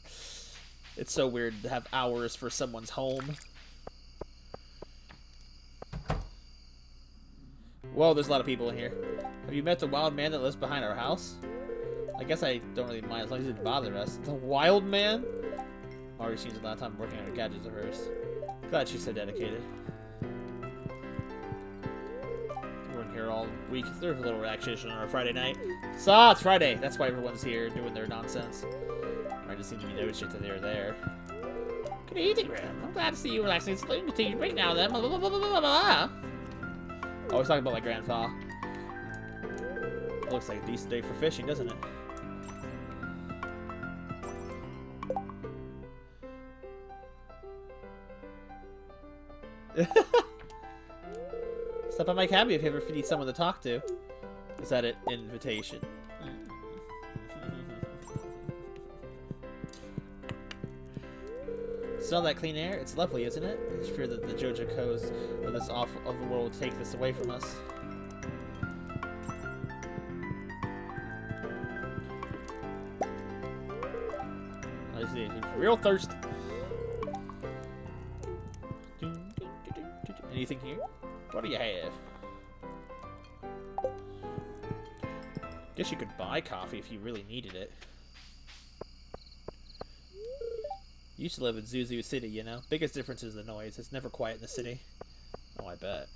It's so weird to have hours for someone's home. Whoa, there's a lot of people in here. Have you met the wild man that lives behind our house? I guess I don't really mind as long as it doesn't bother us. The wild man? Already seems a lot of time working on her gadgets of hers. Glad she's so dedicated. We're in here all week. There's a little relaxation on our Friday night. So, it's Friday. That's why everyone's here doing their nonsense. I just seem to be noticing that they're there. Good evening, Graham. I'm glad to see you relaxing. It's late to take a break now, then. Blah, blah, blah, blah, blah, blah. Oh, he's talking about my grandpa. Looks like a decent day for fishing, doesn't it? Stop by my cabin if you ever need someone to talk to. Is that an invitation? Smell that clean air? It's lovely, isn't it? I fear that the Joja codes of this off of the world will take this away from us. I see. Real thirst. Anything here? What do you have? Guess you could buy coffee if you really needed it. You used to live in Zuzu City, you know? Biggest difference is the noise. It's never quiet in the city. Oh, I bet.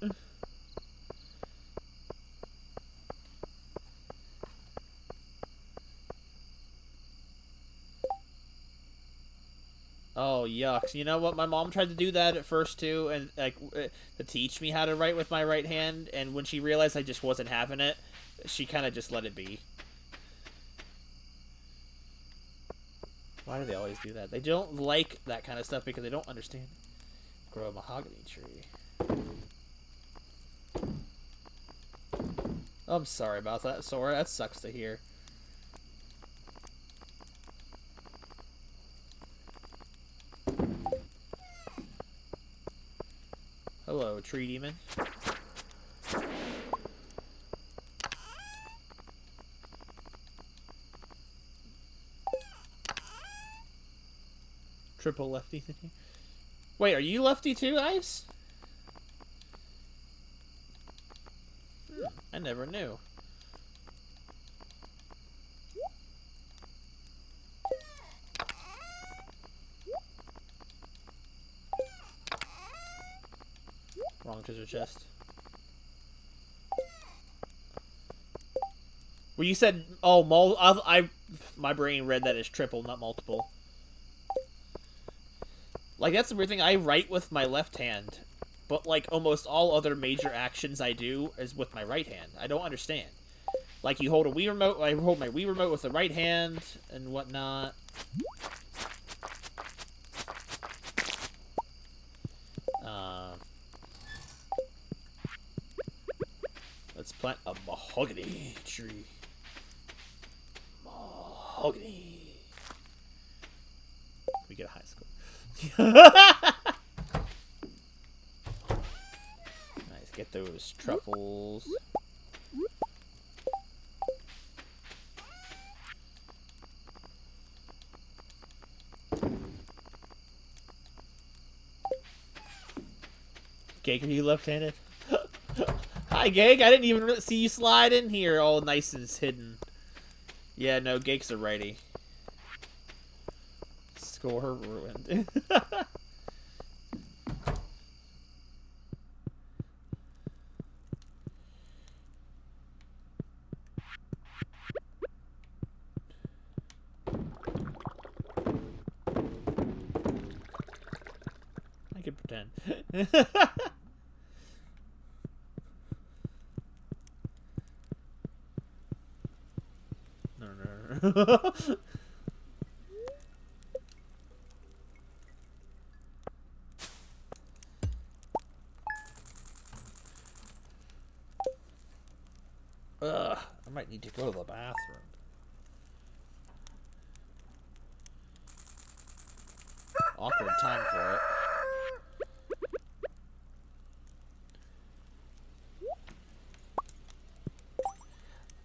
Oh, yucks. You know what? My mom tried to do that at first, too, and like to teach me how to write with my right hand, and when she realized I just wasn't having it, she kind of just let it be. Why do they always do that? They don't like that kind of stuff because they don't understand. Grow a mahogany tree. Oh, I'm sorry about that, Sora. That sucks to hear. Hello, tree demon. Triple lefty thingy. Wait, are you lefty too, Ice? I never knew. Wrong treasure chest. Well, you said, oh, my brain read that as triple, not multiple. Like, that's the weird thing. I write with my left hand, but like almost all other major actions I do is with my right hand. I don't understand. Like, you hold a Wii remote, I hold my Wii remote with the right hand and whatnot. Let's plant a mahogany tree. Mahogany. We get a high score. Nice, get those truffles. Gag, are you left-handed? Hi, Gag. I didn't even see you slide in here all nice and hidden. Yeah, no, Gag's a righty. Score ruined. I can pretend. No. Ugh, I might need to go to the bathroom. Awkward time for it.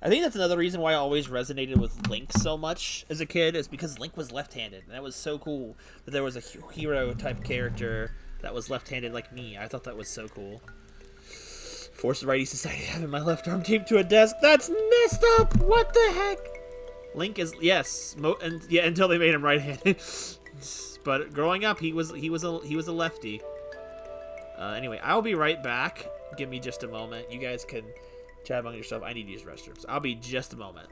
I think that's another reason why I always resonated with Link so much as a kid, is because Link was left-handed, and that was so cool that there was a hero-type character that was left-handed like me. I thought that was so cool. Force the Righty Society having my left arm taped to a desk. That's messed up! What the heck? Link is, yes, until they made him right-handed. But growing up, he was a lefty. Anyway, I'll be right back. Give me just a moment. You guys can chat among yourself. I need to use restrooms. I'll be just a moment.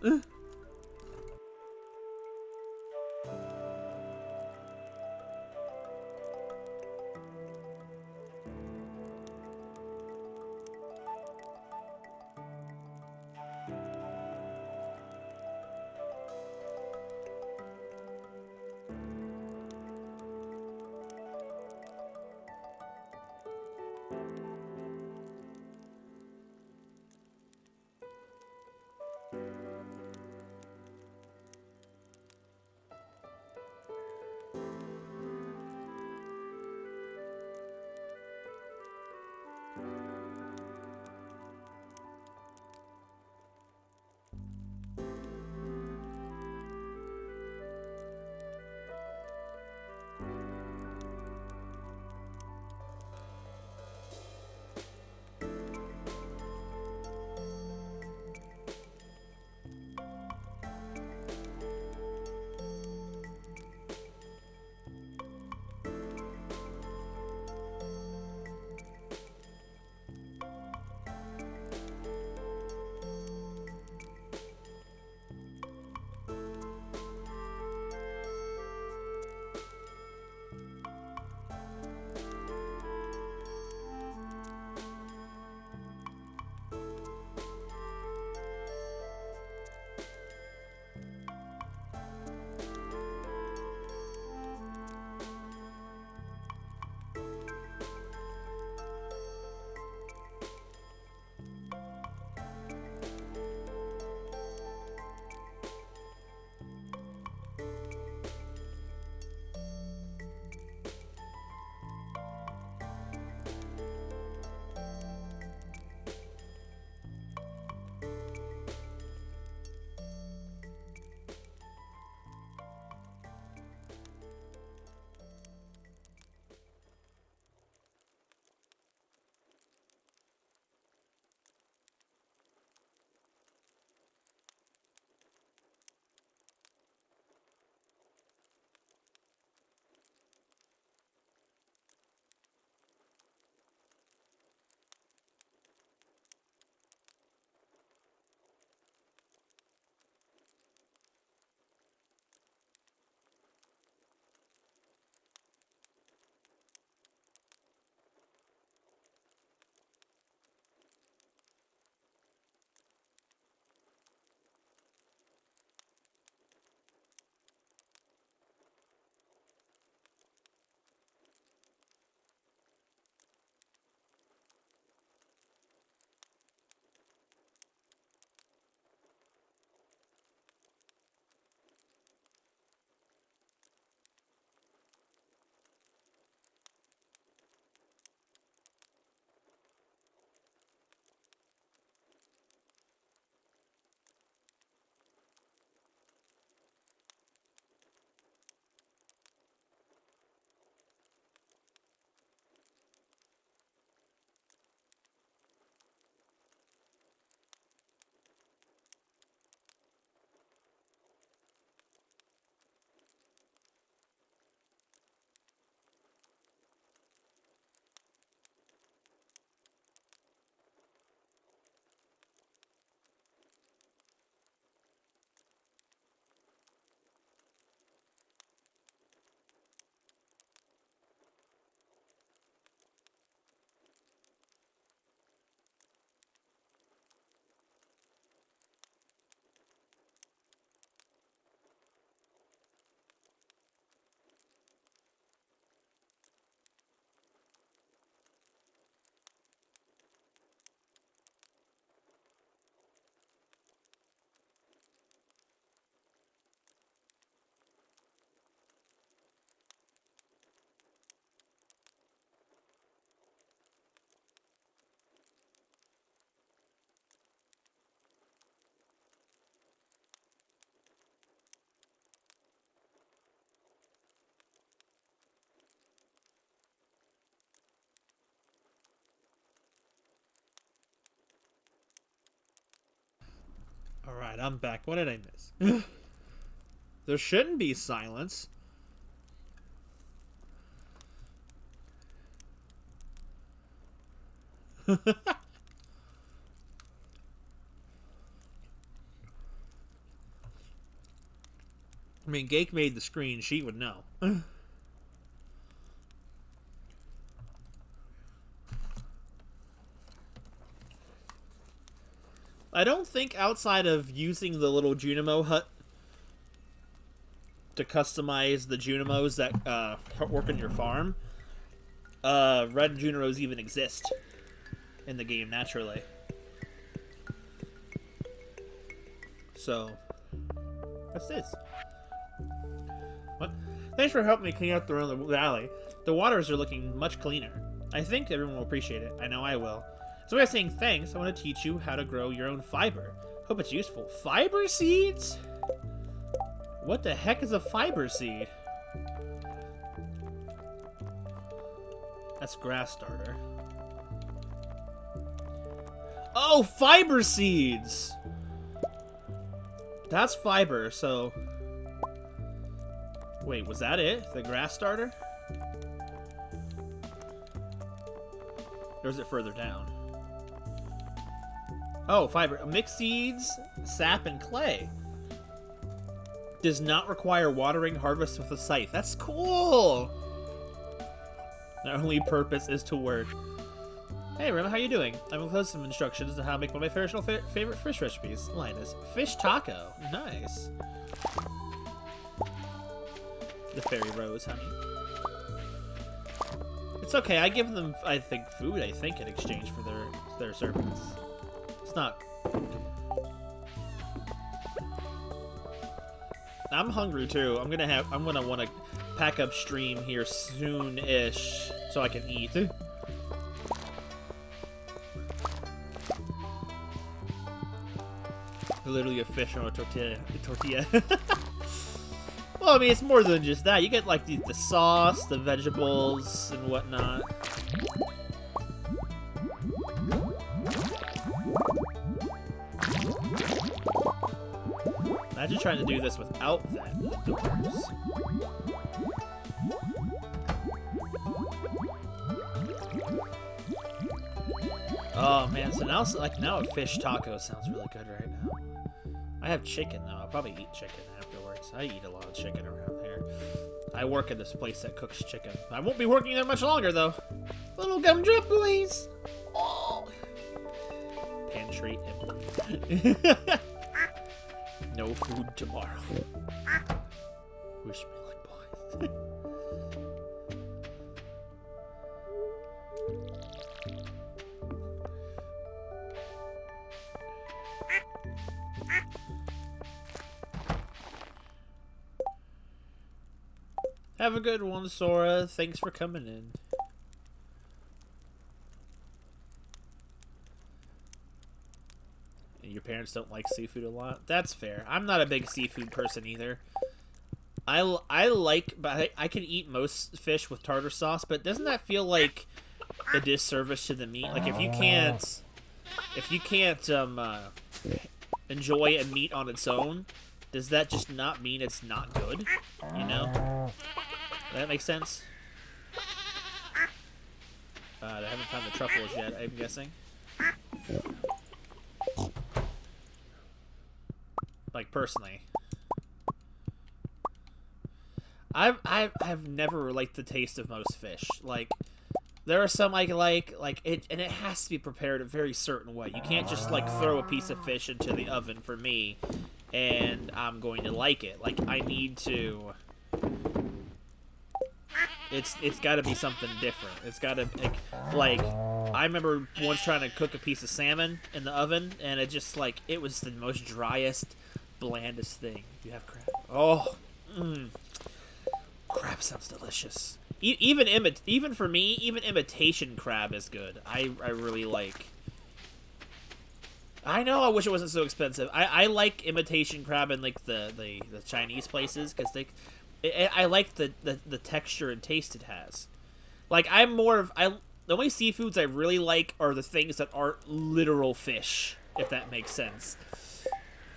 Alright, I'm back. What did I miss? There shouldn't be silence. I mean, Gake made the screen. She would know. I don't think outside of using the little Junimo hut to customize the Junimos that work on your farm, red Junimos even exist in the game naturally. So, what's this? What? Thanks for helping me clean up around the valley. The waters are looking much cleaner. I think everyone will appreciate it. I know I will. So by saying thanks, I want to teach you how to grow your own fiber. Hope it's useful. Fiber seeds? What the heck is a fiber seed? That's grass starter. Oh, fiber seeds! That's fiber, so... Wait, was that it? The grass starter? Or is it further down? Oh, fiber. Mixed seeds, sap, and clay. Does not require watering, harvest with a scythe. That's cool! Their only purpose is to work. Hey, Rima, how you doing? I'm with some instructions on how to make one of my favorite fish recipes. Linus. Fish taco. Nice. The fairy rose, honey. It's okay, I give them, I think, food, in exchange for their service. It's not... I'm hungry, too. I'm gonna want to pack up stream here soon-ish, so I can eat. Literally a fish on a tortilla. Well, I mean, it's more than just that. You get, like, the sauce, the vegetables, and whatnot. Imagine trying to do this without that indoors. Oh, man. So now a fish taco sounds really good right now. I have chicken, though. I'll probably eat chicken afterwards. I eat a lot of chicken around here. I work at this place that cooks chicken. I won't be working there much longer, though. Little gumdrop boys! Oh! Pantry empty. No food tomorrow. Wish me luck, boys. Have a good one, Sora. Thanks for coming in. And your parents don't like seafood a lot? That's fair. I'm not a big seafood person either. I like, but I can eat most fish with tartar sauce, but doesn't that feel like a disservice to the meat? Like, if you can't enjoy a meat on its own, does that just not mean it's not good? You know? Does that make sense? They haven't found the truffles yet, I'm guessing. Like, personally. I've never liked the taste of most fish. Like, there are some I like it, and it has to be prepared a very certain way. You can't just, like, throw a piece of fish into the oven for me, and I'm going to like it. Like, I need to... It's got to be something different. It's got to, like, I remember once trying to cook a piece of salmon in the oven, and it just, like, it was the most driest, blandest thing. You have crab. Oh, crab sounds delicious. Even for me, even imitation crab is good. I really like. I know. I wish it wasn't so expensive. I like imitation crab in, like, the Chinese places because I like the texture and taste it has. Like, I'm more of... the only seafoods I really like are the things that aren't literal fish, if that makes sense.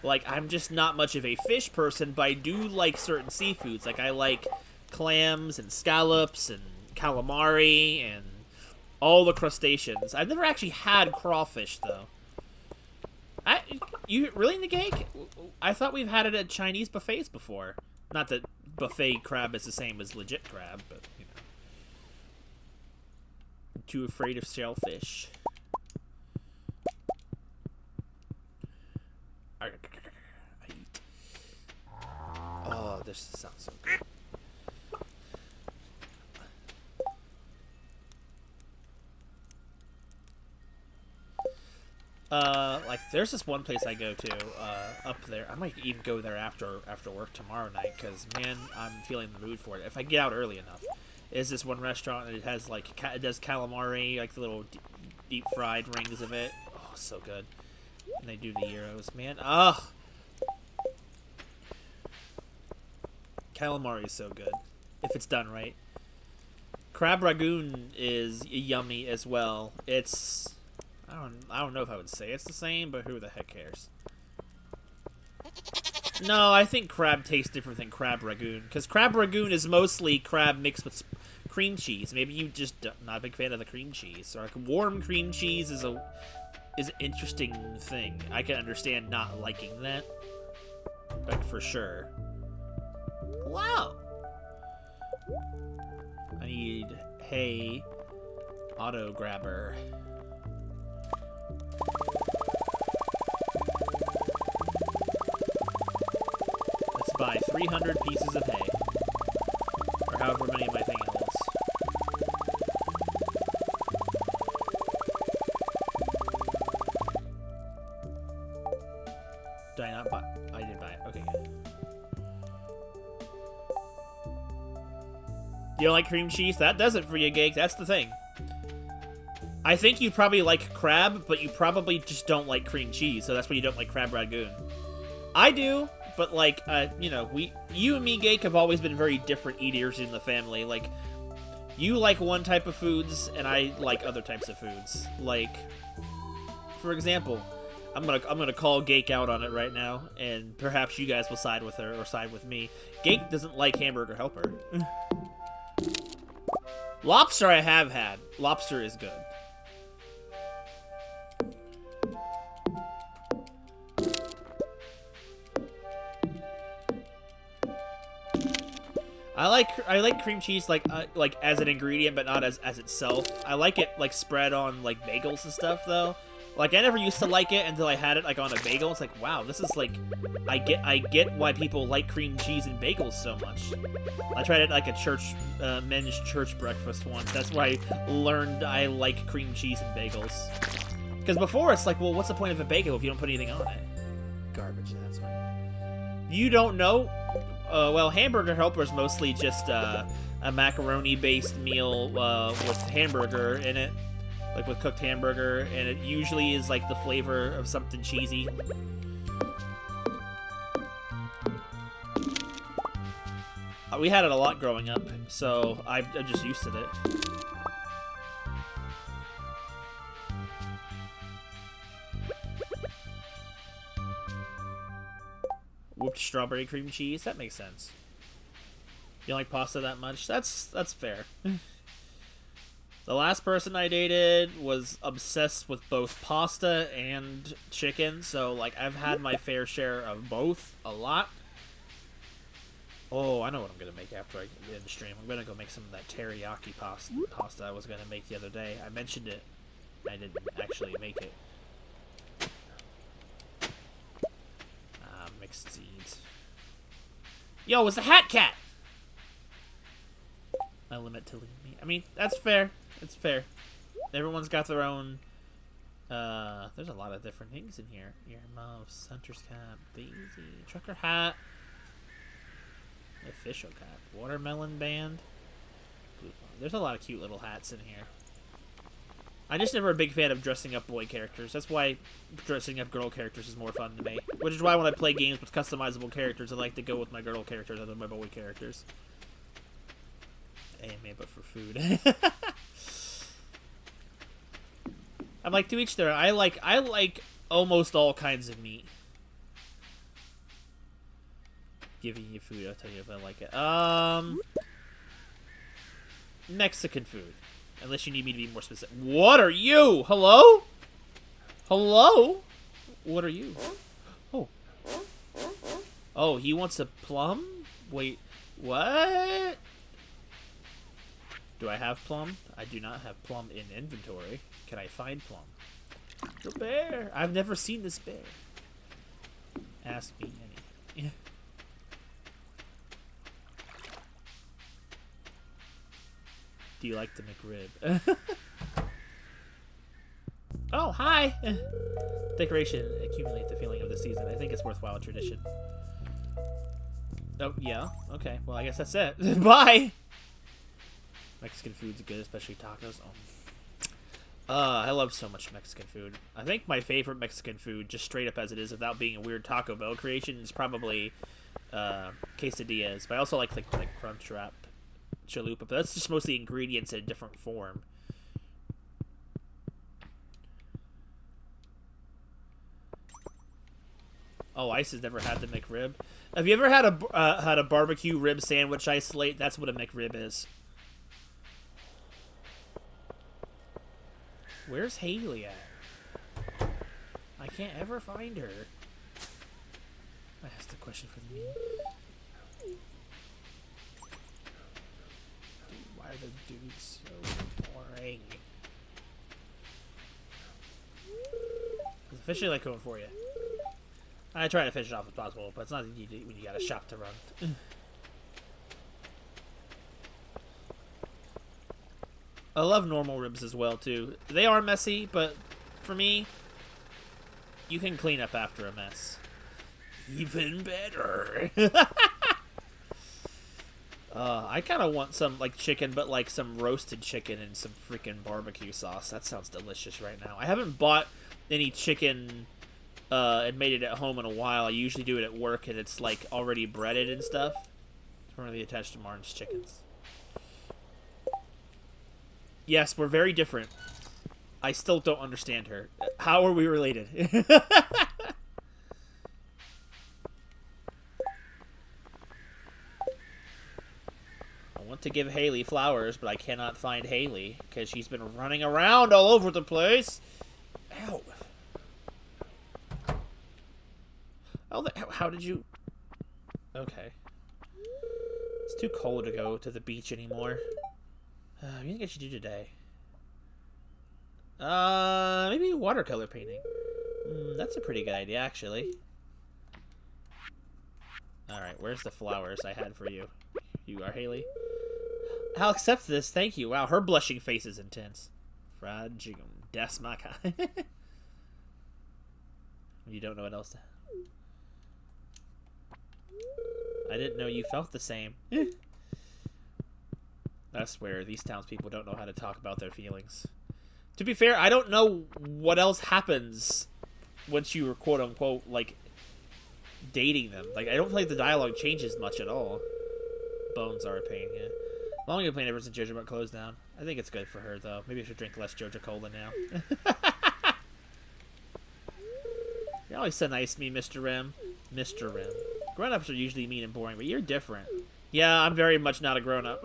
Like, I'm just not much of a fish person, but I do like certain seafoods. Like, I like clams and scallops and calamari and all the crustaceans. I've never actually had crawfish, though. You really, Nagake? I thought we've had it at Chinese buffets before. Not that buffet crab is the same as legit crab, but, you know. I'm too afraid of shellfish. Oh, this sounds so good. Like, there's this one place I go to, up there. I might even go there after work tomorrow night, because, man, I'm feeling the mood for it. If I get out early enough. Is this one restaurant, and it has, like, it does calamari, like, the little deep-fried rings of it. Oh, so good. And they do the gyros, man. Ugh! Calamari is so good, if it's done right. Crab ragoon is yummy as well. It's... I don't know if I would say it's the same, but who the heck cares? No, I think crab tastes different than crab ragoon, because crab ragoon is mostly crab mixed with cream cheese. Maybe you just not a big fan of the cream cheese. Or like warm cream cheese is an interesting thing. I can understand not liking that, like for sure. Wow. I need hay auto grabber. Let's buy 300 pieces of hay. Or however many my thing holds. Did I not buy? I did buy it. Okay, good. You don't like cream cheese? That does it for you, Gake. That's the thing. I think you probably like crab, but you probably just don't like cream cheese, so that's why you don't like crab ragoon. I do, but like, you know, you and me, Gake, have always been very different eaters in the family. Like, you like one type of foods, and I like other types of foods. Like, for example, I'm gonna call Gake out on it right now, and perhaps you guys will side with her or side with me. Gake doesn't like Hamburger Helper. Lobster I have had. Lobster is good. I like cream cheese like as an ingredient, but not as itself. I like it like spread on like bagels and stuff though. Like I never used to like it until I had it like on a bagel. It's like, wow, this is like I get why people like cream cheese and bagels so much. I tried it like a men's church breakfast once. That's where I learned I like cream cheese and bagels. Because before it's like, well, what's the point of a bagel if you don't put anything on it? Garbage. That's why. You don't know. Well, Hamburger Helper is mostly just a macaroni-based meal with hamburger in it, like with cooked hamburger, and it usually is like the flavor of something cheesy. We had it a lot growing up, so I'm just used to it. Whooped strawberry cream cheese. That makes sense. You don't like pasta that much? That's fair. The last person I dated was obsessed with both pasta and chicken, so like I've had my fair share of both a lot. Oh, I know what I'm gonna make after I get in the stream. I'm gonna go make some of that teriyaki pasta I was gonna make the other day. I mentioned it. I didn't actually make it. Mixed seeds. Yo, it's a hat cat! I limit to leave me. I mean, that's fair. It's fair. Everyone's got their own... there's a lot of different things in here. Earmuffs, hunter's cap, daisy, trucker hat, official cap, watermelon band. There's a lot of cute little hats in here. I'm just never a big fan of dressing up boy characters. That's why dressing up girl characters is more fun to me. Which is why when I play games with customizable characters, I like to go with my girl characters other than my boy characters. Hey, man, but for food. I'm like, to each their own. I like almost all kinds of meat. giving you food. I'll tell you if I like it. Mexican food. Unless you need me to be more specific. What are you? Hello? Hello? What are you? Oh. Oh, he wants a plum? Wait, what? Do I have plum? I do not have plum in inventory. Can I find plum? The bear. I've never seen this bear. Ask me any. Do you like the McRib? Oh, hi! Decoration accumulate the feeling of the season. I think it's worthwhile tradition. Oh, yeah. Okay. Well, I guess that's it. Bye! Mexican food's good, especially tacos. Oh. I love so much Mexican food. I think my favorite Mexican food, just straight up as it is, without being a weird Taco Bell creation, is probably quesadillas. But I also like Crunch Wrap chalupa. But that's just mostly ingredients in a different form. Oh, Ice has never had the McRib. Have you ever had a barbecue rib sandwich, Isolate? That's what a McRib is. Where's Haley at? I can't ever find her. I asked the question for the meme. Dude, why are the dudes so boring? It's officially like going for you. I try to finish it off as possible, but it's not easy when you got a shop to run. I love normal ribs as well, too. They are messy, but for me, you can clean up after a mess. Even better. I kind of want some, like, chicken, but, like, some roasted chicken and some freaking barbecue sauce. That sounds delicious right now. I haven't bought any chicken and made it at home in a while. I usually do it at work, and it's, like, already breaded and stuff. It's currently attached to Martin's chickens. Yes, we're very different. I still don't understand her. How are we related? I want to give Haley flowers, but I cannot find Haley because she's been running around all over the place. Ow. Oh, how did you... Okay. It's too cold to go to the beach anymore. What do you think I should do today? Maybe watercolor painting. That's a pretty good idea, actually. Alright, where's the flowers I had for you? You are Haley. I'll accept this, thank you. Wow, her blushing face is intense. Fragile. That's my kind. You don't know what else to... I didn't know you felt the same. I swear, these townspeople don't know how to talk about their feelings. To be fair, I don't know what else happens once you were quote-unquote, like, dating them. Like, I don't feel like the dialogue changes much at all. Bones are a pain, yeah. Long been playing ever since Jojo Mart closed down. I think it's good for her, though. Maybe I should drink less Jojo Cola now. You're always so nice to me, Mr. Rim. Mr. Rim. Grown-ups are usually mean and boring, but you're different. Yeah, I'm very much not a grown-up.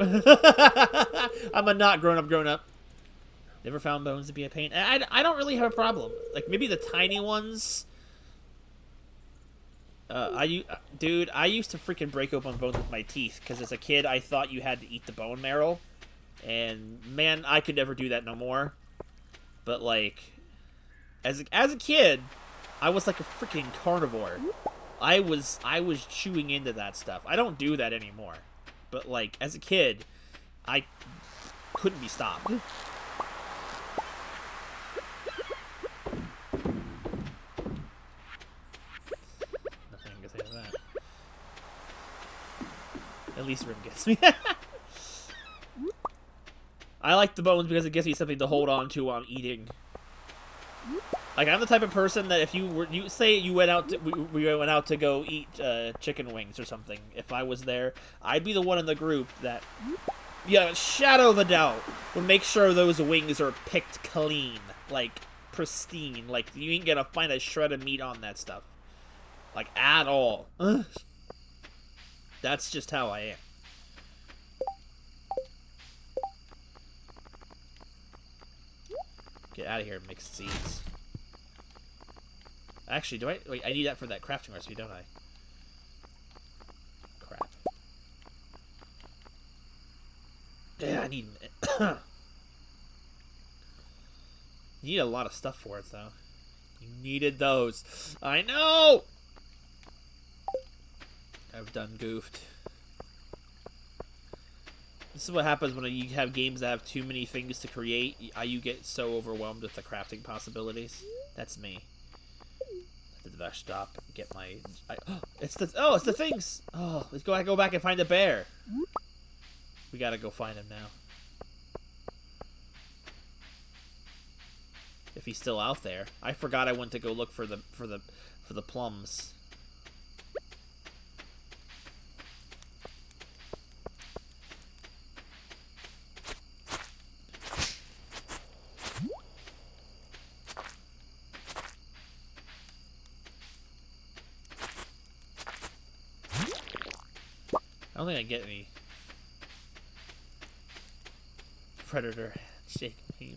I'm a not grown-up. Never found bones to be a pain. I don't really have a problem. Like, maybe the tiny ones. Dude, I used to freaking break open bones with my teeth, because as a kid, I thought you had to eat the bone marrow. And, man, I could never do that no more. But, like, as a kid, I was like a freaking carnivore. I was chewing into that stuff. I don't do that anymore. But, like, as a kid, I couldn't be stopped. Nothing I can say to that. At least Rim gets me. I like the bones because it gives me something to hold on to while I'm eating. Like, I'm the type of person that if you say you went out to, we went out to go eat chicken wings or something, if I was there, I'd be the one in the group that, yeah, shadow of a doubt, would make sure those wings are picked clean, like, pristine. Like, you ain't gonna find a shred of meat on that stuff. Like, at all. That's just how I am. Get out of here, mixed seeds. Actually, do I... Wait, I need that for that crafting recipe, don't I? Crap. Yeah, I need... you need a lot of stuff for it, though. You needed those. I know! I've done goofed. This is what happens when you have games that have too many things to create. You get so overwhelmed with the crafting possibilities. That's me. Did I stop? Get my... it's the things! Oh, let's go back and find the bear. We gotta go find him now. If he's still out there. I forgot I went to go look for the plums. I don't think I get any predator shake me.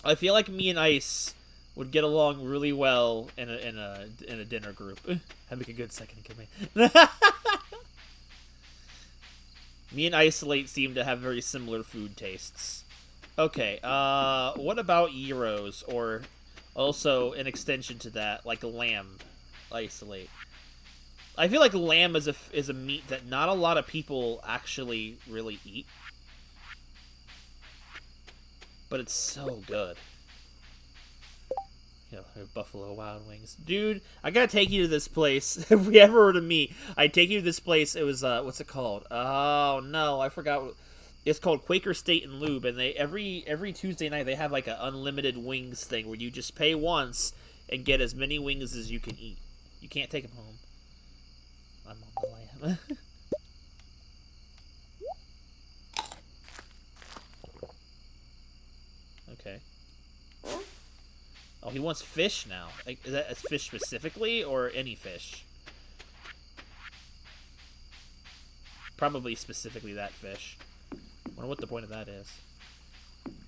I feel like me and Ice would get along really well in a dinner group. That'd make a good second command. Me and Isolate seem to have very similar food tastes. Okay, what about gyros, or also an extension to that, like lamb? Isolate. I feel like lamb is a meat that not a lot of people actually really eat. But it's so good. You know, Buffalo Wild Wings. Dude, I gotta take you to this place. If we ever were to meet, I'd take you to this place. It was, what's it called? Oh, no, I forgot. It's called Quaker State and Lube, and they every Tuesday night they have like an unlimited wings thing where you just pay once and get as many wings as you can eat. You can't take them home. I'm on the lamb. Okay. Oh, he wants fish now. Like, is that a fish specifically, or any fish? Probably specifically that fish. Wonder what the point of that is.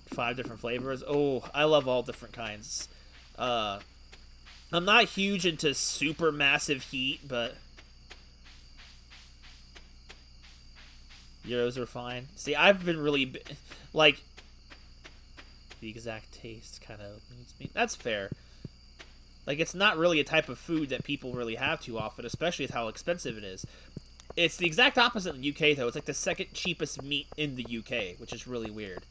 5 different flavors. Oh, I love all different kinds. I'm not huge into super massive heat, but gyros are fine. See, I've been really like the exact taste kind of needs me. That's fair. Like, it's not really a type of food that people really have too often, especially with how expensive it is. It's the exact opposite in the UK, though. It's like the second cheapest meat in the UK, which is really weird,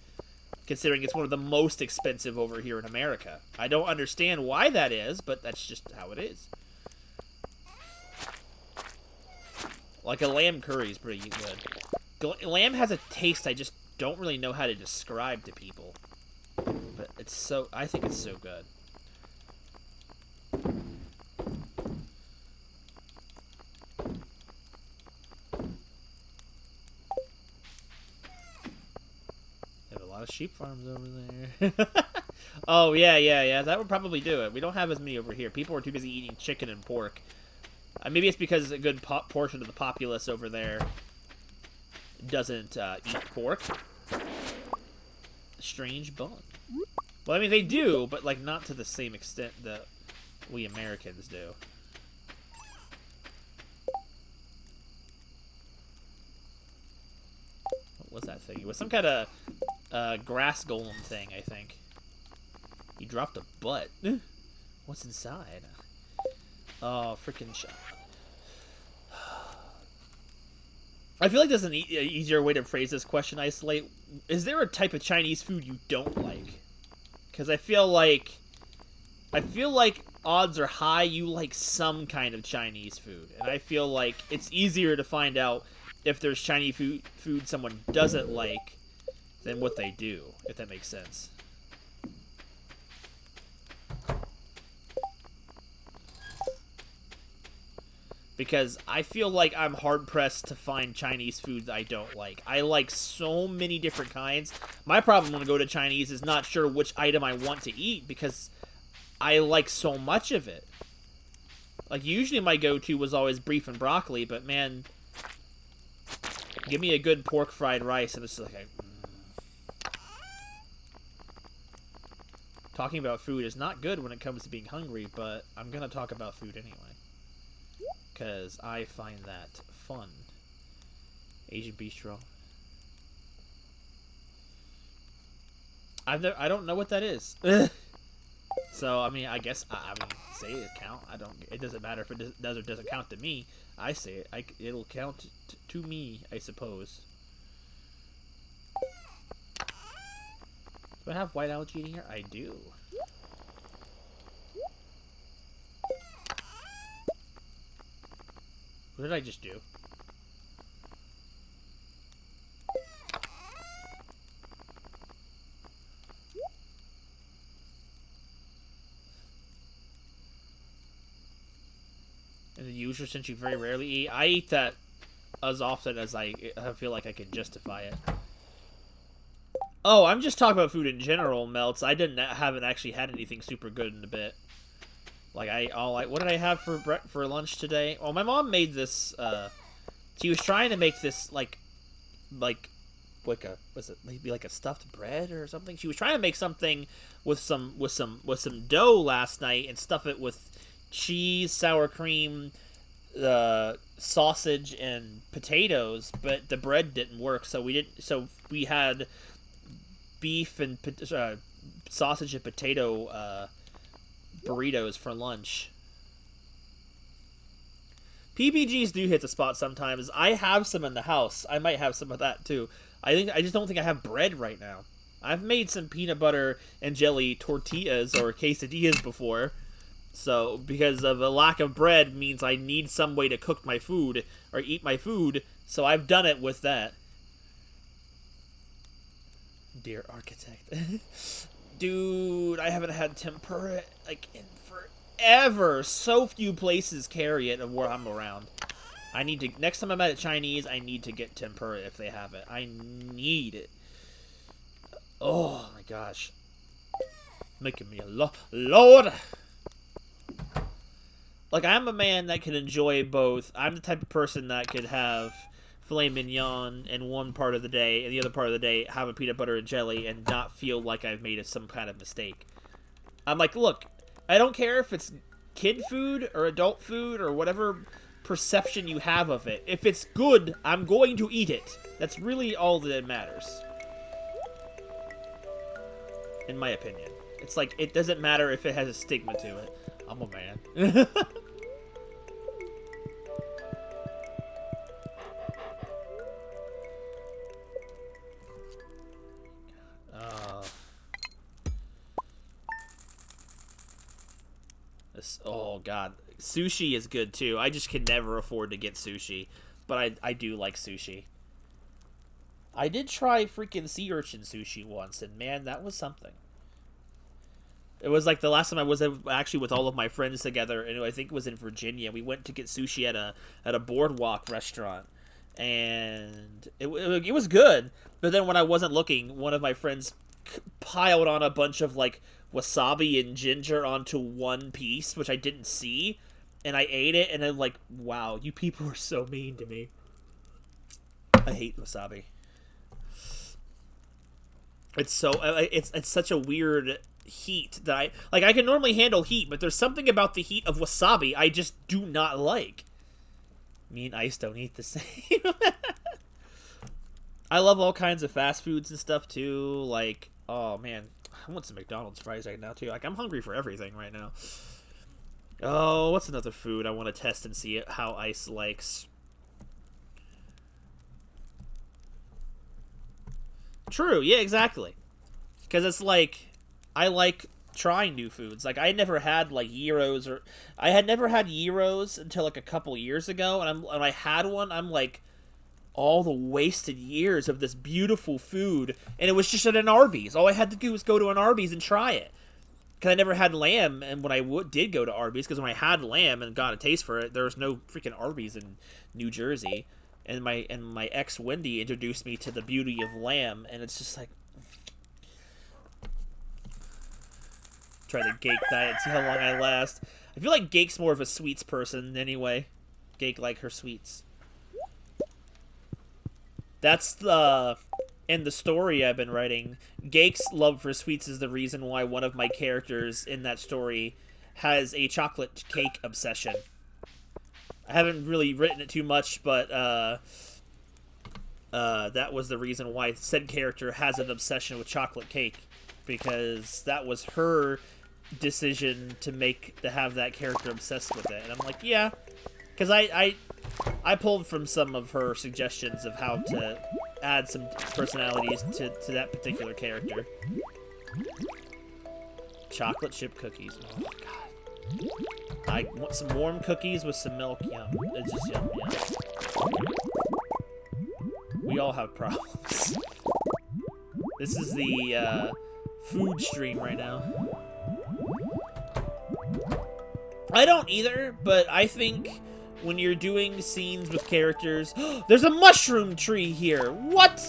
considering it's one of the most expensive over here in America. I don't understand why that is, but that's just how it is. Like, a lamb curry is pretty good. Lamb has a taste I just don't really know how to describe to people. But it's so... I think it's so good. Have a lot of sheep farms over there. Oh, yeah. That would probably do it. We don't have as many over here. People are too busy eating chicken and pork. Maybe it's because a good portion of the populace over there doesn't eat pork. Strange bun. Well, I mean, they do, but, like, not to the same extent that we Americans do. What was that thing? It was some kind of grass golem thing, I think. He dropped a butt. What's inside? Oh, freaking shit. I feel like there's an easier way to phrase this question, Isolate. Is there a type of Chinese food you don't like? Because I feel like odds are high you like some kind of Chinese food. And I feel like it's easier to find out if there's Chinese food someone doesn't like than what they do, if that makes sense. Because I feel like I'm hard-pressed to find Chinese food that I don't like. I like so many different kinds. My problem when I go to Chinese is not sure which item I want to eat because I like so much of it. Like, usually my go-to was always beef and broccoli, but man, give me a good pork fried rice, and it's like, talking about food is not good when it comes to being hungry, but I'm gonna talk about food anyway. Because I find that fun. Asian bistro. I don't know what that is. So, I mean, I guess, I mean, say it count. It doesn't matter if it does or doesn't count to me. I say it. It'll count to me, I suppose. Do I have white algae in here? I do. What did I just do? And the usual, since you very rarely eat, I eat that as often as I feel like I can justify it. Oh, I'm just talking about food in general, Melts. I haven't actually had anything super good in a bit. Like what did I have for lunch today? Oh, my mom made this. She was trying to make this like maybe like a stuffed bread or something. She was trying to make something with some dough last night and stuff it with cheese, sour cream, sausage, and potatoes. But the bread didn't work, so we didn't. So we had beef and sausage and potato burritos for lunch. PBGs do hit the spot sometimes. I have some in the house. I might have some of that too. I just don't think I have bread right now. I've made some peanut butter and jelly tortillas or quesadillas before. So, because of a lack of bread means I need some way to cook my food or eat my food. So I've done it with that. Dear architect. Dude, I haven't had tempura like in forever. So few places carry it of where I'm around. I need to, next time I'm at a Chinese, I need to get tempura if they have it. I need it. Oh my gosh. Making me a Lord. Like, I'm a man that can enjoy both. I'm the type of person that could have filet mignon in one part of the day, and the other part of the day have a peanut butter and jelly and not feel like I've made some kind of mistake. I'm like, look, I don't care if it's kid food or adult food or whatever perception you have of it. If it's good, I'm going to eat it. That's really all that matters. In my opinion. It's like, it doesn't matter if it has a stigma to it. I'm a man. Oh god, sushi is good too. I just can never afford to get sushi, but I do like sushi. I did try freaking sea urchin sushi once, and man, that was something. It was like the last time I was actually with all of my friends together, and I think it was in Virginia. We went to get sushi at a boardwalk restaurant, and it was good. But then when I wasn't looking, one of my friends piled on a bunch of like wasabi and ginger onto one piece, which I didn't see, and I ate it, and I'm like, wow, you people are so mean to me. I hate wasabi. It's so it's such a weird heat that I can normally handle heat, but there's something about the heat of wasabi I just do not like. Me and Ice don't eat the same. I love all kinds of fast foods and stuff too. Like, oh man, I want some McDonald's fries right now too. Like, I'm hungry for everything right now. Oh, what's another food I want to test and see how Ice likes? True, yeah, exactly. Because it's like, I like trying new foods. Like, I had never had like gyros, or I had never had gyros until like a couple years ago, and when I had one, I'm like, all the wasted years of this beautiful food, and it was just at an Arby's. All I had to do was go to an Arby's and try it. Because I never had lamb, and when I did go to Arby's, because when I had lamb and got a taste for it, there was no freaking Arby's in New Jersey. And my ex Wendy introduced me to the beauty of lamb, and it's just like, try the Gake diet and see how long I last. I feel like Gake's more of a sweets person anyway. Gake like her sweets. That's the... In the story I've been writing, Gake's love for sweets is the reason why one of my characters in that story has a chocolate cake obsession. I haven't really written it too much, but that was the reason why said character has an obsession with chocolate cake, because that was her decision to have that character obsessed with it. And I'm like, yeah, because I pulled from some of her suggestions of how to add some personalities to that particular character. Chocolate chip cookies. Oh my god. I want some warm cookies with some milk. Yum. It's just yum. We all have problems. This is the food stream right now. I don't either, but I think when you're doing scenes with characters... There's a mushroom tree here! What?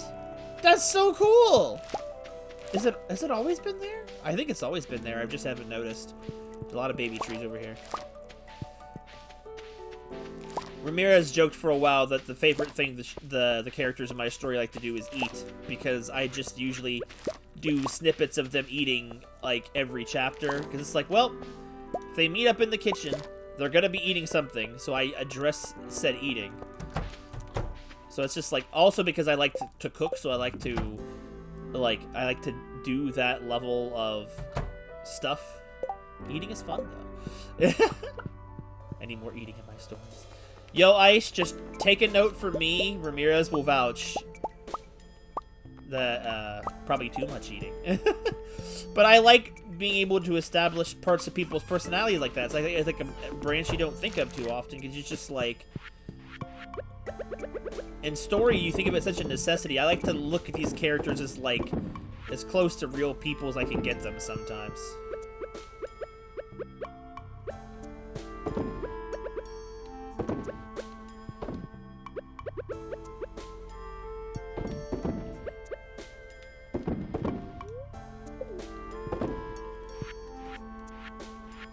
That's so cool! Has it always been there? I think it's always been there. I just haven't noticed. There's a lot of baby trees over here. Ramirez joked for a while that the favorite thing the characters in my story like to do is eat, because I just usually do snippets of them eating, like, every chapter. Because it's like, well, if they meet up in the kitchen, they're gonna be eating something, so I address said eating. So it's just like, also because I like to cook, so I like to do that level of stuff. Eating is fun, though. I need more eating in my stories. Yo, Ice, just take a note for me. Ramirez will vouch that, probably too much eating. But I like being able to establish parts of people's personalities like that. It's like a branch you don't think of too often, because it's just like... In story, you think of it as such a necessity. I like to look at these characters as, like, as close to real people as I can get them sometimes.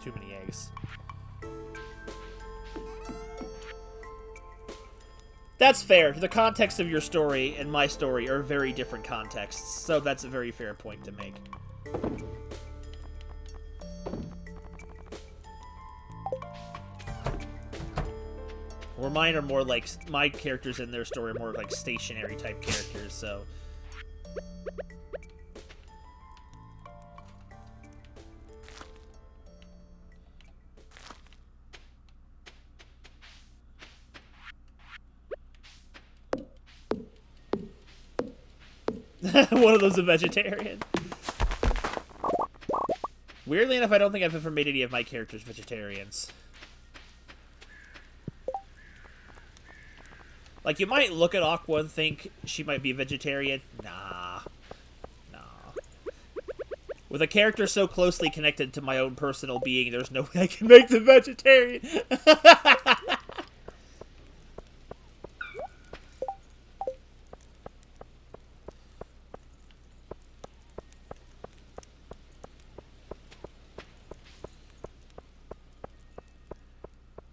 Too many eggs. That's fair. The context of your story and my story are very different contexts, so that's a very fair point to make. Or mine are more like, my characters in their story are more like stationary type characters, so... One of those a vegetarian. Weirdly enough, I don't think I've ever made any of my characters vegetarians. Like, you might look at Aqua and think she might be a vegetarian. Nah. Nah. With a character so closely connected to my own personal being, there's no way I can make them vegetarian.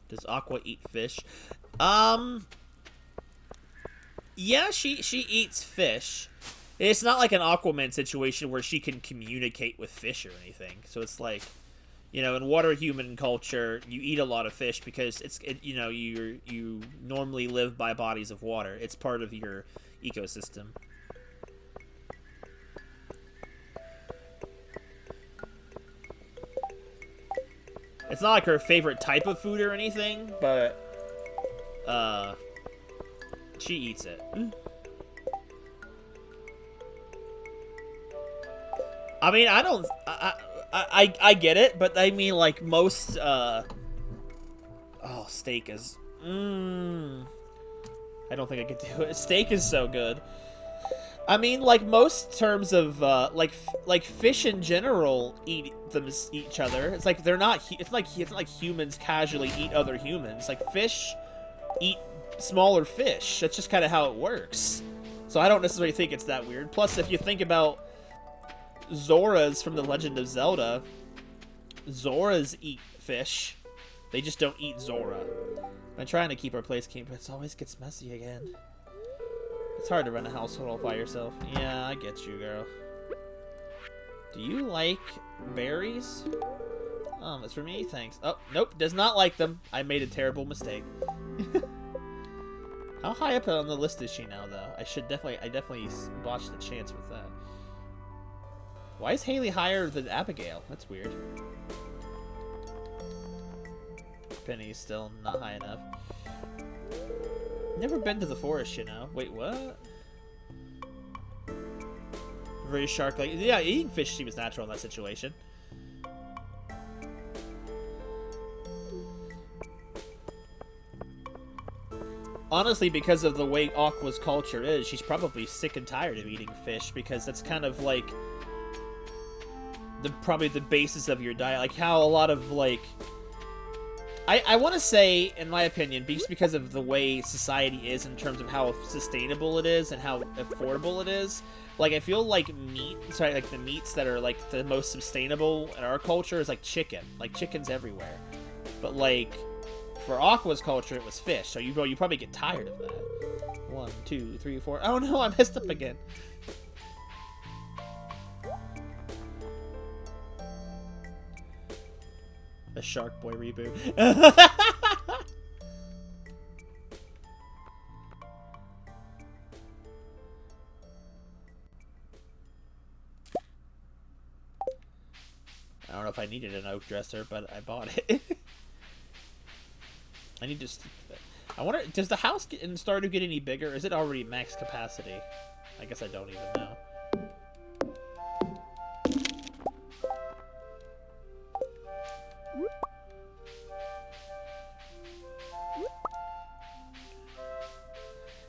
Does Aqua eat fish? Yeah, she eats fish. It's not like an Aquaman situation where she can communicate with fish or anything. So it's like, you know, in water human culture, you eat a lot of fish because you normally live by bodies of water. It's part of your ecosystem. It's not like her favorite type of food or anything, but she eats it. I mean, I get it, but I mean, like, most, oh, steak is, I don't think I could do it. Steak is so good. I mean, like, most terms of, like fish in general eat each other. It's like they're not, it's like humans casually eat other humans. Like, fish eat smaller fish. That's just kind of how it works. So I don't necessarily think it's that weird. Plus, if you think about Zoras from The Legend of Zelda, Zoras eat fish. They just don't eat Zora. I'm trying to keep our place clean, but it always gets messy again. It's hard to run a household all by yourself. Yeah, I get you, girl. Do you like berries? That's for me, thanks. Oh, nope, does not like them. I made a terrible mistake. How high up on the list is she now, though? I definitely botched the chance with that. Why is Haley higher than Abigail? That's weird. Penny's still not high enough. Never been to the forest, you know. Wait, what? Very shark-like. Yeah, eating fish seems natural in that situation. Honestly, because of the way Aqua's culture is, she's probably sick and tired of eating fish, because that's kind of like probably the basis of your diet. Like how a lot of like I want to say, in my opinion, just because of the way society is in terms of how sustainable it is and how affordable it is, like I feel like like the meats that are like the most sustainable in our culture is like chicken. Like chicken's everywhere, but like for Aqua's culture, it was fish. So you probably get tired of that. 1, 2, 3, 4. Oh no, I messed up again. A Shark Boy reboot. I don't know if I needed an oak dresser, but I bought it. I need to... I wonder, does the house in Stardew get any bigger? Is it already max capacity? I guess I don't even know.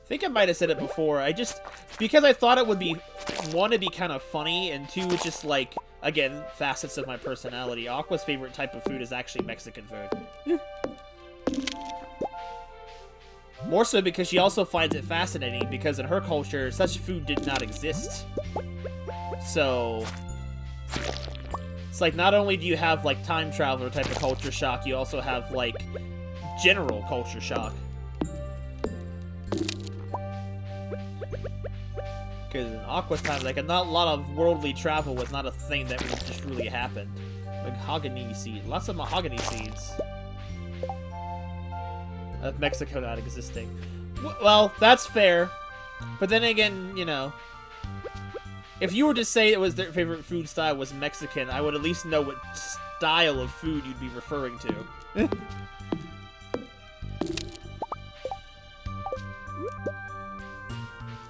I think I might have said it before. Because I thought it would be, one, it'd be kind of funny, and two, it's just like, again, facets of my personality. Aqua's favorite type of food is actually Mexican food. More so because she also finds it fascinating, because in her culture, such food did not exist. So, it's like, not only do you have, like, time traveler type of culture shock, you also have, like, general culture shock. Because in Aqua's time, like, not a lot of worldly travel was not a thing that just really happened. Like, mahogany seed. Lots of mahogany seeds. Of Mexico not existing. Well, that's fair. But then again, you know, if you were to say it was their favorite food style was Mexican, I would at least know what style of food you'd be referring to.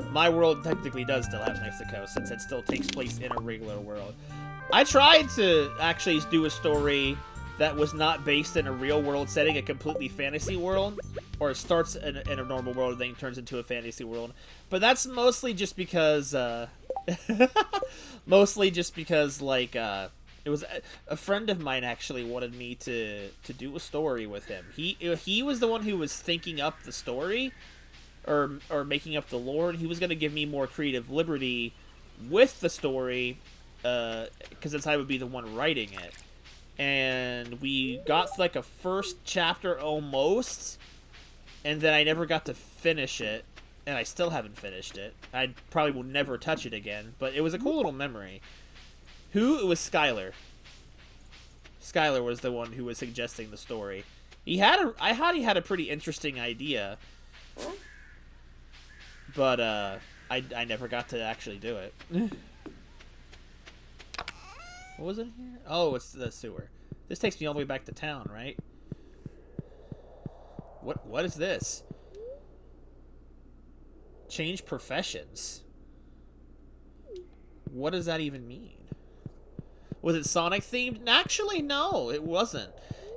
My world technically does still have Mexico, since it still takes place in a regular world. I tried to actually do a story that was not based in a real world setting, a completely fantasy world, or it starts in a normal world and then turns into a fantasy world. But that's mostly just because, like, it was a friend of mine actually wanted me to do a story with him. He was the one who was thinking up the story, or making up the lore, and he was going to give me more creative liberty with the story, because since I would be the one writing it. And we got like a first chapter almost, and then I never got to finish it, and I still haven't finished it. I probably will never touch it again, but it was a cool little memory. It was Skylar. Skylar was the one who was suggesting the story. I thought he had a pretty interesting idea, but I never got to actually do it. What was in here? Oh, it's the sewer. This takes me all the way back to town, right? What is this? Change professions. What does that even mean? Was it Sonic themed? Actually, no, it wasn't.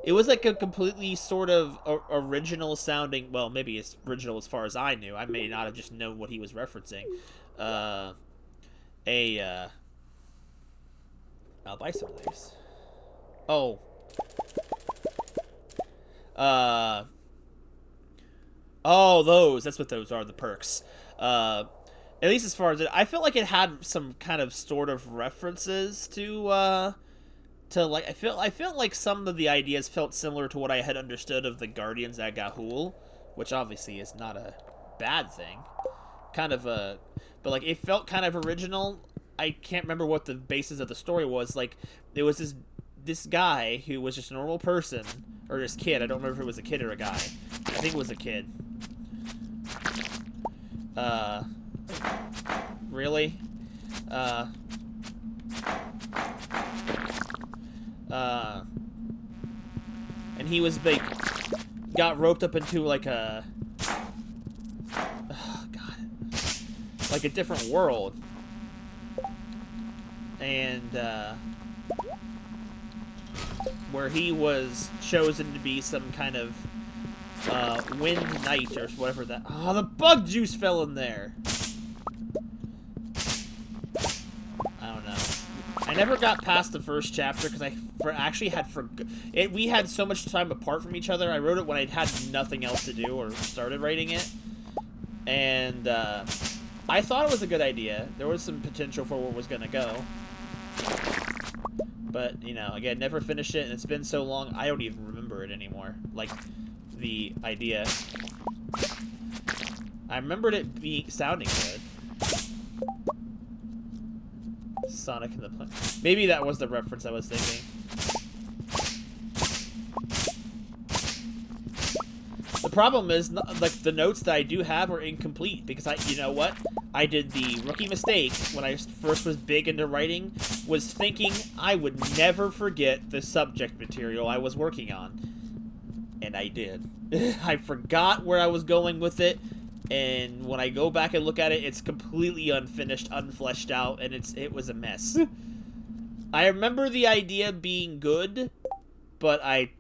It was like a completely sort of original sounding, well, maybe it's original as far as I knew. I may not have just known what he was referencing. I'll buy some of these. Oh. Oh, those. That's what those are, the perks. At least as far as I felt like it had some kind of sort of references to to like I felt like some of the ideas felt similar to what I had understood of the Guardians at Ga'Hoole, which obviously is not a bad thing. Kind of a, but like it felt kind of original. I can't remember what the basis of the story was. Like there was this guy who was just a normal person, or this kid. I don't remember if it was a kid or a guy. I think it was a kid. Really? And he was like, got roped up into like a, oh god, like a different world, and where he was chosen to be some kind of wind knight or whatever that. Oh, the bug juice fell in there. I don't know. I never got past the first chapter because I actually had it. We had so much time apart from each other. I wrote it when I had nothing else to do or started writing it, and I thought it was a good idea. There was some potential for where it was gonna go, but you know, again, never finished it, and it's been so long I don't even remember it anymore. Like the idea, I remembered it sounding good. Sonic and the Planet. Maybe that was the reference I was thinking. The problem is, like, the notes that I do have are incomplete because you know what? I did the rookie mistake when I first was big into writing, was thinking I would never forget the subject material I was working on. And I did. I forgot where I was going with it. And when I go back and look at it, it's completely unfinished, unfleshed out, and it was a mess. I remember the idea being good, but I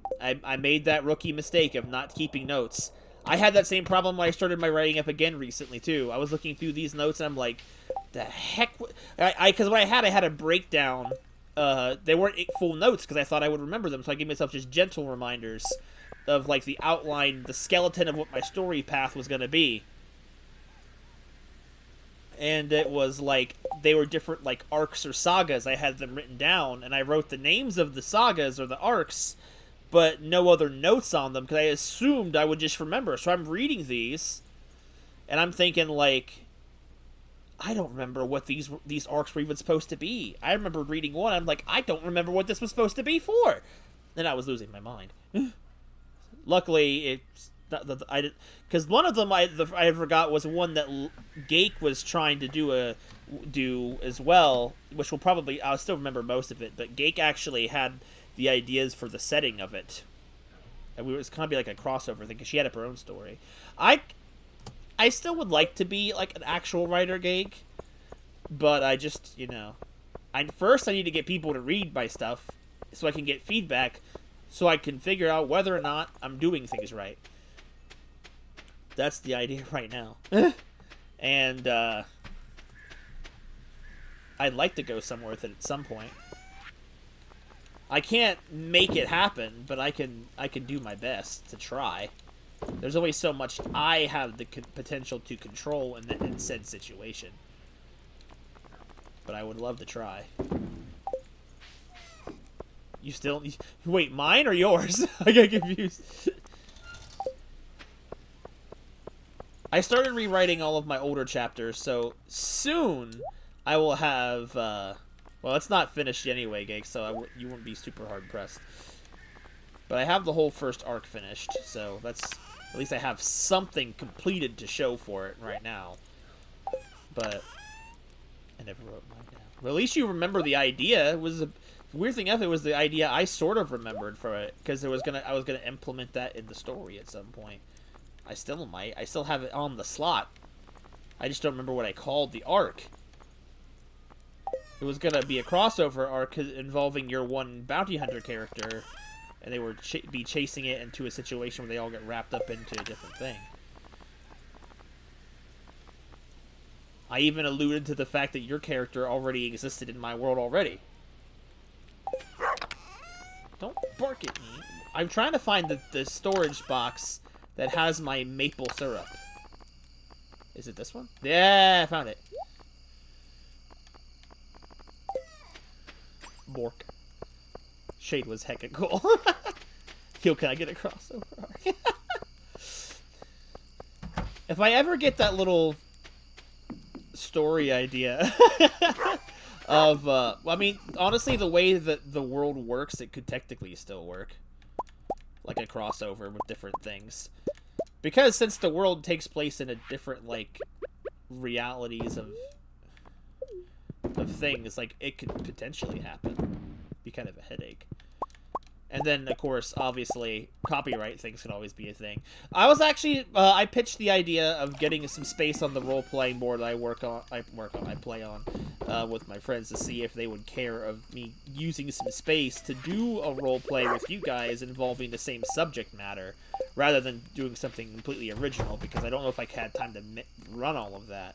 made that rookie mistake of not keeping notes. I had that same problem when I started my writing up again recently, too. I was looking through these notes, and I'm like, the heck? Because what I had a breakdown. They weren't full notes, because I thought I would remember them, so I gave myself just gentle reminders of, like, the outline, the skeleton of what my story path was going to be. And it was like, they were different, like, arcs or sagas. I had them written down, and I wrote the names of the sagas or the arcs, but no other notes on them, because I assumed I would just remember. So I'm reading these, and I'm thinking, like, I don't remember what these arcs were even supposed to be. I remember reading one, I'm like, I don't remember what this was supposed to be for. And I was losing my mind. Luckily, it's because one of them I forgot was one that Gake was trying to do as well, which will probably I'll still remember most of it. But Gake actually had the ideas for the setting of it, and it was kind of be like a crossover thing because she had up her own story. I still would like to be like an actual writer, Gake, but I just first I need to get people to read my stuff so I can get feedback. So I can figure out whether or not I'm doing things right. That's the idea right now. And I'd like to go somewhere with it at some point. I can't make it happen, but I can do my best to try. There's only so much I have the potential to control in said situation. But I would love to try. You still... Wait, mine or yours? I get confused. I started rewriting all of my older chapters, so soon I will have... well, it's not finished anyway, Gake, so you won't be super hard-pressed. But I have the whole first arc finished, so that's... At least I have something completed to show for it right now. But... I never wrote mine down. Well, at least you remember the idea. It was... Weird thing of it was the idea I sort of remembered for it because I was gonna implement that in the story at some point. I still might. I still have it on the slot. I just don't remember what I called the arc. It was gonna be a crossover arc involving your one bounty hunter character, and they were be chasing it into a situation where they all get wrapped up into a different thing. I even alluded to the fact that your character already existed in my world already. Don't bark at me. I'm trying to find the storage box that has my maple syrup. Is it this one? Yeah, I found it. Bork. Shade was hecka cool. Yo, can I get a crossover arc? If I ever get that little story idea of, well, I mean, honestly, the way that the world works, it could technically still work. Like a crossover with different things. Because since the world takes place in a different, like, realities of things, like, it could potentially happen. Be kind of a headache. And then, of course, obviously, copyright things can always be a thing. I was actually, I pitched the idea of getting some space on the role-playing board I play on, with my friends to see if they would care of me using some space to do a role-play with you guys involving the same subject matter, rather than doing something completely original, because I don't know if I had time to run all of that.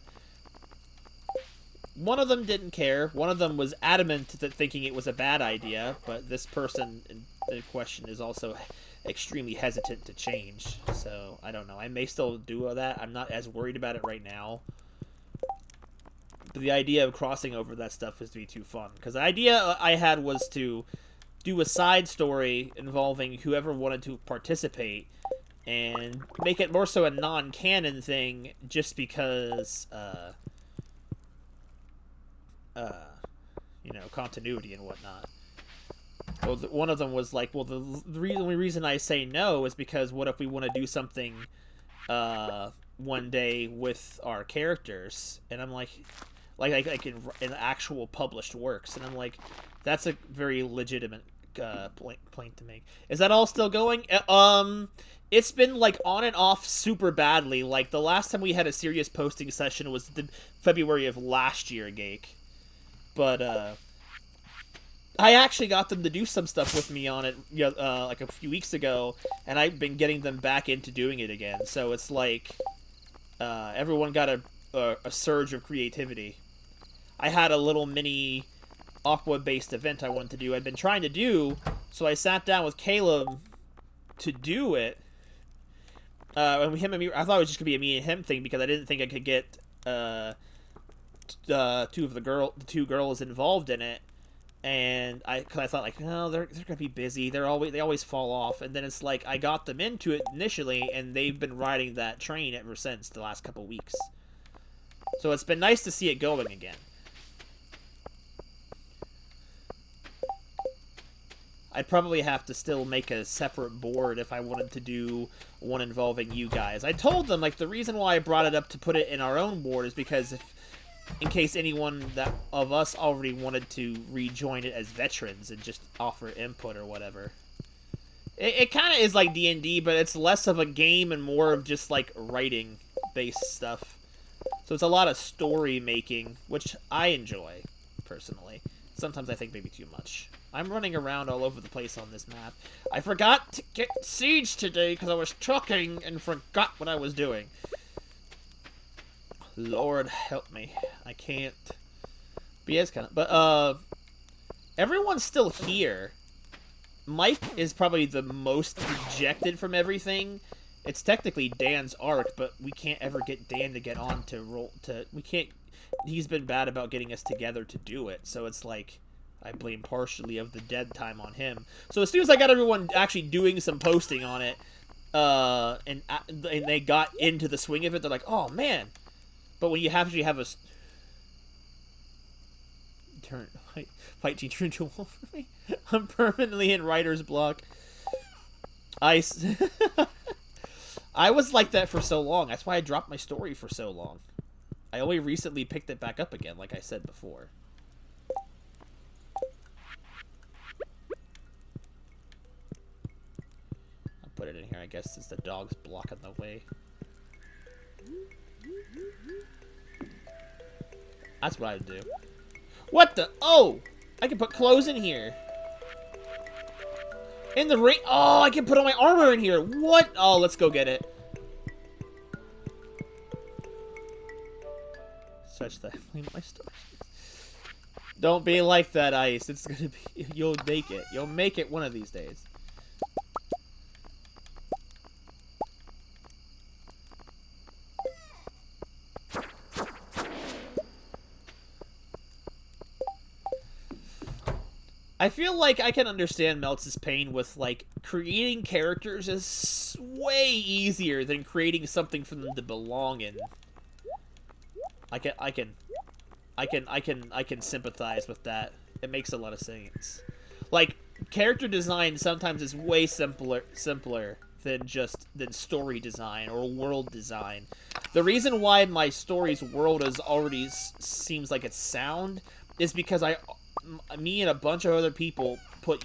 One of them didn't care. One of them was adamant that thinking it was a bad idea, but this person in question is also extremely hesitant to change. So, I don't know. I may still do that. I'm not as worried about it right now. But the idea of crossing over that stuff would be too fun. Because the idea I had was to do a side story involving whoever wanted to participate and make it more so a non-canon thing just because, you know, continuity and whatnot. Well, one of them was like, well, the only reason I say no is because what if we want to do something one day with our characters? And I'm like in actual published works. And I'm like, that's a very legitimate point to make. Is that all still going? It's been, like, on and off super badly. Like, the last time we had a serious posting session was the February of last year, Gake. But, I actually got them to do some stuff with me on it, like a few weeks ago, and I've been getting them back into doing it again. So it's like, everyone got a surge of creativity. I had a little mini Aqua-based event I wanted to do. I'd been trying to do, so I sat down with Caleb to do it. And him and me, I thought it was just gonna be a me and him thing because I didn't think I could get the two girls involved in it, and I thought like, no, they're gonna be busy. They always fall off, and then it's like I got them into it initially, and they've been riding that train ever since the last couple weeks. So it's been nice to see it going again. I'd probably have to still make a separate board if I wanted to do one involving you guys. I told them, like, the reason why I brought it up to put it in our own board is because in case anyone of us already wanted to rejoin it as veterans and just offer input or whatever. It kind of is like D&D, but it's less of a game and more of just, like, writing-based stuff. So it's a lot of story making, which I enjoy, personally. Sometimes I think maybe too much. I'm running around all over the place on this map. I forgot to get Siege today because I was trucking and forgot what I was doing. Lord help me. I can't. But yeah, it's kind of... But, everyone's still here. Mike is probably the most dejected from everything. It's technically Dan's arc, but we can't ever get Dan to get on to roll... We can't... He's been bad about getting us together to do it, so it's like... I blame partially of the dead time on him. So as soon as I got everyone actually doing some posting on it, and they got into the swing of it, they're like, oh, man. But when you actually have a... Fight team turn into a wolf for me? I'm permanently in writer's block. I was like that for so long. That's why I dropped my story for so long. I only recently picked it back up again, like I said before. Put it in here, I guess, since the dog's blocking the way. That's what I would do. What the? Oh! I can put clothes in here. In the ring. Oh, I can put all my armor in here. What? Oh, let's go get it. Such that my story. Don't be like that, Ice. It's gonna be. You'll make it. You'll make it one of these days. I feel like I can understand Meltz's pain with, like, creating characters is way easier than creating something for them to belong in. I can sympathize with that. It makes a lot of sense. Like, character design sometimes is way simpler than story design or world design. The reason why my story's world is already seems like it's sound is because me and a bunch of other people put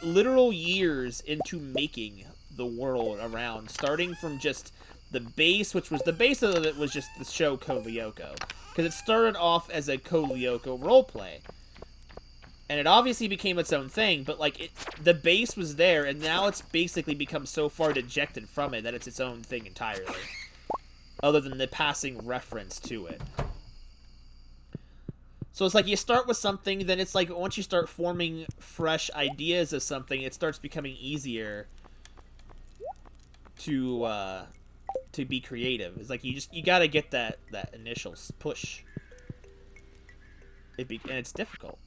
literal years into making the world around, starting from just the base, which was the base of it was just the show Code Lyoko, because it started off as a Code Lyoko roleplay, and it obviously became its own thing. But like the base was there, and now it's basically become so far dejected from it that it's its own thing entirely, other than the passing reference to it. So it's like you start with something, then it's like once you start forming fresh ideas of something, it starts becoming easier to be creative. It's like you gotta get that initial push. And it's difficult.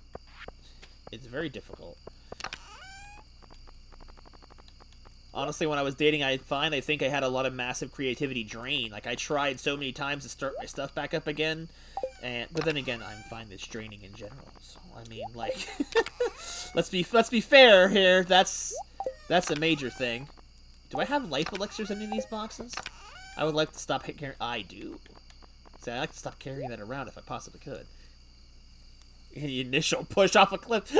It's very difficult. Honestly, when I was dating, I think I had a lot of massive creativity drain. Like, I tried so many times to start my stuff back up again, but then again, I'm fine it's draining in general. So, I mean, like, let's be fair here. That's a major thing. Do I have life elixirs in any of these boxes? I would like to stop carrying. I do. See, I'd like to stop carrying that around if I possibly could. The initial push off a cliff.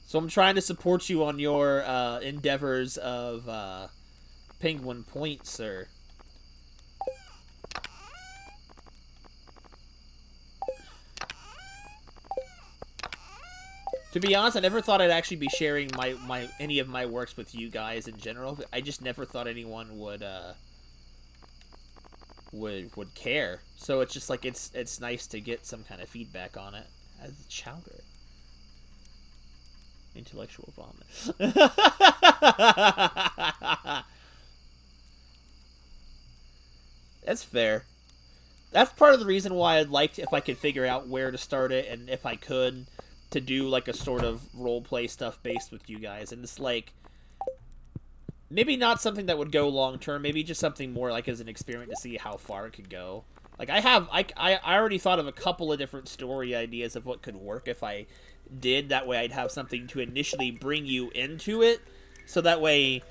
So I'm trying to support you on your endeavors of Penguin Point, sir. To be honest, I never thought I'd actually be sharing any of my works with you guys in general. I just never thought anyone would care. So it's just like it's nice to get some kind of feedback on it. As chowder. Intellectual vomit. That's fair. That's part of the reason why I'd like if I could figure out where to start it, and if I could, to do like a sort of roleplay stuff based with you guys. And it's like, maybe not something that would go long term, maybe just something more like as an experiment to see how far it could go. Like I already thought of a couple of different story ideas of what could work if I did. That way I'd have something to initially bring you into it, so that way,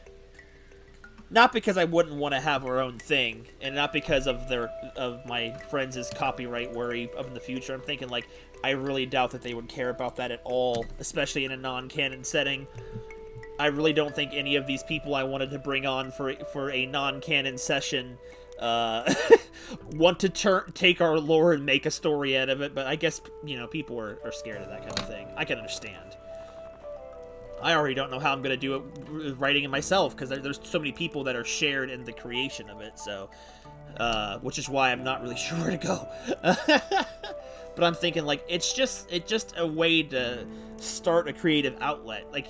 not because I wouldn't want to have our own thing, and not because of my friends' copyright worry of the future. I'm thinking, like, I really doubt that they would care about that at all, especially in a non-canon setting. I really don't think any of these people I wanted to bring on for a non-canon session want to take our lore and make a story out of it, but I guess, you know, people are scared of that kind of thing. I can understand. I already don't know how I'm going to do it writing it myself, because there's so many people that are shared in the creation of it, so, which is why I'm not really sure where to go. But I'm thinking, like, it's just a way to start a creative outlet. Like,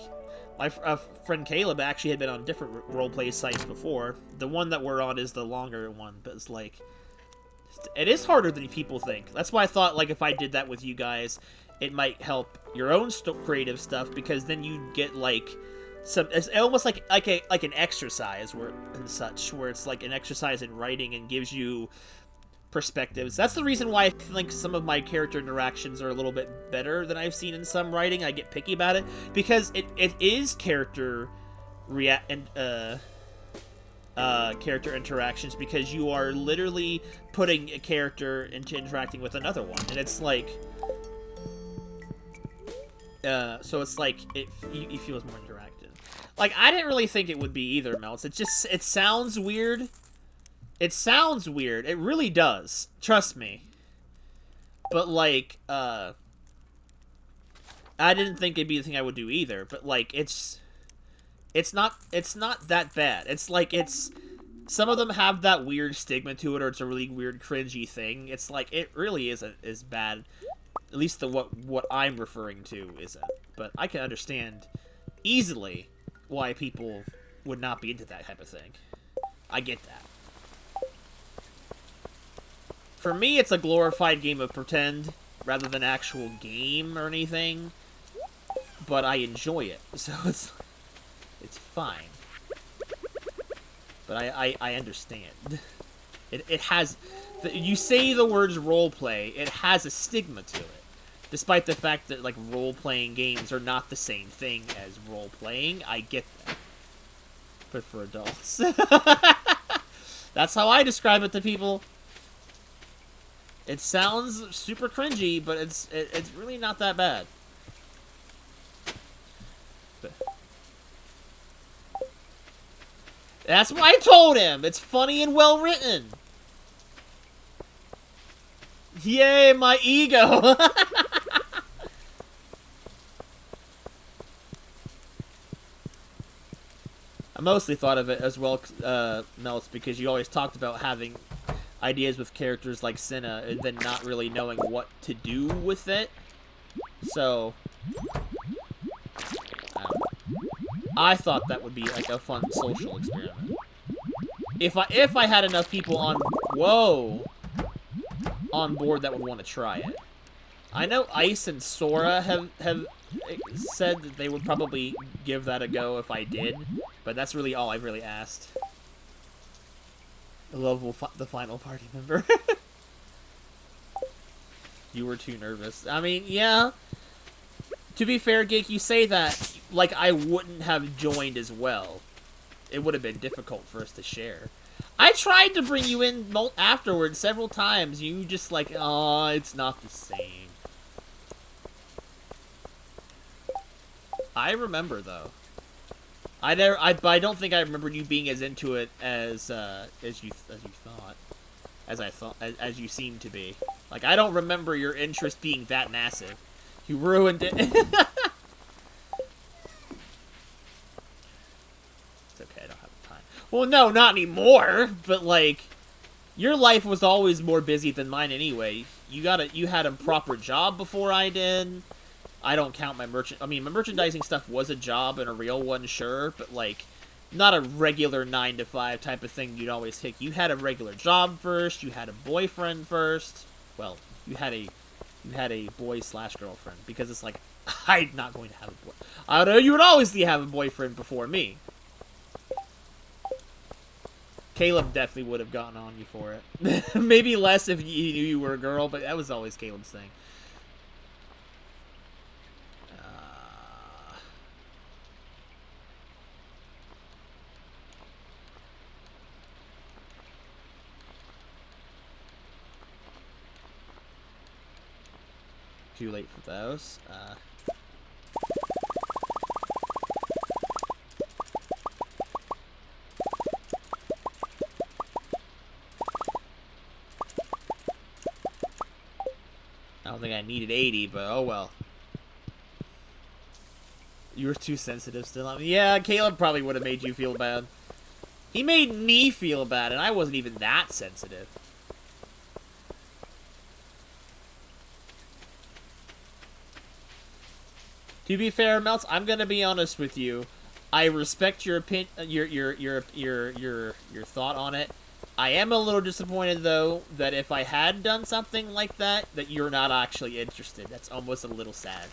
my friend Caleb actually had been on different roleplay sites before. The one that we're on is the longer one, but it's like, it is harder than people think. That's why I thought, like, if I did that with you guys, it might help your own creative stuff, because then you get like it's almost like an exercise where it's like an exercise in writing and gives you perspectives. That's the reason why I think some of my character interactions are a little bit better than I've seen in some writing. I get picky about it because it is character character interactions, because you are literally putting a character into interacting with another one, and it's like so it's like it feels more interactive. Like, I didn't really think it would be either, Melts. It sounds weird. It sounds weird. It really does. Trust me. But, like, I didn't think it'd be the thing I would do either. But, like, it's not that bad. It's like, some of them have that weird stigma to it, or it's a really weird, cringy thing. It's like, it really isn't as bad. At least what I'm referring to isn't. But I can understand easily why people would not be into that type of thing. I get that. For me, it's a glorified game of pretend rather than actual game or anything. but I enjoy it, so it's fine. But I understand. It has... You say the words roleplay, it has a stigma to it. Despite the fact that, like, role-playing games are not the same thing as role-playing, I get that. But for adults. That's how I describe it to people. It sounds super cringy, but it's really not that bad. That's what I told him! It's funny and well-written! Yay, my ego! I mostly thought of it as well, Melts, because you always talked about having ideas with characters like Cinna and then not really knowing what to do with it. So, I thought that would be like a fun social experiment. If I had enough people on board that would want to try it. I know Ice and Sora have said that they would probably give that a go if I did, but that's really all I've really asked. I love the final party member. You were too nervous. I mean, yeah. To be fair, Geek, you say that like I wouldn't have joined as well. It would have been difficult for us to share. I tried to bring you in afterwards several times. You just like, oh, it's not the same. I remember though. I don't think I remember you being as into it as you thought, as you seemed to be. Like I don't remember your interest being that massive. You ruined it. It's okay, I don't have time. Well, no, not anymore. But like, your life was always more busy than mine anyway. You had a proper job before I did. I don't count my my merchandising stuff was a job and a real one, sure, but like, not a regular 9-to-5 type of thing you'd always take. You had a regular job first. You had a boyfriend first. Well, you had a boy/girlfriend, because it's like, I'm not going to have a boy. I don't know, you would always have a boyfriend before me. Caleb definitely would have gotten on you for it. Maybe less if you knew you were a girl, but that was always Caleb's thing. Too late for those. I don't think I needed 80, but oh well. You were too sensitive still. I mean, yeah, Caleb probably would have made you feel bad. He made me feel bad, and I wasn't even that sensitive. To be fair, Melts, I'm gonna be honest with you. I respect your your thought on it. I am a little disappointed though that if I had done something like that, that you're not actually interested. That's almost a little sad.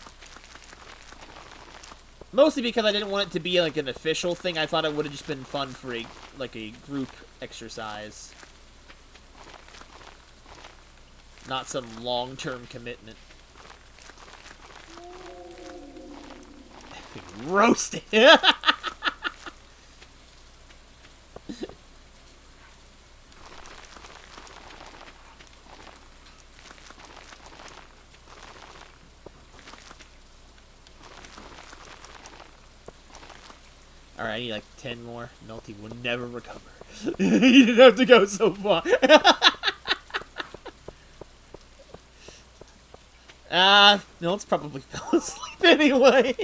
Mostly because I didn't want it to be like an official thing. I thought it would have just been fun for a group exercise, not some long-term commitment. Roasted. Alright, I need like 10 more. Melty will never recover. You didn't have to go so far. Melt's probably fell asleep anyway.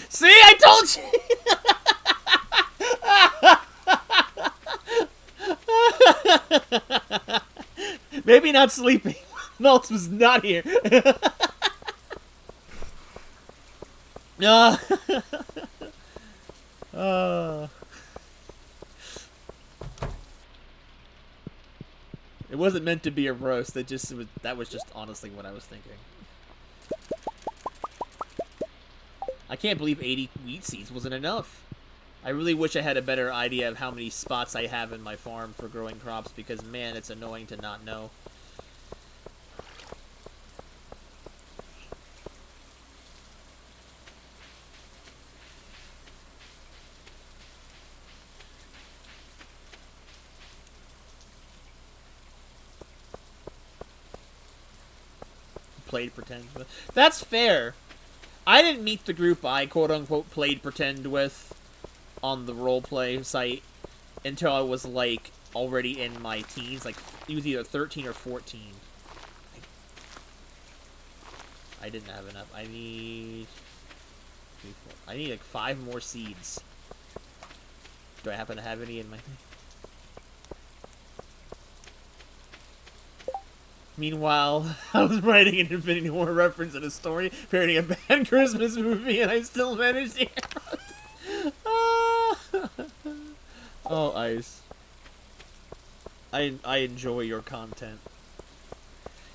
See, I told you! Maybe not sleeping. Melts was not here. It wasn't meant to be a roast. That was just honestly what I was thinking. I can't believe 80 wheat seeds wasn't enough. I really wish I had a better idea of how many spots I have in my farm for growing crops, because, man, it's annoying to not know. Played pretend with. That's fair. I didn't meet the group I quote-unquote played pretend with on the roleplay site until I was, like, already in my teens. Like, it was either 13 or 14. I didn't have enough. I need like 5 more seeds. Do I happen to have any in my thing? Meanwhile, I was writing an Infinity War reference in a story, parodying a bad Christmas movie, and I still managed to Oh, Ice. I enjoy your content.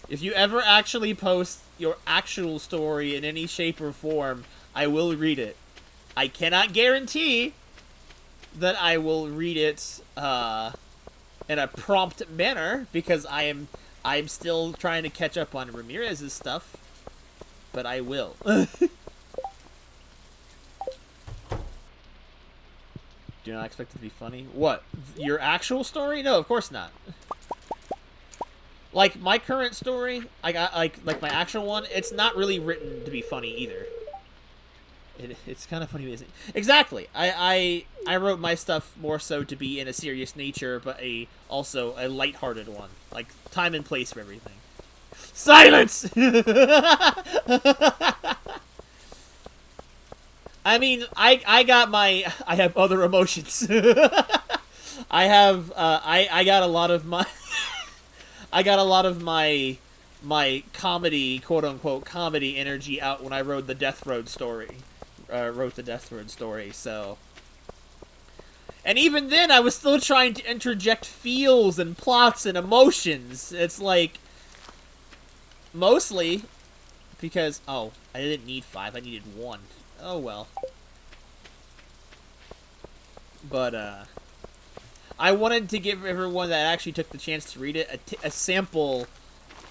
If you ever actually post your actual story in any shape or form, I will read it. I cannot guarantee that I will read it in a prompt manner, because I'm still trying to catch up on Ramirez's stuff, but I will. Do not expect it to be funny. What? Your actual story? No, of course not. Like, my current story, I got, like my actual one, it's not really written to be funny either. It's kind of funny, isn't it? Exactly. I wrote my stuff more so to be in a serious nature, but also a lighthearted one. Like, time and place for everything. Silence! I mean, I have other emotions. I got a lot of my... I got a lot of my comedy, quote-unquote, comedy energy out when I wrote the Death Road story. So... And even then, I was still trying to interject feels and plots and emotions. It's like... Mostly because... Oh, I didn't need 5, I needed 1. Oh, well. But, I wanted to give everyone that actually took the chance to read it a sample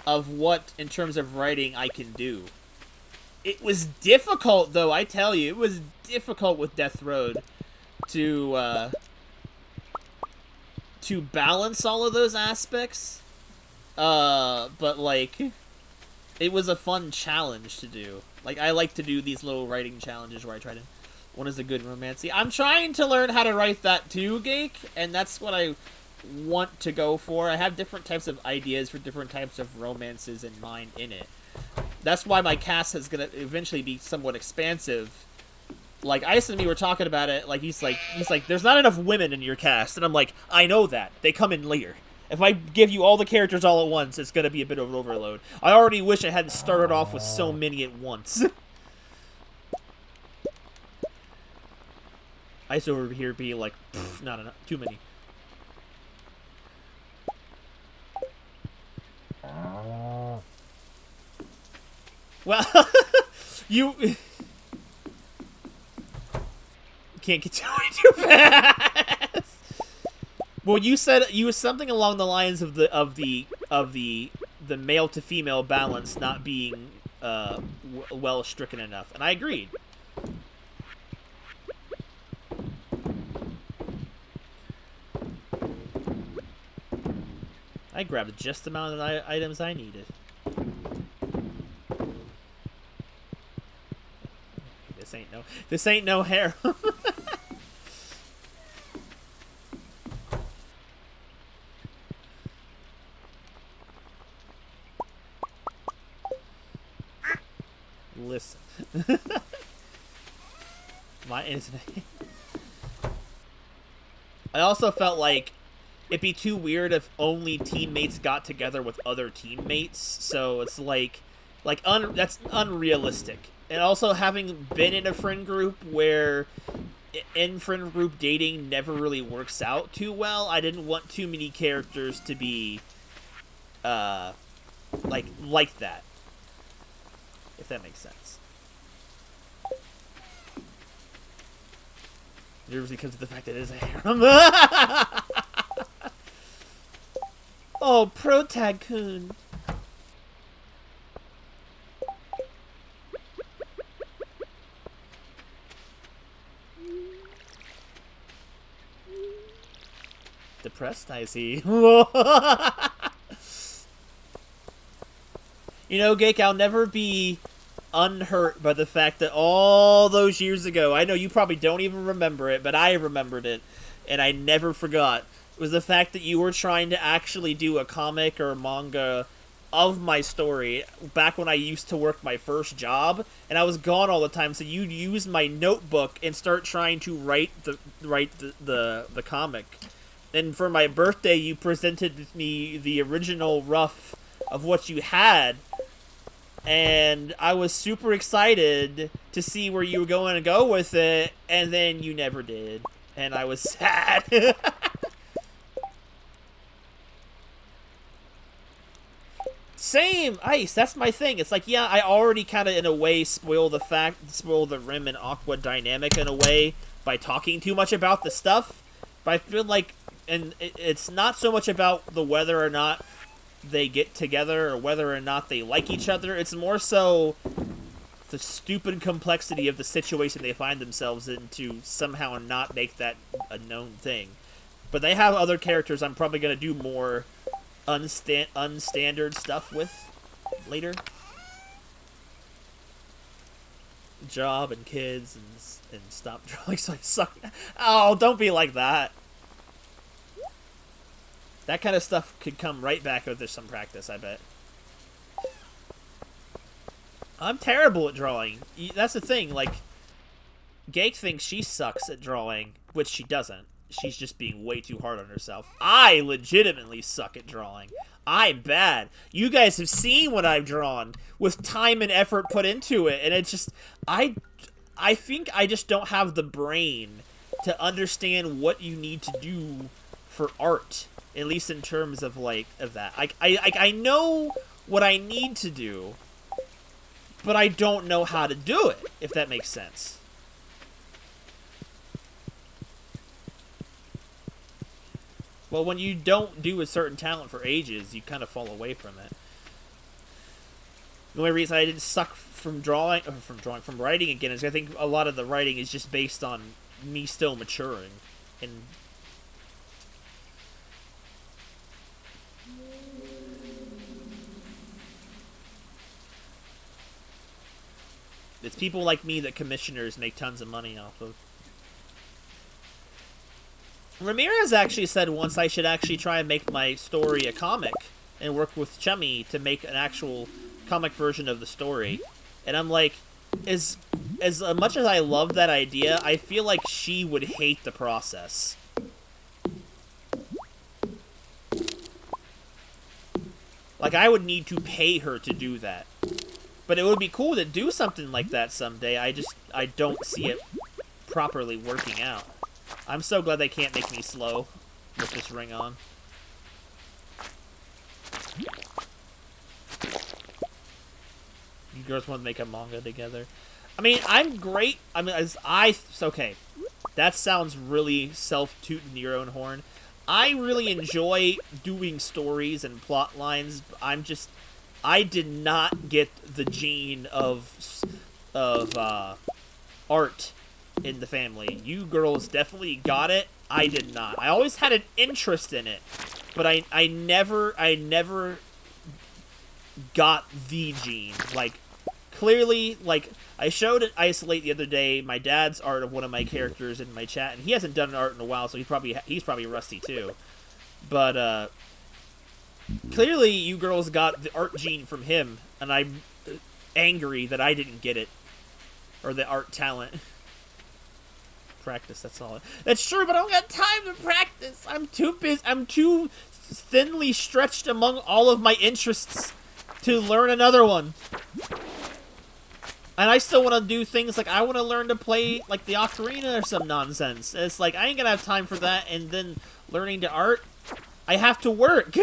of what, in terms of writing, I can do. It was difficult, though, I tell you. It was difficult with Death Road to balance all of those aspects. But, like, it was a fun challenge to do. Like, I like to do these little writing challenges where I try to... One is a good romance. I'm trying to learn how to write that too, Gake, and that's what I want to go for. I have different types of ideas for different types of romances in mind in it. That's why my cast is gonna eventually be somewhat expansive. Like, Ice and me were talking about it, like, he's like, there's not enough women in your cast, and I'm like, I know that. They come in later. If I give you all the characters all at once, it's gonna be a bit of an overload. I already wish I hadn't started off with so many at once. Ice over here be like, not enough, too many. Well, you can't get too fast. Well, you said something along the lines of the male to female balance not being well stricken enough, and I agreed. I grabbed just the amount of items I needed. This ain't no hair. Listen. My internet. I also felt like it'd be too weird if only teammates got together with other teammates. So it's that's unrealistic. And also, having been in a friend group where in friend group dating never really works out too well, I didn't want too many characters to be like that. If that makes sense. Nervous because of the fact that it is a harem. Oh, Protag-kun. Depressed, I see. You know, Geek, I'll never be unhurt by the fact that all those years ago, I know you probably don't even remember it, but I remembered it, and I never forgot, was the fact that you were trying to actually do a comic or manga of my story back when I used to work my first job, and I was gone all the time, so you'd use my notebook and start trying to write the comic. And for my birthday, you presented me the original rough of what you had, and I was super excited to see where you were going to go with it, and then you never did, and I was sad. Same, Ice, that's my thing. It's like, yeah, I already kind of, in a way, spoil the Rim and Aqua dynamic in a way by talking too much about the stuff, but I feel like, and it's not so much about the whether or not they get together or whether or not they like each other. It's more so the stupid complexity of the situation they find themselves in to somehow not make that a known thing. But they have other characters I'm probably going to do more unstandard stuff with later. Job and kids and stop drawing so I suck. Oh, don't be like that. That kind of stuff could come right back if there's some practice, I bet. I'm terrible at drawing. That's the thing, like, Gake thinks she sucks at drawing, which she doesn't. She's just being way too hard on herself. I legitimately suck at drawing. I'm bad. You guys have seen what I've drawn with time and effort put into it, and it's just, I think I just don't have the brain to understand what you need to do for art. At least in terms of, like, of that. I know what I need to do, but I don't know how to do it, if that makes sense. Well, when you don't do a certain talent for ages, you kind of fall away from it. The only reason I didn't suck from writing again is I think a lot of the writing is just based on me still maturing. And it's people like me that commissioners make tons of money off of. Ramirez actually said once I should actually try and make my story a comic and work with Chummy to make an actual comic version of the story. And I'm like, as much as I love that idea, I feel like she would hate the process. Like, I would need to pay her to do that. But it would be cool to do something like that someday. I don't see it properly working out. I'm so glad they can't make me slow with this ring on. You girls want to make a manga together? I mean, I'm great. I mean, okay. That sounds really self-tooting your own horn. I really enjoy doing stories and plot lines. I did not get the gene of art in the family. You girls definitely got it. I did not. I always had an interest in it, but I never got the gene. Like, clearly, like, I showed it Isolate the other day, my dad's art of one of my characters in my chat, and he hasn't done art in a while, so he's probably rusty too. But clearly you girls got the art gene from him, and I'm angry that I didn't get it, or the art talent. Practice, that's all. That's true, but I don't got time to practice. I'm too busy. I'm too thinly stretched among all of my interests to learn another one. And I still want to do things like I want to learn to play like the ocarina or some nonsense. And it's like I ain't gonna have time for that. And then learning to art, I have to work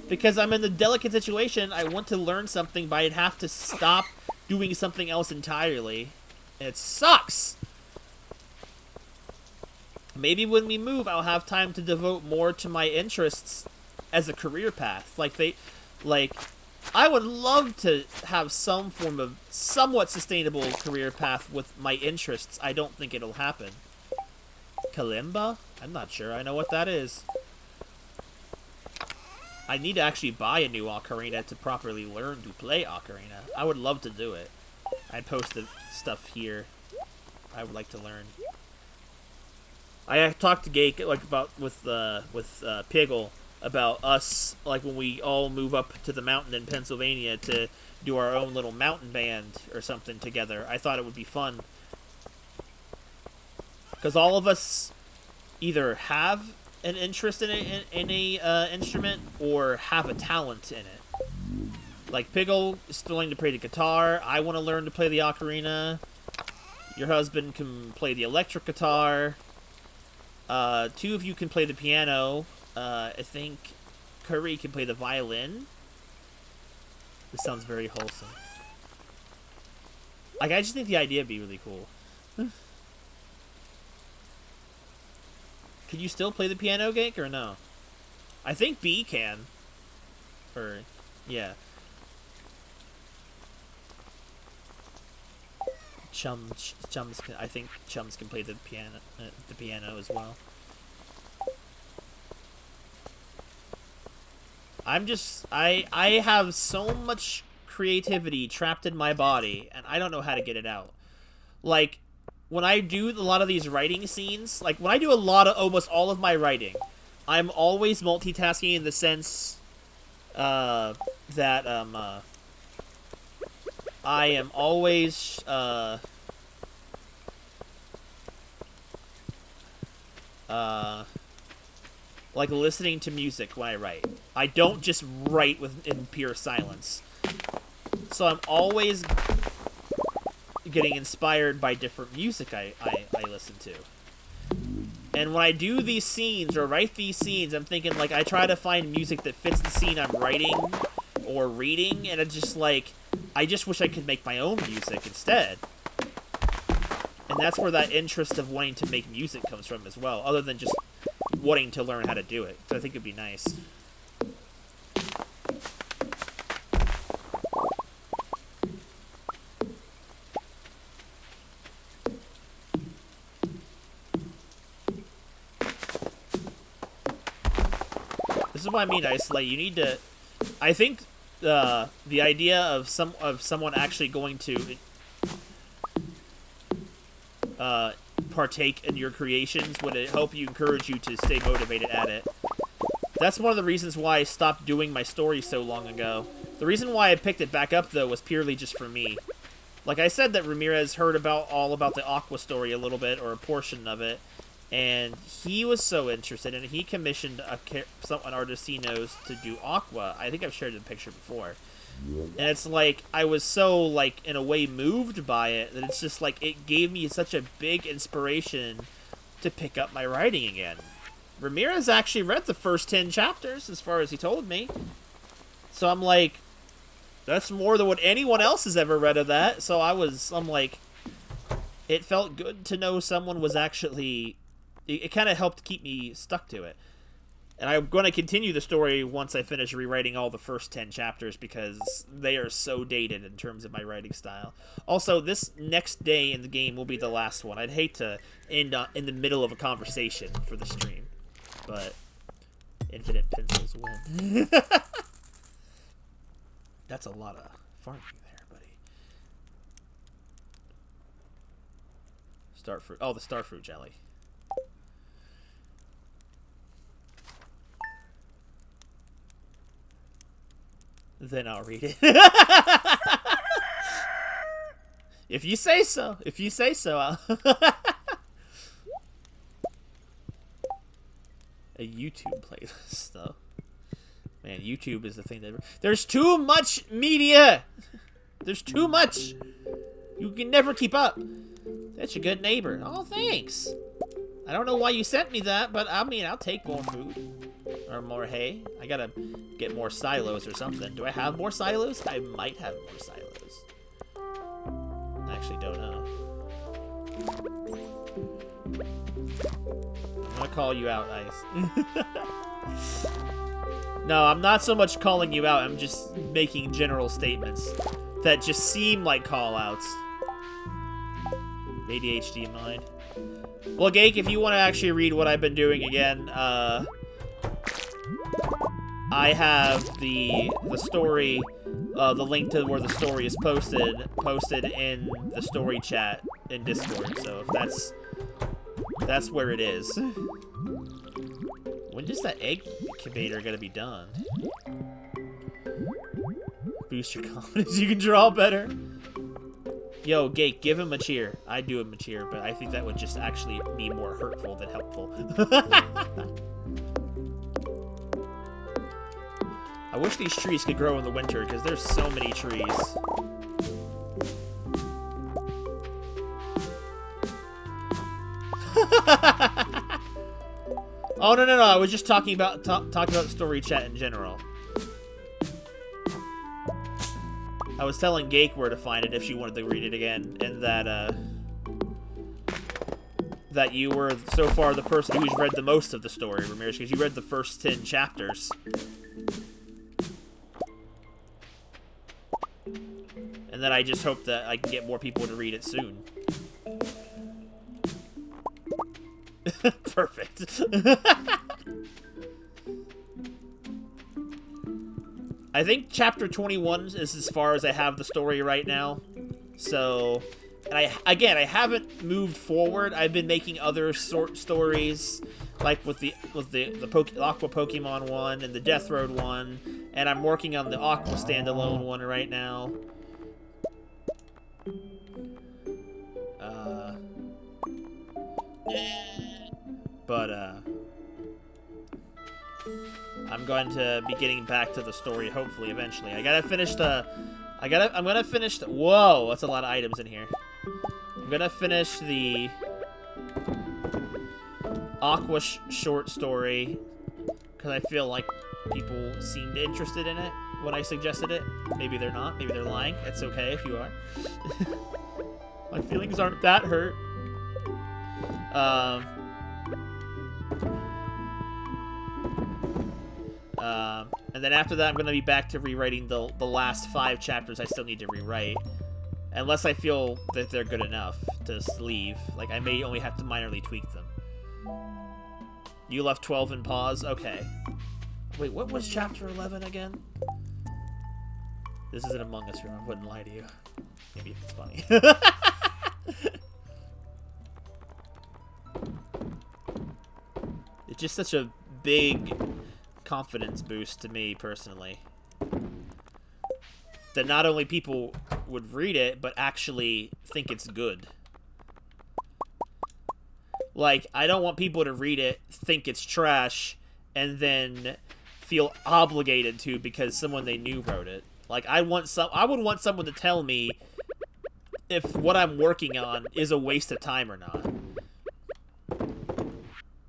because I'm in the delicate situation. I want to learn something, but I'd have to stop doing something else entirely. It sucks. maybe when we move, I'll have time to devote more to my interests as a career path. I would love to have some form of somewhat sustainable career path with my interests. I don't think it'll happen. Kalimba? I'm not sure I know what that is. I need to actually buy a new ocarina to properly learn to play ocarina. I would love to do it. I posted stuff here I would like to learn. I talked to Gake with Piggle about us, like, when we all move up to the mountain in Pennsylvania to do our own little mountain band or something together. I thought it would be fun. Because all of us either have an interest in a instrument or have a talent in it. Like, Piggle is learning to play the guitar. I want to learn to play the ocarina. Your husband can play the electric guitar. Two of you can play the piano. I think Curry can play the violin. This sounds very wholesome. Like, I just think the idea would be really cool. Can you still play the piano, Gank, or no? I think B can. Or, yeah. Chums can, I think Chums can play the piano as well. I have so much creativity trapped in my body, and I don't know how to get it out. Like, when I do a lot of these writing scenes, like, when I do almost all of my writing, I'm always multitasking in the sense, that, I am always, like, listening to music when I write. I don't just write in pure silence. So I'm always getting inspired by different music I listen to. And when I do these scenes or write these scenes, I'm thinking, like, I try to find music that fits the scene I'm writing or reading, and it's just like, I just wish I could make my own music instead. And that's where that interest of wanting to make music comes from as well, other than just wanting to learn how to do it. So I think it'd be nice. This is what I mean, Isolate. You need to... I think the idea of someone actually going to partake in your creations would help you, encourage you to stay motivated at it. That's one of the reasons why I stopped doing my story so long ago. The reason why I picked it back up, though, was purely just for me. Like I said, that Ramirez heard all about the Aqua story a little bit, or a portion of it, and he was so interested, and he commissioned an artist he knows to do Aqua. I think I've shared the picture before. And it's like, I was so, like, in a way moved by it, that it's just like, it gave me such a big inspiration to pick up my writing again. Ramirez actually read the first 10 chapters, as far as he told me. So I'm like, that's more than what anyone else has ever read of that. So I'm like, it felt good to know someone was actually... It kind of helped keep me stuck to it. And I'm going to continue the story once I finish rewriting all the first 10 chapters, because they are so dated in terms of my writing style. Also, this next day in the game will be the last one. I'd hate to end in the middle of a conversation for the stream, but infinite pencils win. That's a lot of farming there, buddy. Starfruit. Oh, the starfruit jelly. Then I'll read it. If you say so. If you say so, I'll... A YouTube playlist, though. Man, YouTube is the thing that... There's too much media! There's too much! You can never keep up. That's a good neighbor. Oh, thanks. I don't know why you sent me that, but I mean, I'll take more food. Or more hay. I gotta get more silos or something. Do I have more silos? I might have more silos. I actually don't know. call you out, Ice. No, I'm not so much calling you out. I'm just making general statements that just seem like call-outs. ADHD mind. Well, Gake, if you want to actually read what I've been doing again, I have the story, the link to where the story is posted in the story chat in Discord. So if that's where it is. When is that egg incubator gonna be done? Boost your confidence. You can draw better. Yo, Gake, give him a cheer. I'd do him a cheer, but I think that would just actually be more hurtful than helpful. I wish these trees could grow in the winter, because there's so many trees. Oh, no, I was just talking about story chat in general. I was telling Gake where to find it if she wanted to read it again, and that you were so far the person who's read the most of the story, Ramirez, because you read the first 10 chapters. And then I just hope that I can get more people to read it soon. Perfect. I think chapter 21 is as far as I have the story right now. So, and I haven't moved forward. I've been making other stories, like with the Aqua Pokemon one and the Death Road one, and I'm working on the Aqua standalone one right now. I'm going to be getting back to the story, hopefully, eventually. I'm gonna finish the... Whoa, that's a lot of items in here. I'm gonna finish the Aqua short story, because I feel like people seemed interested in it when I suggested it. Maybe they're not. Maybe they're lying. It's okay if you are. My feelings aren't that hurt. And then after that, I'm going to be back to rewriting the last 5 chapters I still need to rewrite. Unless I feel that they're good enough to leave. Like, I may only have to minorly tweak them. You left 12 in pause? Okay. Wait, what was chapter 11 again? This is an Among Us room. I wouldn't lie to you. Maybe it's funny. It's just such a big confidence boost to me personally, that not only people would read it but actually think it's good. Like, I don't want people to read it, think it's trash, and then feel obligated to because someone they knew wrote it. Like, I would want someone to tell me if what I'm working on is a waste of time or not.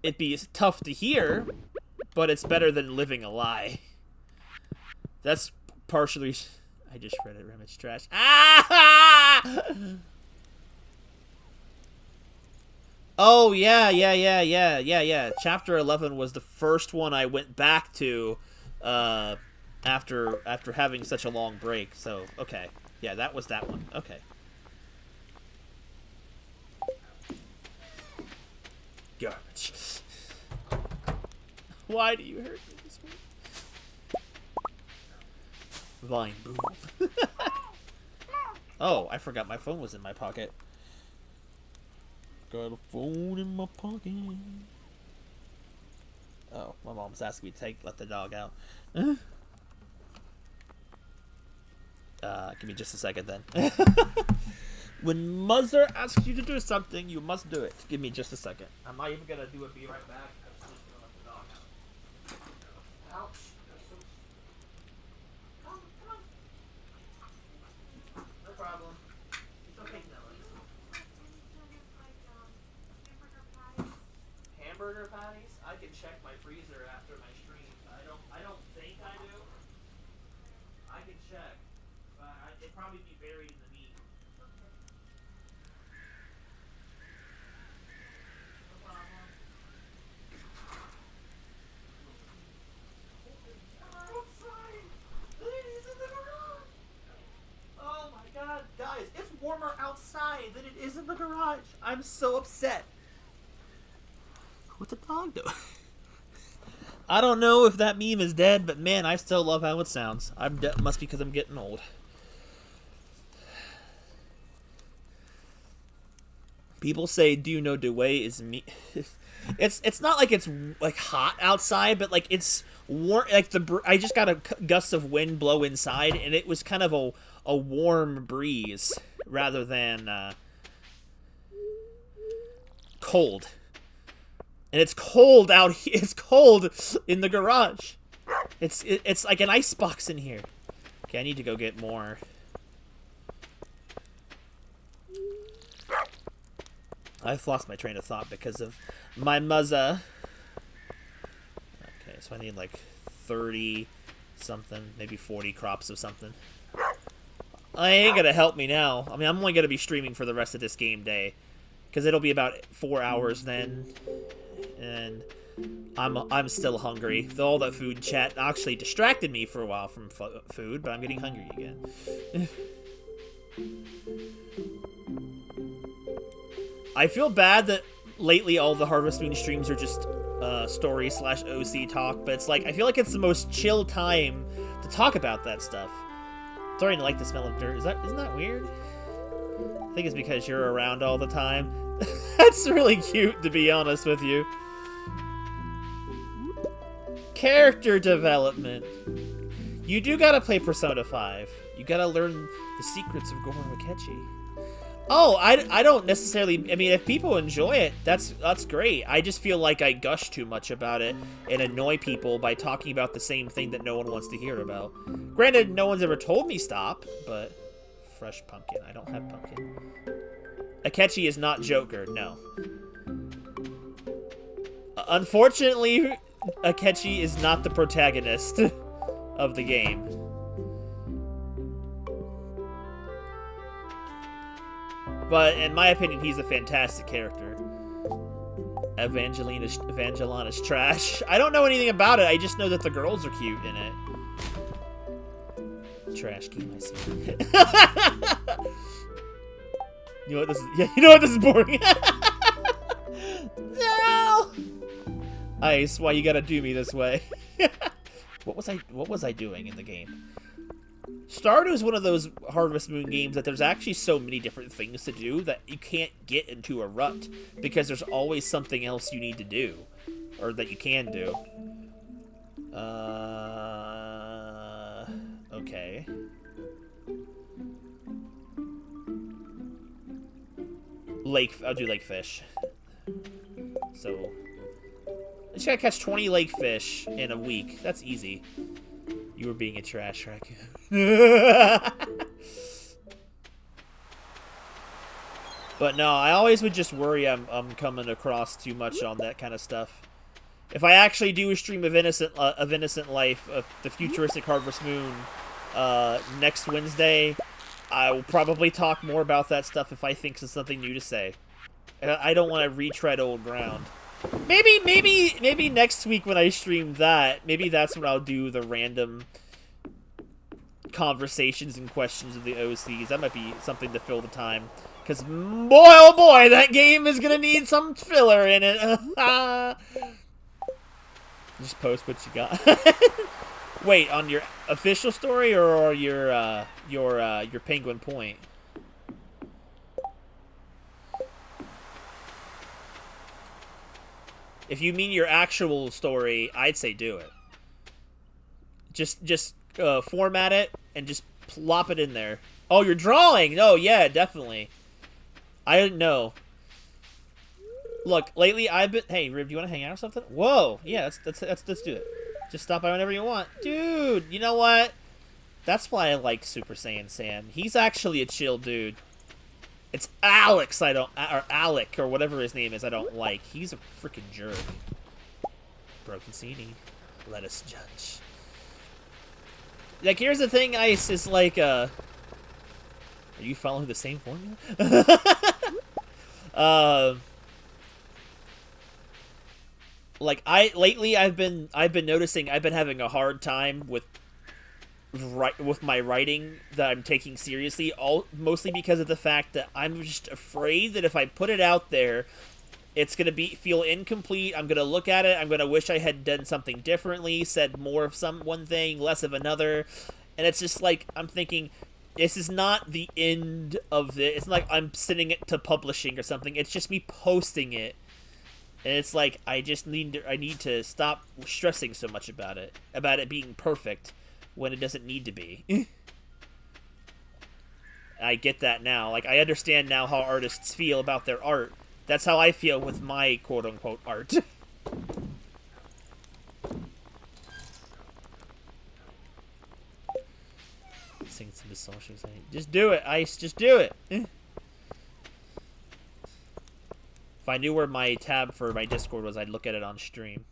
It'd be tough to hear, but it's better than living a lie. That's partially... I just read it, Remage trash. Ah! Oh, yeah. Chapter 11 was the first one I went back to after having such a long break. So, okay. Yeah, that was that one. Okay. Garbage. Why do you hurt me this way? Vine boom. Oh, I forgot my phone was in my pocket. Got a phone in my pocket. Oh, my mom's asking me to let the dog out. Give me just a second then. When mother asks you to do something, you must do it. Give me just a second. I'm not even gonna do it. Be right back. I'm just gonna let the dog out. Ouch. Come on. No problem. It's okay, Nelly. Hamburger patties? I can check my freezer after my stream. I don't think I do. I can check. But it'd probably be buried in the meat. No problem. I'm so upset. What's the dog doing? I don't know if that meme is dead, but man, I still love how it sounds. Must be because I'm getting old. People say "Do you know the way" is me. It's not like it's like hot outside, but like it's warm. Like I just got a gust of wind blow inside, and it was kind of a warm breeze rather than cold. And it's cold out here. It's cold in the garage. It's like an ice box in here. Okay, I need to go get more. I've lost my train of thought because of my muzza. Okay, so I need like 30 something, maybe 40 crops of something. I ain't gonna help me now. I mean, I'm only gonna be streaming for the rest of this game day, because it'll be about 4 hours then, and I'm still hungry. All that food chat actually distracted me for a while from food, but I'm getting hungry again. I feel bad that lately all the Harvest Moon streams are just story/OC talk, but it's like, I feel like it's the most chill time to talk about that stuff. Starting to like the smell of dirt. Isn't that weird? I think it's because you're around all the time. That's really cute, to be honest with you. Character development. You do gotta play Persona 5. You gotta learn the secrets of Goro Akechi. Oh, I don't necessarily... I mean, if people enjoy it, that's great. I just feel like I gush too much about it and annoy people by talking about the same thing that no one wants to hear about. Granted, no one's ever told me stop, but... Fresh pumpkin. I don't have pumpkin. Akechi is not Joker, no. Unfortunately, Akechi is not the protagonist of the game. But in my opinion, he's a fantastic character. Evangeline is trash. I don't know anything about it. I just know that the girls are cute in it. Trash game, I see. You know what this is? Yeah, you know what this is boring. No. Ice, why you gotta do me this way? What was I doing in the game? Stardew is one of those Harvest Moon games that there's actually so many different things to do that you can't get into a rut, because there's always something else you need to do, or that you can do. Okay. I'll do lake fish. So, I just gotta catch 20 lake fish in a week. That's easy. You were being a trash raccoon. But no, I always would just worry I'm coming across too much on that kind of stuff. If I actually do a stream of Innocent Life, of the futuristic Harvest Moon, next Wednesday, I will probably talk more about that stuff if I think there's something new to say. I don't want to retread old ground. Maybe next week when I stream that, maybe that's when I'll do the random conversations and questions of the OCs. That might be something to fill the time. Because, boy, oh boy, that game is going to need some filler in it. Just post what you got. Wait, on your official story or your Penguin Point? If you mean your actual story, I'd say do it. Just format it and just plop it in there. Oh, you're drawing! Oh, yeah, definitely. I didn't know. Look, lately I've been... Hey, Rib, do you want to hang out or something? Whoa! Yeah, let's do it. Just stop by whenever you want. Dude, you know what? That's why I like Super Saiyan Sam. He's actually a chill dude. It's Alex or Alec, or whatever his name is, I don't like. He's a freaking jerk. Broken CD. Let us judge. Like, here's the thing, Ice, is like, are you following the same formula? Like, lately I've been noticing I've been having a hard time with with my writing that I'm taking seriously, mostly because of the fact that I'm just afraid that if I put it out there, it's gonna feel incomplete. I'm gonna look at it. I'm gonna wish I had done something differently, said more of one thing, less of another, and it's just like I'm thinking, this is not the end of it. It's not like I'm sending it to publishing or something. It's just me posting it, and it's like I need to stop stressing so much about it being perfect when it doesn't need to be. I get that now. Like, I understand now how artists feel about their art. That's how I feel with my quote-unquote art. Sing some of the songs she was saying. Just do it, Ice. Just do it. If I knew where my tab for my Discord was, I'd look at it on stream.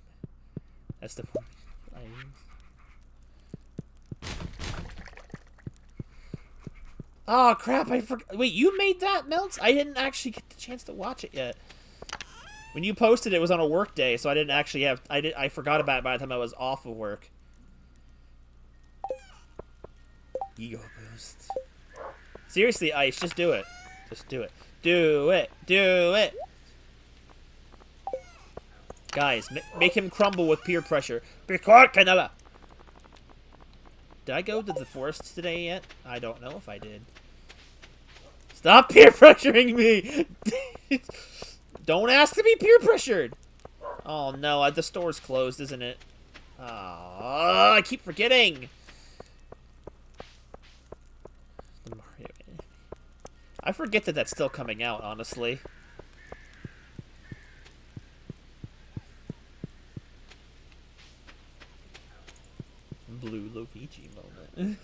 That's the point I use. Oh, crap, I forgot. Wait, you made that, Melts? I didn't actually get the chance to watch it yet. When you posted it was on a work day, so I didn't actually have... I forgot about it by the time I was off of work. Ego boost. Seriously, Ice, just do it. Just do it. Do it. Do it. Guys, make him crumble with peer pressure. Be quiet, Canela! Did I go to the forest today yet? I don't know if I did. Stop peer pressuring me! Don't ask to be peer pressured! Oh no, the store's closed, isn't it? Oh, I keep forgetting! I forget that that's still coming out, honestly. Blue Luigi moment.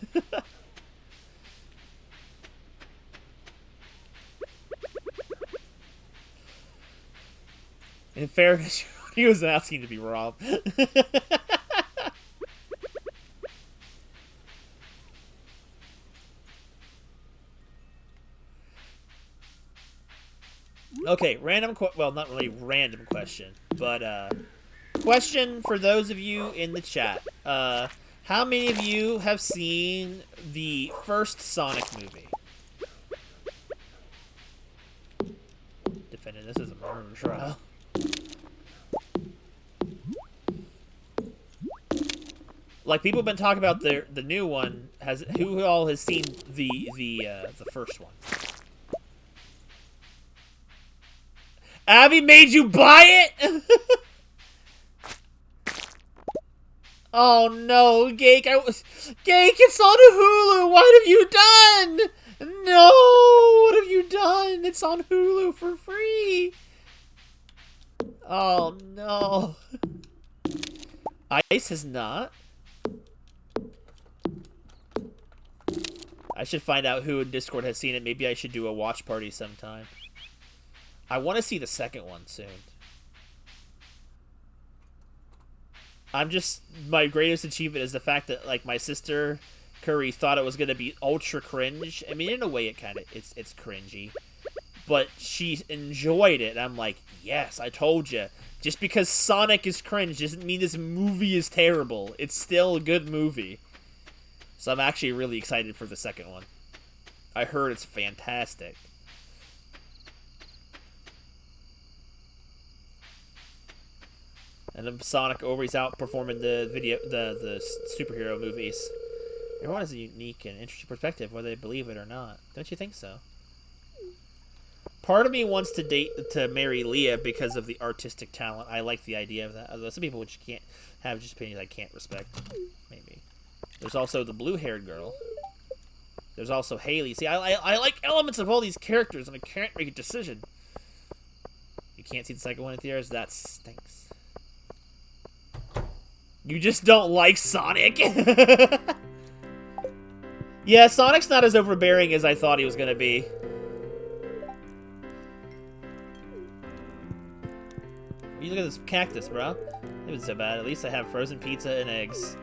In fairness, he was asking to be robbed. Okay, well, not really random question, but question for those of you in the chat. How many of you have seen the first Sonic movie? Defending this is a murder trial. Like, people have been talking about the new one. Who all has seen the first one? Abby made you buy it? Oh no, Gake! Gake, it's on Hulu. What have you done? No, what have you done? It's on Hulu for free. Oh no. Ice has not. I should find out who in Discord has seen it. Maybe I should do a watch party sometime. I want to see the second one soon. My greatest achievement is the fact that, like, my sister Curry thought it was going to be ultra cringe. I mean, in a way, it's cringy. But she enjoyed it. I'm like, yes, I told you. Just because Sonic is cringe doesn't mean this movie is terrible. It's still a good movie. So I'm actually really excited for the second one. I heard it's fantastic. And then Sonic always outperforming the superhero movies. Everyone has a unique and interesting perspective, whether they believe it or not. Don't you think so? Part of me wants to marry Leah because of the artistic talent. I like the idea of that. Although some people which can't have just opinions I can't respect. Maybe. There's also the blue-haired girl. There's also Haley. See, I like elements of all these characters, and I can't make a decision. You can't see the second one in theaters? That stinks. You just don't like Sonic? Yeah, Sonic's not as overbearing as I thought he was gonna be. You look at this cactus, bro. It wasn't so bad. At least I have frozen pizza and eggs.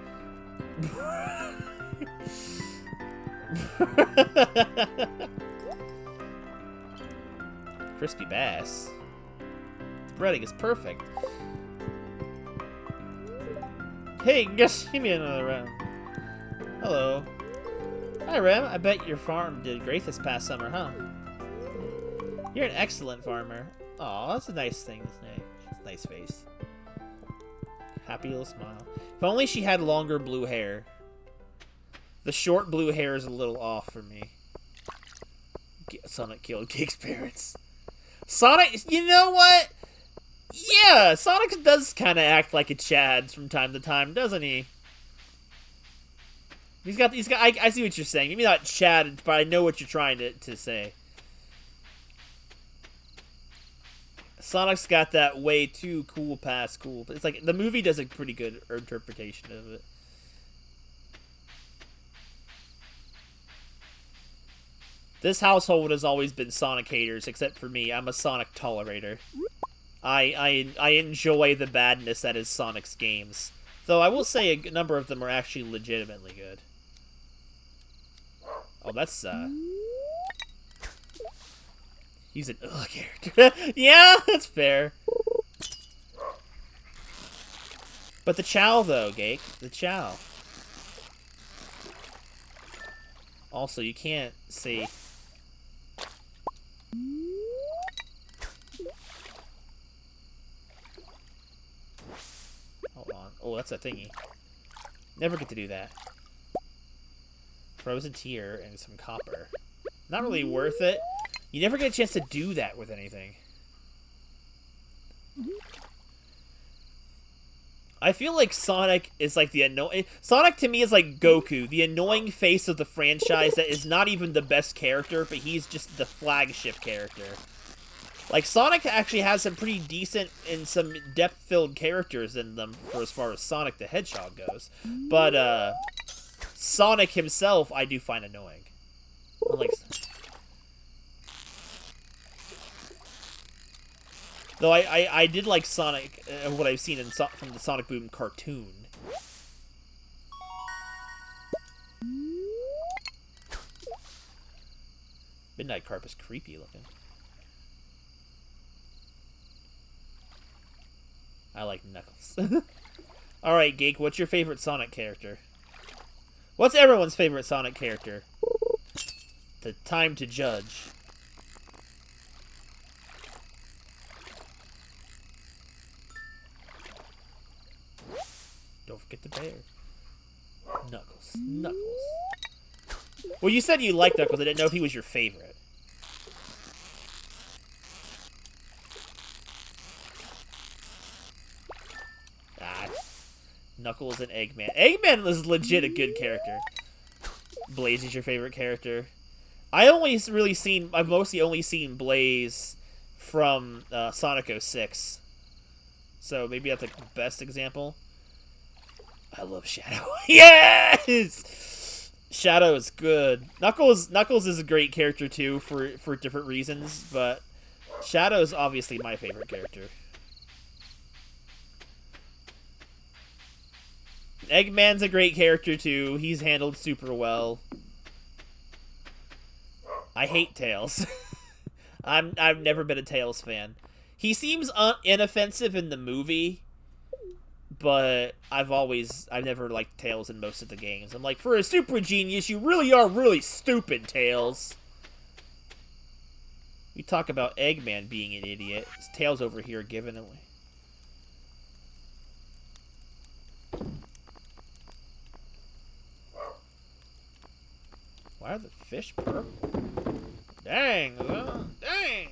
Crispy bass. The breading is perfect. Hey, just give me another round. Hello. Hi, Rem. I bet your farm did great this past summer, huh? You're an excellent farmer. Aw, that's a nice thing to say. She's a nice face. Happy little smile. If only she had longer blue hair. The short blue hair is a little off for me. Sonic killed Cake's parents. Sonic, you know what? Yeah, Sonic does kind of act like a Chad from time to time, doesn't he? He's got. I see what you're saying. Maybe not Chad, but I know what you're trying to say. Sonic's got that way too cool past cool. It's like the movie does a pretty good interpretation of it. This household has always been Sonic haters, except for me. I'm a Sonic tolerator. I enjoy the badness that is Sonic's games. Though I will say a number of them are actually legitimately good. Oh, that's, he's an ugh character. Yeah, that's fair. But the Chow, though, Gake. The Chow. Also, you can't say... Hold on. Oh, that's a thingy. Never get to do that. Frozen tear and some copper. Not really worth it. You never get a chance to do that with anything. I feel like Sonic is like the annoying... Sonic to me is like Goku, the annoying face of the franchise that is not even the best character, but he's just the flagship character. Like, Sonic actually has some pretty decent and some depth-filled characters in them for as far as Sonic the Hedgehog goes. But, Sonic himself, I do find annoying. Unlike... Though I did like Sonic, what I've seen from the Sonic Boom cartoon. Midnight Carp is creepy looking. I like Knuckles. Alright, Geek, what's your favorite Sonic character? What's everyone's favorite Sonic character? The time to judge. Don't forget the bear. Knuckles. Knuckles. Well, you said you liked Knuckles. I didn't know if he was your favorite. Ah. Knuckles and Eggman. Eggman is legit a good character. Blaze is your favorite character. I've mostly only seen Blaze from Sonic 06. So maybe that's like the best example. I love Shadow. Yes! Shadow is good. Knuckles is a great character too for different reasons, but Shadow is obviously my favorite character. Eggman's a great character too. He's handled super well. I hate Tails. I've never been a Tails fan. He seems inoffensive in the movie, but I've never liked Tails in most of the games. I'm like, for a super genius, you really are really stupid, Tails. We talk about Eggman being an idiot. It's Tails over here giving away. Why are the fish purple? Dang, dang,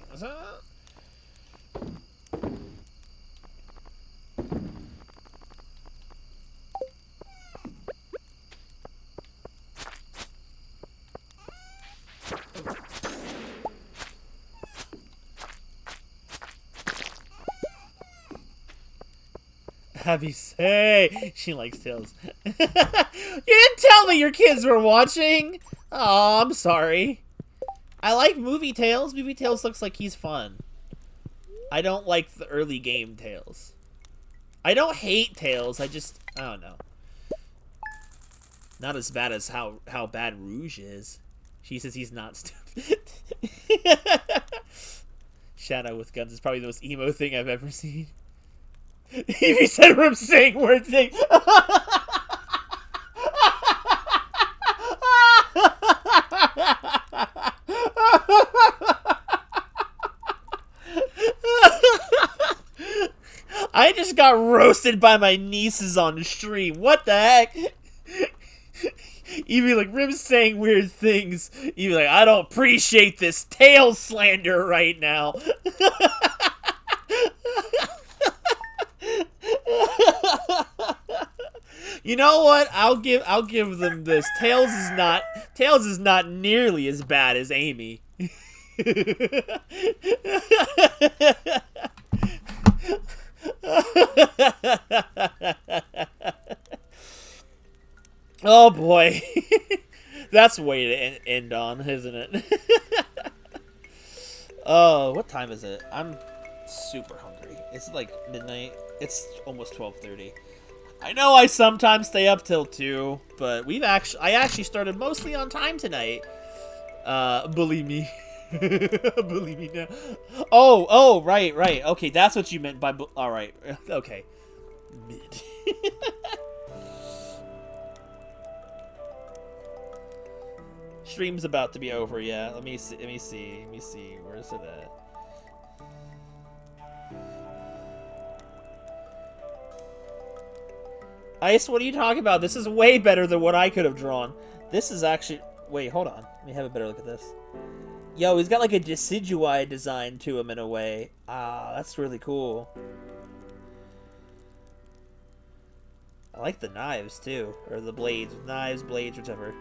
Abby say she likes Tails. You didn't tell me your kids were watching. Oh, I'm sorry. I like Movie Tails. Movie Tails looks like he's fun. I don't like the early game Tails. I don't hate Tails. I don't know. Not as bad as how bad Rouge is. She says he's not stupid. Shadow with guns is probably the most emo thing I've ever seen. He said we're saying weird things. I just got roasted by my nieces on the stream. What the heck? You be like, Rim's saying weird things. You be like, I don't appreciate this tail slander right now. You know what? I'll give them this. Tails is not nearly as bad as Amy. Oh boy. That's a way to end on, isn't it? Oh, what time is it? I'm super hungry. It's like midnight. It's almost 12:30. I know I sometimes stay up till 2, but I actually started mostly on time tonight. Believe me. Believe me now. Oh, right. Okay, that's what you meant by all right. Okay. Mid. Stream's about to be over, yeah. Let me see. Where is it at? Ice, what are you talking about? This is way better than what I could have drawn. This is actually... Wait, hold on. Let me have a better look at this. Yo, he's got like a decidui design to him in a way. Ah, that's really cool. I like the knives, too. Or the blades. Knives, blades, whichever.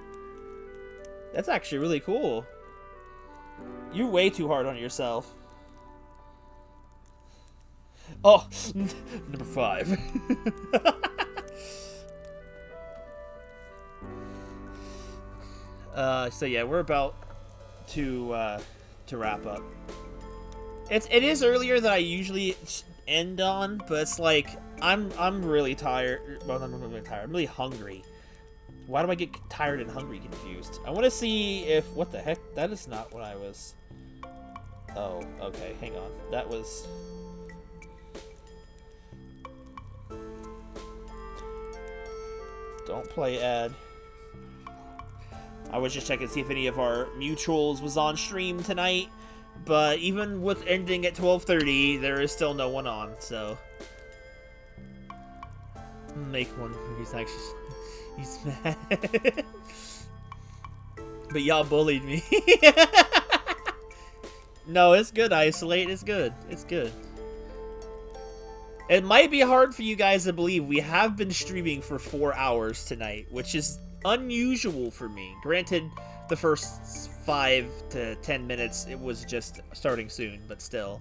That's actually really cool. You're way too hard on yourself. Oh, number 5. So yeah, we're about to wrap up. It is earlier than I usually end on, but it's like I'm really tired. Well, I'm really tired. I'm really hungry. Why do I get tired and hungry confused? I want to see if... What the heck? That is not what I was... Oh, okay. Hang on. That was... Don't play ad. I was just checking to see if any of our mutuals was on stream tonight. But even with ending at 12:30, there is still no one on, so... Make one. He's actually... He's mad. But y'all bullied me. No, it's good, Isolate. It's good. It's good. It might be hard for you guys to believe we have been streaming for 4 hours tonight, which is unusual for me. Granted, the first 5 to 10 minutes, it was just starting soon, but still.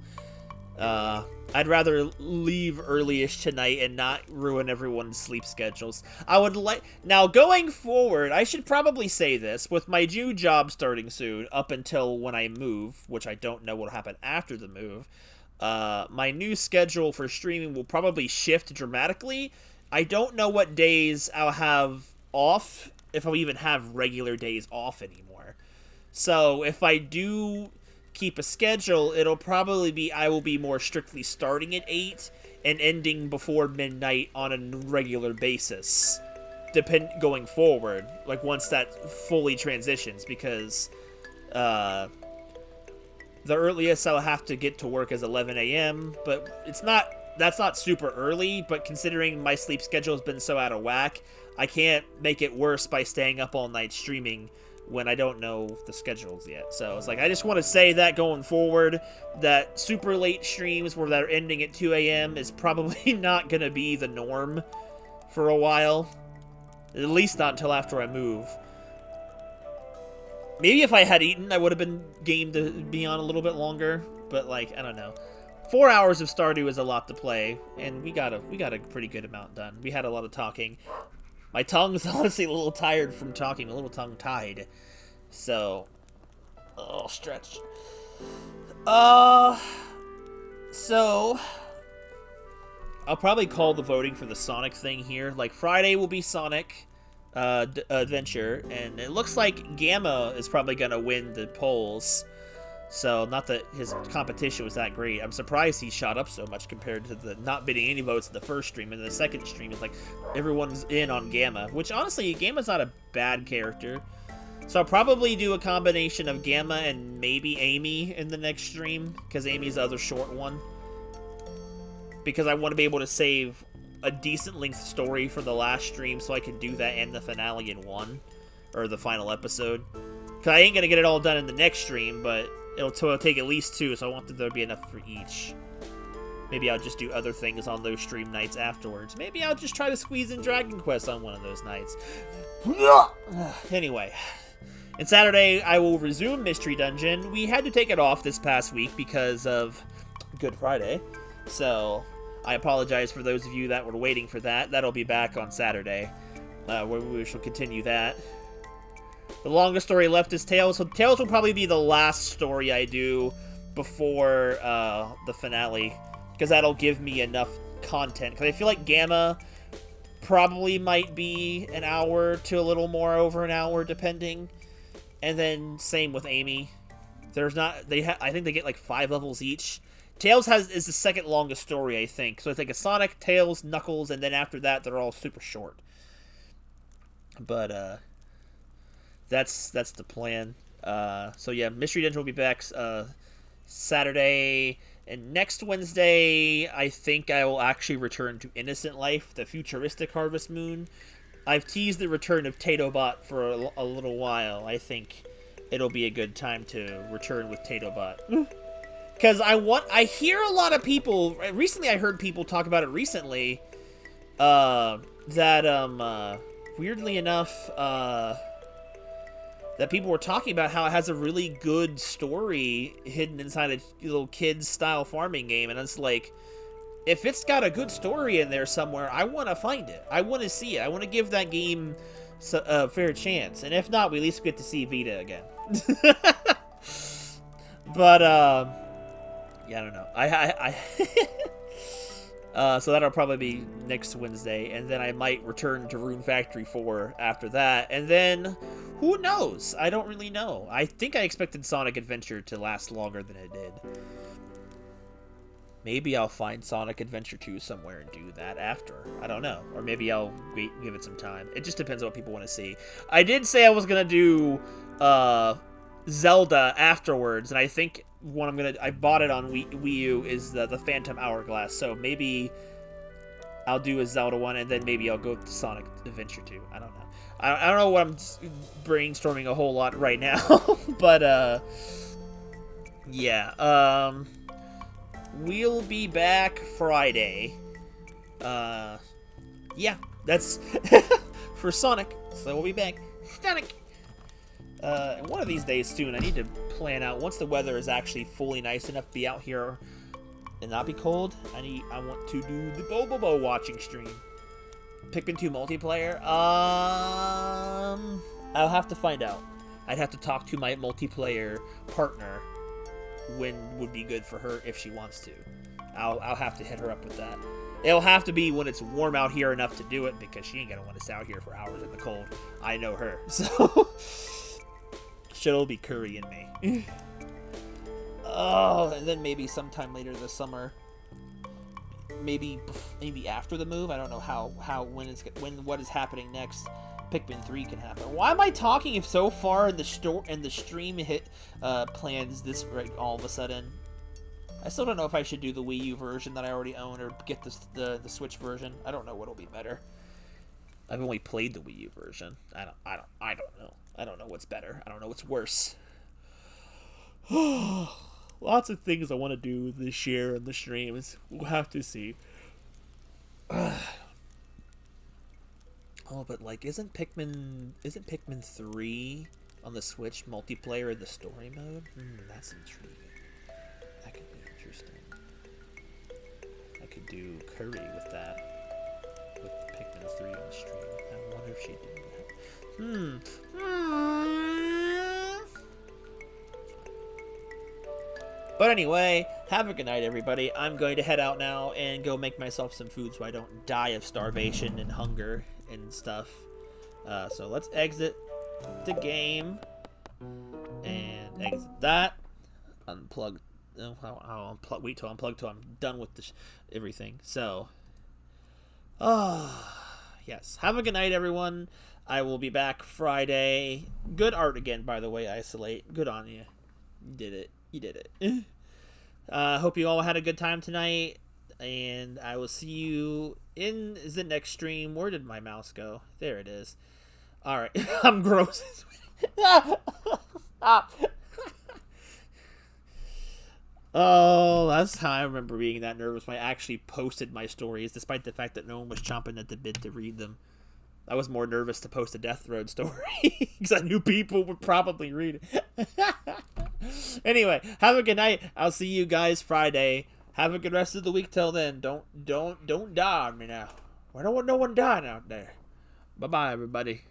I'd rather leave early-ish tonight and not ruin everyone's sleep schedules. I would like... Now, going forward, I should probably say this. With my new job starting soon, up until when I move, which I don't know what will happen after the move, my new schedule for streaming will probably shift dramatically. I don't know what days I'll have off, if I'll even have regular days off anymore. So, if I do... keep a schedule, it'll probably be I will be more strictly starting at 8 and ending before midnight on a regular basis, going forward, like once that fully transitions, because the earliest I'll have to get to work is 11 a.m. but that's not super early, but considering my sleep schedule has been so out of whack, I can't make it worse by staying up all night streaming when I don't know the schedules yet. So it's like, I just want to say that going forward, that super late streams where they're ending at 2 a.m. is probably not going to be the norm for a while. At least not until after I move. Maybe if I had eaten, I would have been game to be on a little bit longer, but like, I don't know. 4 hours of Stardew is a lot to play, and we got a pretty good amount done. We had a lot of talking. My tongue's honestly a little tired from talking, a little tongue-tied. So, oh, stretch. So, I'll probably call the voting for the Sonic thing here. Like, Friday will be Sonic Adventure, and it looks like Gamma is probably going to win the polls. So, not that his competition was that great. I'm surprised he shot up so much compared to the not bidding any votes in the first stream. And the second stream is like, everyone's in on Gamma. Which, honestly, Gamma's not a bad character. So I'll probably do a combination of Gamma and maybe Amy in the next stream. Because Amy's the other short one. because I want to be able to save a decent length story for the last stream so I can do that and the finale in one, or the final episode. Because I ain't going to get it all done in the next stream, but it'll take at least 2, so I want there to be enough for each. Maybe I'll just do other things on those stream nights afterwards. Maybe I'll just try to squeeze in Dragon Quest on one of those nights. Anyway, and Saturday I will resume Mystery Dungeon. We had to take it off this past week because of Good Friday, so I apologize for those of you that were waiting for that. That'll be back on Saturday, where we shall continue that. The longest story left is Tales, so Tales will probably be the last story I do before the finale, because that'll give me enough content. Because I feel like Gamma probably might be an hour to a little more over an hour, depending. And then same with Amy. There's not I think they get like 5 levels each. Tails is the second longest story, I think. So it's like a Sonic, Tails, Knuckles, and then after that they're all super short. But that's the plan. So yeah, Mystery Dungeon will be back Saturday. And next Wednesday, I think I will actually return to Innocent Life, the futuristic Harvest Moon. I've teased the return of Tatobot for a little while. I think it'll be a good time to return with Tatobot. Because I hear a lot of people, recently I heard people talk about it recently, that, weirdly enough, that people were talking about how it has a really good story hidden inside a little kids-style farming game, and it's like, if it's got a good story in there somewhere, I want to find it. I want to see it. I want to give that game a fair chance, and if not, we at least get to see Vita again. But, yeah, I don't know. So that'll probably be next Wednesday, and then I might return to Rune Factory 4 after that, and then who knows? I don't really know. I think I expected Sonic Adventure to last longer than it did. Maybe I'll find Sonic Adventure 2 somewhere and do that after. I don't know. Or maybe I'll give it some time. It just depends on what people want to see. I did say I was going to do Zelda afterwards, and I think I bought it on Wii U is the Phantom Hourglass, so maybe I'll do a Zelda one, and then maybe I'll go to Sonic Adventure 2. I don't know. I don't know what I'm brainstorming a whole lot right now, but yeah. We'll be back Friday. Yeah, that's for Sonic. So we'll be back. Sonic. One of these days soon, I need to plan out, once the weather is actually fully nice enough to be out here and not be cold, I want to do the Bobobo watching stream. Pikmin 2 multiplayer? I'll have to find out. I'd have to talk to my multiplayer partner when would be good for her if she wants to. I'll have to hit her up with that. It'll have to be when it's warm out here enough to do it, because she ain't gonna want us out here for hours in the cold. I know her. So she'll be currying me. Oh, and then maybe sometime later this summer, maybe after the move. I don't know what is happening next. Pikmin 3 can happen. Why am I talking if so far in the stream hit plans this right all of a sudden? I still don't know if I should do the Wii U version that I already own or get the Switch version. I don't know what'll be better. I've only played the Wii U version. I don't know. I don't know what's better. I don't know what's worse. Lots of things I want to do this year in the streams. We'll have to see. Oh, but like, isn't Pikmin 3 on the Switch multiplayer in the story mode? That's intriguing. That could be interesting. I could do curry with that. With Pikmin 3 on stream. I wonder if she'd do that. But anyway, have a good night, everybody. I'm going to head out now and go make myself some food so I don't die of starvation and hunger and stuff. So let's exit the game and exit that. Unplug. I'll unplug. Wait till I unplug till I'm done with everything. So, yes. Have a good night, everyone. I will be back Friday. Good art again, by the way. Isolate. Good on you. You did it. You did it. Hope you all had a good time tonight. and I will see you in the next stream. Where did my mouse go? There it is. All right, I'm gross. Stop. Oh, that's how I remember being that nervous when I actually posted my stories, despite the fact that no one was chomping at the bit to read them. I was more nervous to post a Death Road story because I knew people would probably read it. Anyway, have a good night. I'll see you guys Friday. Have a good rest of the week till then. Don't die on me now. I don't want no one dying out there. Bye-bye, everybody.